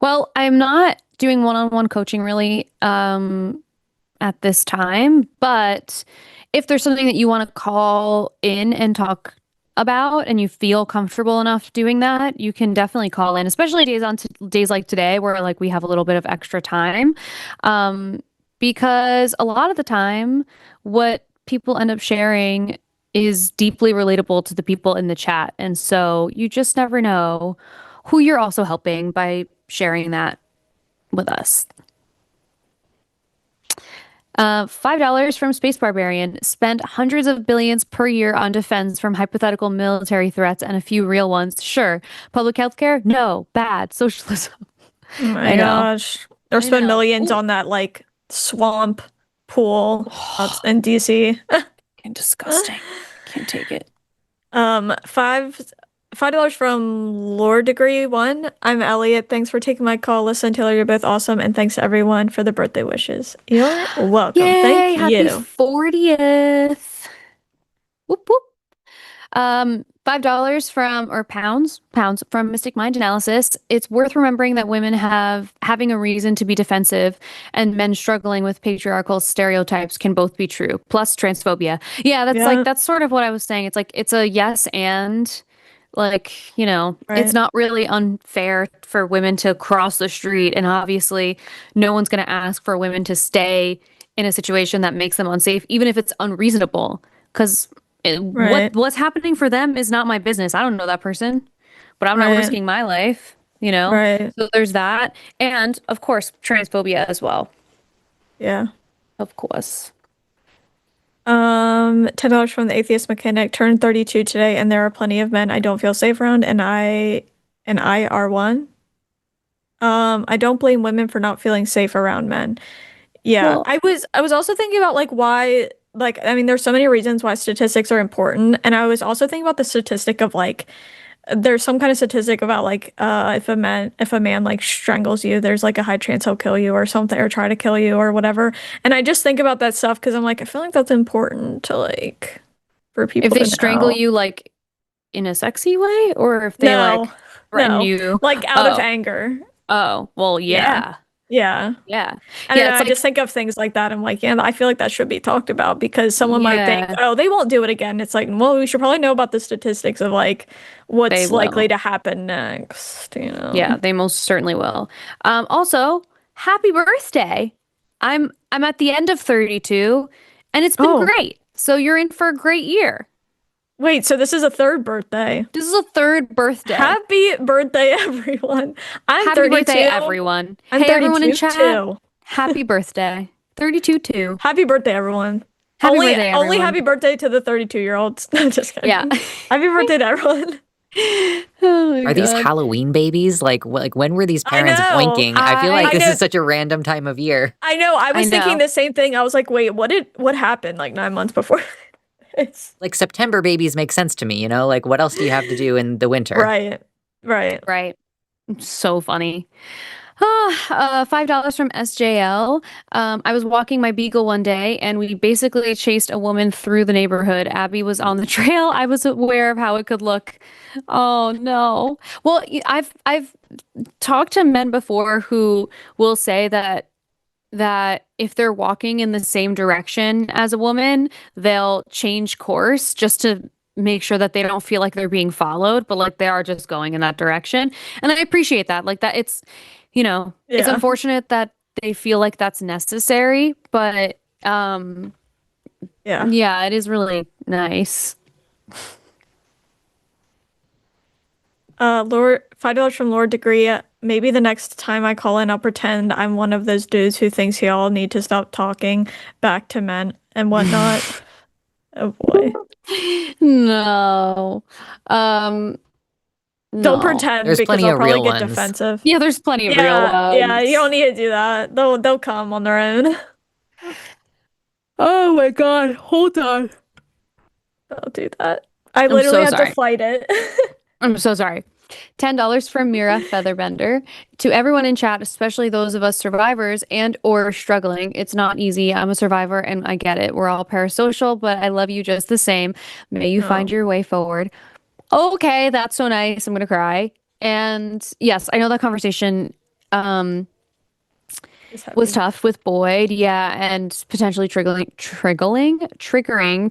Well, I'm not doing one-on-one coaching really at this time, but if there's something that you want to call in and talk about and you feel comfortable enough doing that, you can definitely call in, especially days like today where like we have a little bit of extra time. Because a lot of the time what people end up sharing is deeply relatable to the people in the chat. And so you just never know who you're also helping by sharing that with us. $5 from Space Barbarian. Spent hundreds of billions per year on defense from hypothetical military threats and a few real ones. Sure. Public health care? No. Bad. Socialism. Oh my gosh. Or spend millions on that like swamp pool in DC. Disgusting. Can't take it. $5 from Lord Degree 1. I'm Elliot. Thanks for taking my call. Alyssa and Taylor, you're both awesome. And thanks to everyone for the birthday wishes. You're welcome. Yay, Thank happy you. 40th. Whoop whoop. $5 pounds from Mystic Mind Analysis. It's worth remembering that women having a reason to be defensive and men struggling with patriarchal stereotypes can both be true. Plus transphobia. Yeah, that's sort of what I was saying. It's like it's a yes and like, it's not really unfair for women to cross the street, and obviously no one's going to ask for women to stay in a situation that makes them unsafe, even if it's unreasonable, because what's happening for them is not my business. I don't know that person, but I'm not risking my life, Right. So there's that. And of course, transphobia as well. Yeah. Of course. $10 from the Atheist Mechanic. Turned 32 today, and there are plenty of men I don't feel safe around, and I are one. I don't blame women for not feeling safe around men. Yeah, Well, I was also thinking about like why, like, I mean, there's so many reasons why statistics are important, and I was also thinking about the statistic of like, there's some kind of statistic about like, if a man like strangles you, there's like a high chance he'll kill you or something, or try to kill you or whatever. And I just think about that stuff because I'm like, I feel like that's important to like, for people if they to strangle know. you like in a sexy way, or if they like threaten you like out of anger. Oh, well, yeah. Yeah. Yeah. And Yeah, it's I just think of things like that. I'm like, yeah, I feel like that should be talked about because someone might think, Yeah. oh, they won't do it again. It's like, well, we should probably know about the statistics of like They what's will. likely to happen next, Yeah, they most certainly will. Also, happy birthday. I'm at the end of 32 and it's been Oh. great. So you're in for a great year. Wait, so this is a third birthday. This is a third birthday. Happy birthday, everyone. I'm Happy 32. birthday, everyone. I'm Hey, everyone in 32 chat. too. Happy birthday. 32 too. Happy birthday, everyone. Happy only birthday, only everyone. happy birthday to the 32-year-olds. Just kidding. Yeah. Happy birthday to everyone. Oh my Are these God. Halloween babies? Like when were these I parents know. blinking? I feel like I this know. is such a random time of year. I know. I was I thinking know. the same thing. I was like, wait, what happened like 9 months before? It's Like September babies make sense to me, you know? Like what else do you have to do in the winter? right. Right. So funny. $5 from SJL. I was walking my beagle one day and we basically chased a woman through the neighborhood. Abby was on the trail. I was aware of how it could look. Oh no. Well, I've talked to men before who will say that if they're walking in the same direction as a woman, they'll change course just to make sure that they don't feel like they're being followed, but like they are just going in that direction. And I appreciate that. Like that it's, it's Yeah. unfortunate that they feel like that's necessary, but Yeah. yeah, it is really nice. Lord, $5 from Lord Degree. Maybe the next time I call in, I'll pretend I'm one of those dudes who thinks y'all need to stop talking back to men and whatnot. Oh boy. No. Don't No. pretend There's because plenty I'll of probably real get ones. defensive. Yeah, there's plenty of real Yeah, you don't ones. need to do that. They'll come on their own. Oh my God, hold on. Don't do that. I I'm literally so had sorry. to fight it. I'm so sorry. $10 from Mira Featherbender. To everyone in chat, especially those of us survivors and or struggling, it's not easy. I'm a survivor and I get it. We're all parasocial, but I love you just the same. May you find Oh. your way forward. Okay, that's so nice. I'm gonna cry. And yes, I know that conversation It's was heavy. tough with Boyd, yeah, and potentially triggering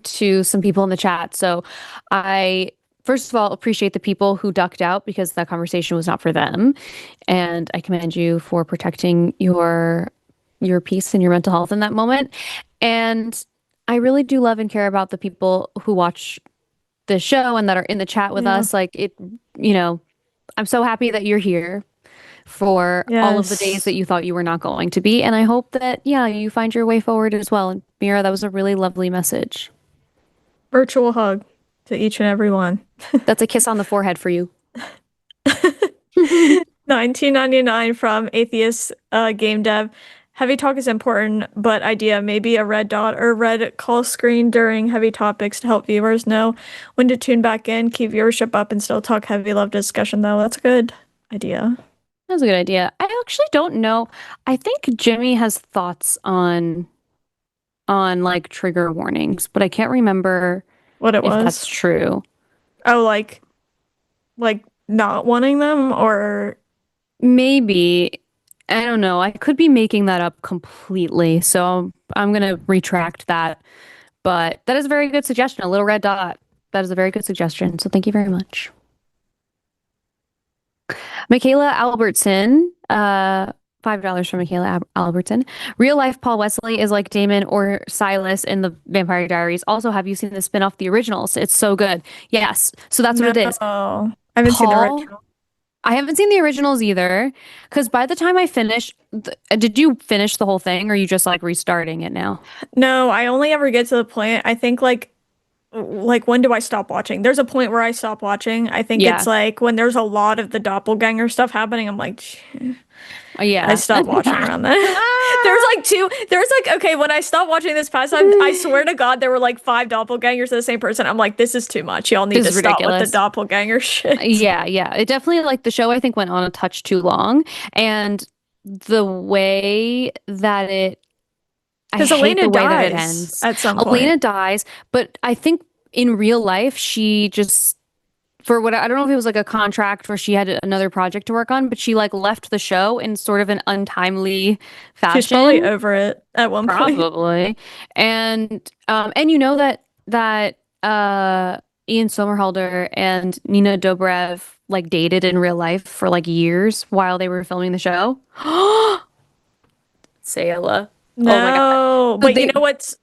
to some people in the chat. So I first of all appreciate the people who ducked out because that conversation was not for them. And I commend you for protecting your peace and your mental health in that moment. And I really do love and care about the people who watch the show and that are in the chat with Yeah. us. Like I'm so happy that you're here for all of the days Yes. that you thought you were not going to be. And I hope that, yeah, you find your way forward as well. And Mira, that was a really lovely message. Virtual hug to each and every one. That's a kiss on the forehead for you. 1999 from Atheist Game Dev. Heavy talk is important, but idea maybe a red dot or red call screen during heavy topics to help viewers know when to tune back in, keep viewership up, and still talk heavy love discussion, though. That's a good idea. That's a good idea. I actually don't know. I think Jimmy has thoughts on like trigger warnings, but I can't remember What it if was. that's true. Oh, like not wanting them or Maybe. I don't know. I could be making that up completely. So I'm going to retract that. But that is a very good suggestion. A little red dot. That is a very good suggestion. So thank you very much. Michaela Albertson, $5 from Michaela Albertson. Real life Paul Wesley is like Damon or Silas in the Vampire Diaries. Also, have you seen the spin-off The Originals? It's so good. Yes. So that's what it is. Oh, I haven't seen the Paul- original. I haven't seen the originals either, because by the time I finish, did you finish the whole thing, or are you just like restarting it now? No, I only ever get to the point. I think like when do I stop watching? There's a point where I stop watching. I think Yeah. it's like when there's a lot of the doppelganger stuff happening. I'm like, Yeah. I stopped watching around that. There's like, okay, when I stopped watching this past time, I swear to God, there were like 5 doppelgangers of the same person. I'm like, this is too much. Y'all need This to is stop with the ridiculous. doppelganger shit. Yeah. It definitely, like, the show I think went on a touch too long, and the way that I Because hate Elena the way that it dies ends. at some Elena point. dies, but I think in real life she just, for what I don't know if it was like a contract where she had another project to work on, but she like left the show in sort of an untimely fashion. She's probably over it at one point. Probably. And you know that Ian Somerhalder and Nina Dobrev like dated in real life for like years while they were filming the show. Sayla. No, Oh my God. but They- you know what's?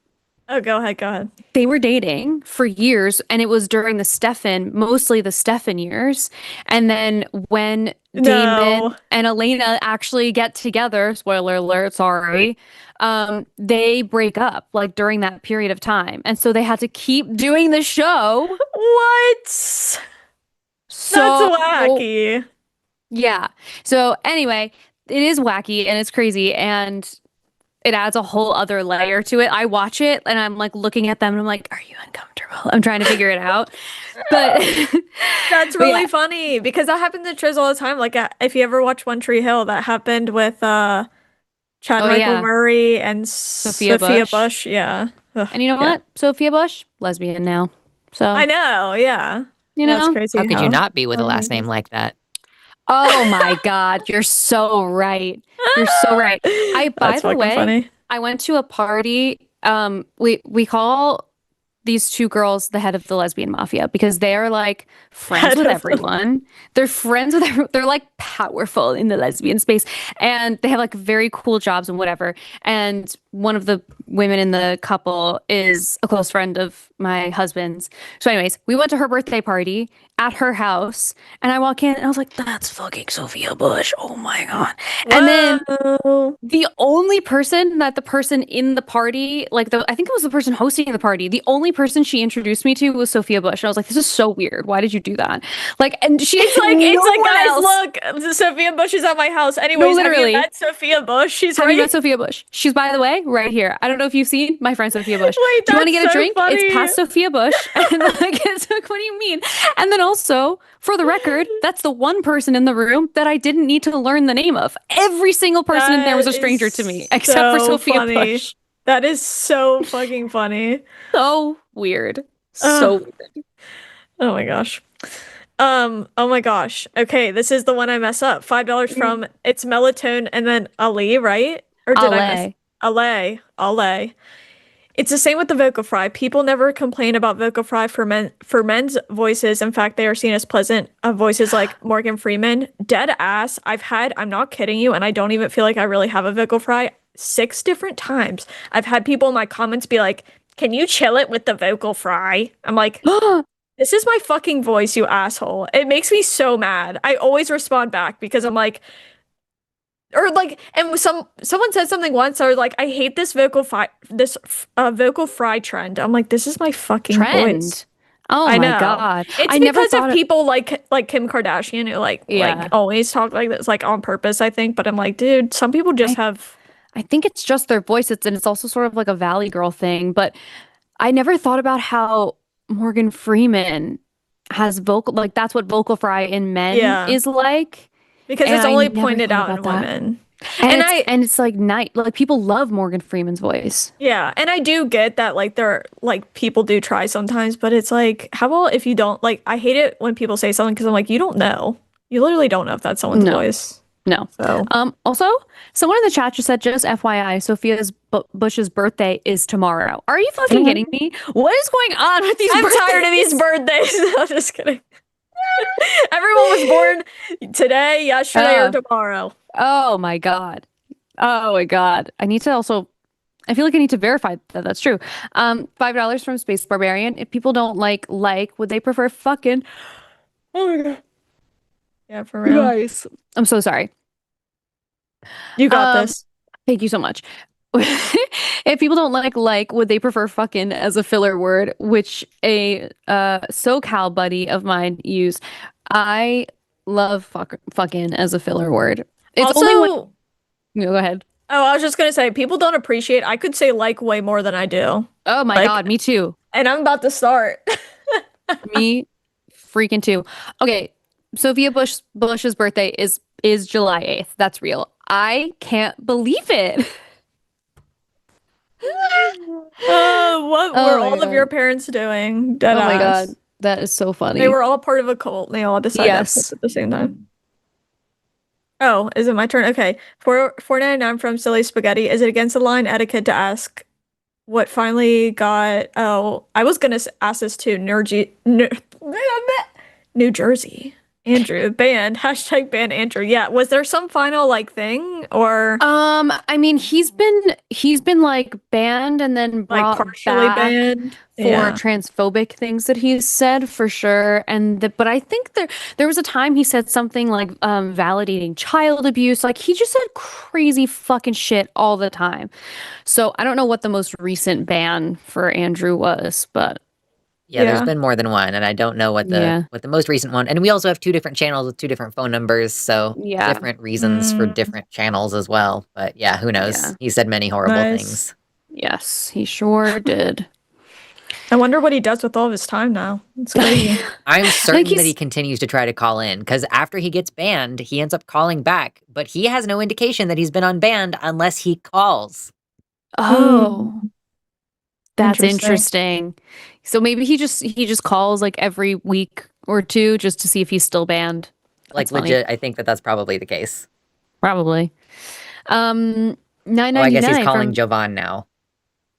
Oh, go ahead. They were dating for years, and it was during mostly the Stefan years. And then when Damon No. and Elena actually get together, spoiler alert, sorry, they break up like during that period of time. And so they had to keep doing the show. What? So That's wacky. Yeah. So anyway, it is wacky and it's crazy and it adds a whole other layer to it. I watch it and I'm like looking at them and I'm like, are you uncomfortable? I'm trying to figure it out. But That's but really yeah. funny because that happens to Triz all the time. Like if you ever watch One Tree Hill, that happened with Chad Oh Michael yeah. Murray and Sophia Sophia Bush. Bush. Yeah. Ugh, And you know yeah. what? Sophia Bush, lesbian now. So, I know. Yeah. you Yeah, it's know. crazy How could you how not be with a how last it name is. like that? Oh my God, you're so right. You're so right. By That's the fucking way, funny. I went to a party. We call these two girls the head of the lesbian mafia because they are like friends Head with of the- everyone. They're friends with everyone. They're like powerful in the lesbian space and they have like very cool jobs and whatever. And one of the women in the couple is a close friend of my husband's. So anyways, we went to her birthday party at her house and I walk in and I was like, that's fucking Sophia Bush. Oh my God. And then Whoa. the only person that the person in the party, like I think it was the person hosting the party, the only person she introduced me to was Sophia Bush. And I was like, this is so weird. Why did you do that? Like, and she It's like, guys, look, Sophia Bush is at my house. Anyways, have you literally. met Sophia Bush? She's Have right. you met Sophia Bush? She's, by the way, right here. I don't know if you've seen my friend Sophia Bush. Wait, Do you want to that's get a so drink? funny. It's past Sophia Bush. And like, it's like, what do you mean? And then also, for the record, that's the one person in the room that I didn't need to learn the name of. Every single person in there was a That stranger is to me, except for so Sophia funny. Bush. That is so fucking funny. So weird. So weird. Oh my gosh. Oh my gosh. Okay, this is the one I mess up. $5 from it's Melatonin and then Ali, right? Or did I miss Ale? Ale. It's the same with the vocal fry. People never complain about vocal fry for men's voices. In fact, they are seen as pleasant voices like Morgan Freeman. Dead ass. I'm not kidding you, and I don't even feel like I really have a vocal fry. 6 different times. I've had people in my comments be like, "Can you chill it with the vocal fry?" I'm like, this is my fucking voice, you asshole. It makes me so mad. I always respond back because I'm like, or like, and someone said something once, or like, I hate this vocal fry trend. I'm like, this is my fucking voice. Oh I my know. God. It's I never because of thought people like Kim Kardashian who like Yeah. always talk like this, like on purpose, I think. But I'm like, dude, some people just have. I think it's just their voice. And it's also sort of like a Valley Girl thing. But I never thought about how Morgan Freeman has vocal, like that's what vocal fry in men Yeah. is like. Because And it's I only never pointed thought out in about that. women. And it's like like people love Morgan Freeman's voice. Yeah, and I do get that like they're like people do try sometimes, but it's like how about if you don't like I hate it when people say something because I'm like you don't know. You literally don't know if that's someone's voice. No. So Also, someone in the chat just said, just FYI, Sophia's Bush's birthday is tomorrow. Are you fucking kidding me? What is going on with these I'm birthdays? tired of these birthdays. I'm just kidding. Everyone was born today, yesterday, or tomorrow. Oh my God. Oh my God. I need to also, I feel like I need to verify that that's true. $5 from Space Barbarian. If people don't like, would they prefer fucking? Oh my God. Yeah, for real. Guys. I'm so sorry. You got this. Thank you so much. If people don't like, would they prefer fucking as a filler word, which a SoCal buddy of mine used. I love fucking as a filler word. It's Also, only when go ahead. Oh, I was just gonna say people don't appreciate. I could say like way more than I do. Oh my God, me too. And I'm about to start. Me freaking too. Okay, Sophia Bush's birthday is July 8th. That's real. I can't believe it. What were all of your parents doing? Dead Oh my ass. God, that is so funny. They were all part of a cult. They all decided Yes. at the same time. Oh, is it my turn? Okay. $4.99 from Silly Spaghetti. Is it against the line etiquette to ask what finally got? Oh, I was gonna ask this too. New Jersey. Andrew banned. #ban Andrew. Yeah. Was there some final like thing or I mean, he's been like banned and then brought like partially back banned for transphobic things that he's said for sure. But I think there was a time he said something like validating child abuse. Like he just said crazy fucking shit all the time. So I don't know what the most recent ban for Andrew was, but Yeah, there's Yeah. been more than one, and I don't know what the most recent one. And we also have 2 different channels with 2 different phone numbers, so Yeah. different reasons for Mm. different channels as well. But yeah, who knows? Yeah. He said many horrible Nice. things. Yes, he sure did. I wonder what he does with all of his time now. It's crazy. I'm certain that he's- he continues to try to call in, because after he gets banned, he ends up calling back. But he has no indication that he's been unbanned unless he calls. Oh, that's Interesting. interesting. So maybe he just calls like every week or two just to see if he's still banned. Like, That's funny. legit, I think that that's probably the case. Probably. $9.99. Oh, I guess he's calling from... Jovan now.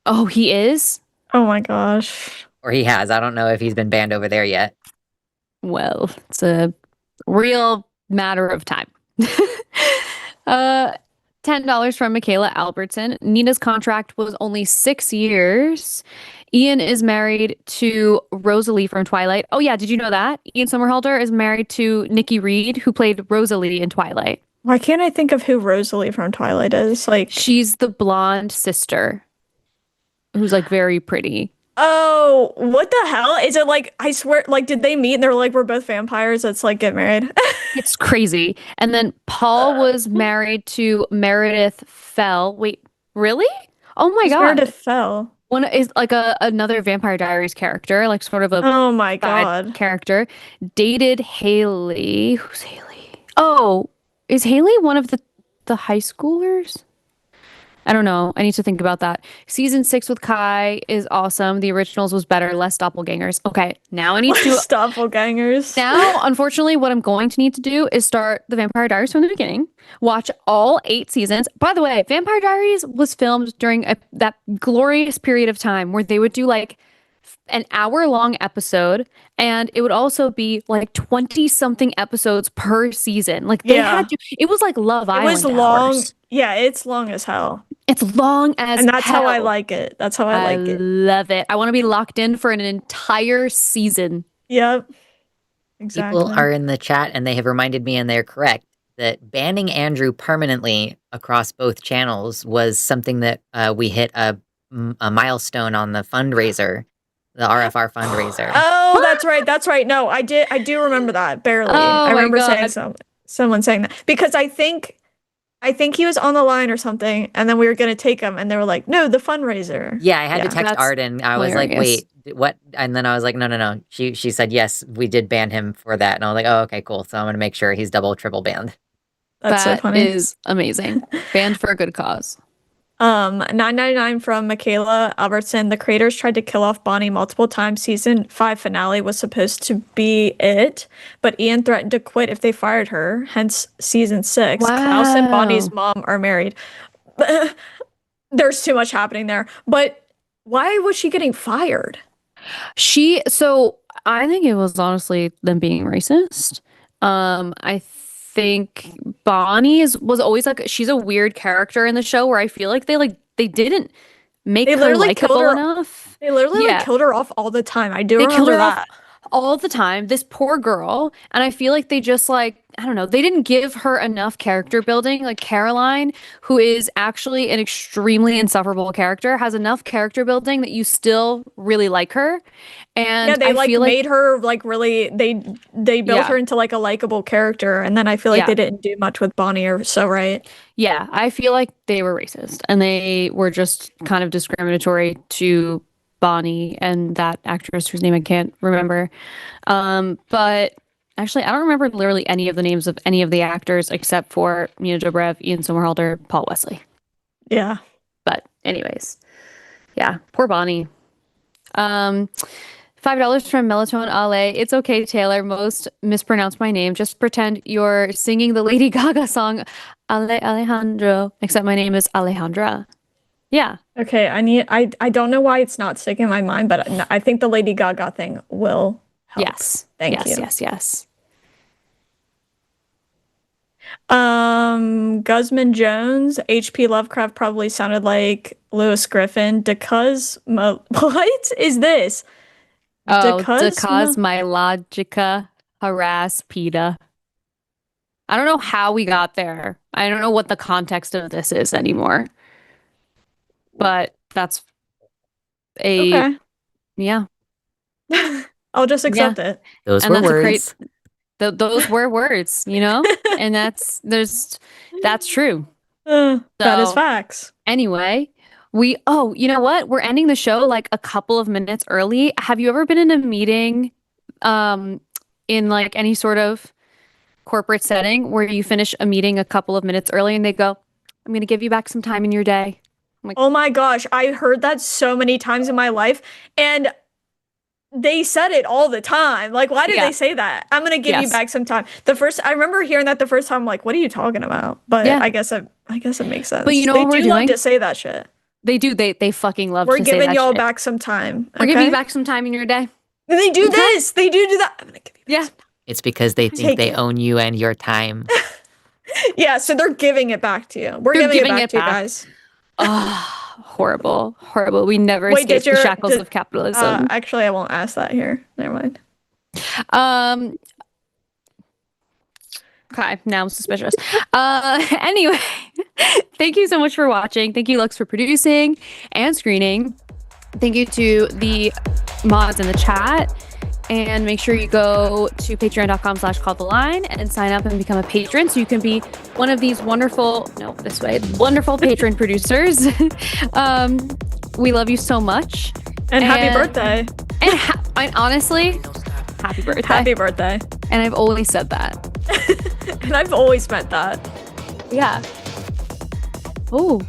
Oh, he is? Oh my gosh. Or he has. I don't know if he's been banned over there yet. Well, it's a real matter of time. $10 from Michaela Albertson. Nina's contract was only 6 years. Ian is married to Rosalie from Twilight. Oh yeah, did you know that? Ian Somerhalder is married to Nikki Reed, who played Rosalie in Twilight. Why can't I think of who Rosalie from Twilight is? Like, She's the blonde sister who's like very pretty. oh, what the hell? Is it like, I swear, like, did they meet and they're like, we're both vampires? Let's like get married. It's crazy. And then Paul was married to Meredith Fell. Wait, really? Oh my God. Meredith fell. One is like another Vampire Diaries character, like sort of a Oh my side God. character. Dated Haley. Who's Haley? Oh, is Haley one of the high schoolers? I don't know. I need to think about that. Season 6 with Kai is awesome. The originals was better, less doppelgangers. Okay, now I need to do. Doppelgangers. Now, unfortunately, what I'm going to need to do is start the Vampire Diaries from the beginning, watch all 8 seasons. By the way, Vampire Diaries was filmed during that glorious period of time where they would do like an hour-long episode, and it would also be like 20-something episodes per season. Like they had to. It was like Love It Island. was long. hours. Yeah, it's long as hell. It's long as And that's how I hell. like it. That's how I like it. Love it. I want to be locked in for an entire season. Yep. Exactly. People are in the chat and they have reminded me, and they're correct, that banning Andrew permanently across both channels was something that we hit a milestone on the fundraiser, the RFR fundraiser. Oh, that's right. That's right. No, I do remember that barely. Oh I my remember God. saying someone saying that because I think he was on the line or something, and then we were gonna take him, and they were like, "No, the fundraiser." Yeah, I had to text that's Arden. I was like, hilarious. wait, what? And then I was like, no. She said, yes, we did ban him for that. And I was like, oh, okay, cool. So I'm going to make sure he's double, triple banned. That's so That funny. is amazing. Banned for a good cause. $9.99 from Michaela Albertson. The creators tried to kill off Bonnie multiple times. Season 5 finale was supposed to be it, but Ian threatened to quit if they fired her. Hence, season 6. Klaus and Bonnie's mom are married. There's too much happening there. But why was she getting fired? So I think it was honestly them being racist. I think Bonnie was always like, she's a weird character in the show where I feel like they didn't make They her literally killed likable her- enough. They literally Yeah. killed her off all the time. I do They killed remember her that. off all the time, this poor girl, and I feel like they just like, I don't know, they didn't give her enough character building. Like Caroline, who is actually an extremely insufferable character, has enough character building that you still really like her. And Yeah, they I like feel like made her like really they built Yeah. her into like a likable character, and then I feel like Yeah. they didn't do much with Bonnie or so, right? Yeah, I feel like they were racist and they were just kind of discriminatory to Bonnie and that actress whose name I can't remember. But actually, I don't remember literally any of the names of any of the actors except for Mina Dobrev, Ian Somerhalder, Paul Wesley. Yeah. But anyways, yeah, poor Bonnie. $5 from Melatonin Ale. It's okay, Taylor. Most mispronounce my name. Just pretend you're singing the Lady Gaga song, Alejandro, except my name is Alejandra. Yeah. Okay, I don't know why it's not sticking in my mind, but I think the Lady Gaga thing will help. Yes. Thank yes, you. Yes. Guzman Jones, HP Lovecraft probably sounded like Lewis Griffin. What is this? Oh, Decosmo- my logica harass PETA. I don't know how we got there. I don't know what the context of this is anymore. But that's Okay. yeah. I'll just accept it. Those And were that's a words. those were words, and that's true. That is So- facts. Anyway, you know what? We're ending the show like a couple of minutes early. Have you ever been in a meeting, in like any sort of corporate setting where you finish a meeting a couple of minutes early and they go, "I'm going to give you back some time in your day." Oh my gosh, I heard that so many times in my life, and they said it all the time. Like, why did Yeah. they say that? I'm gonna give you Yes. back some time. I remember hearing that the first time. I'm like, what are you talking about? But Yeah. I guess it makes sense. But you know they what we're do love doing? to say that shit. They do. They fucking love We're to say giving that y'all shit. back some time. We're giving you okay? back some time in your day. And they do Okay. this. They do that. I'm gonna give you back Yeah. some time. It's because they think Take they it. own you and your time. Yeah, so they're giving it back to you. We're They're giving it giving back it to you back. guys. Oh, horrible. We never Wait, escape the shackles of capitalism. Actually, I won't ask that here. Never mind. Okay, now I'm suspicious. Anyway, thank you so much for watching. Thank you, Lux, for producing and screening. Thank you to the mods in the chat. And make sure you go to patreon.com/calltheline and sign up and become a patron so you can be one of these wonderful patron producers. We love you so much. And happy birthday. And honestly, happy birthday. Happy birthday. And I've always said that. And I've always meant that. Yeah. Oh,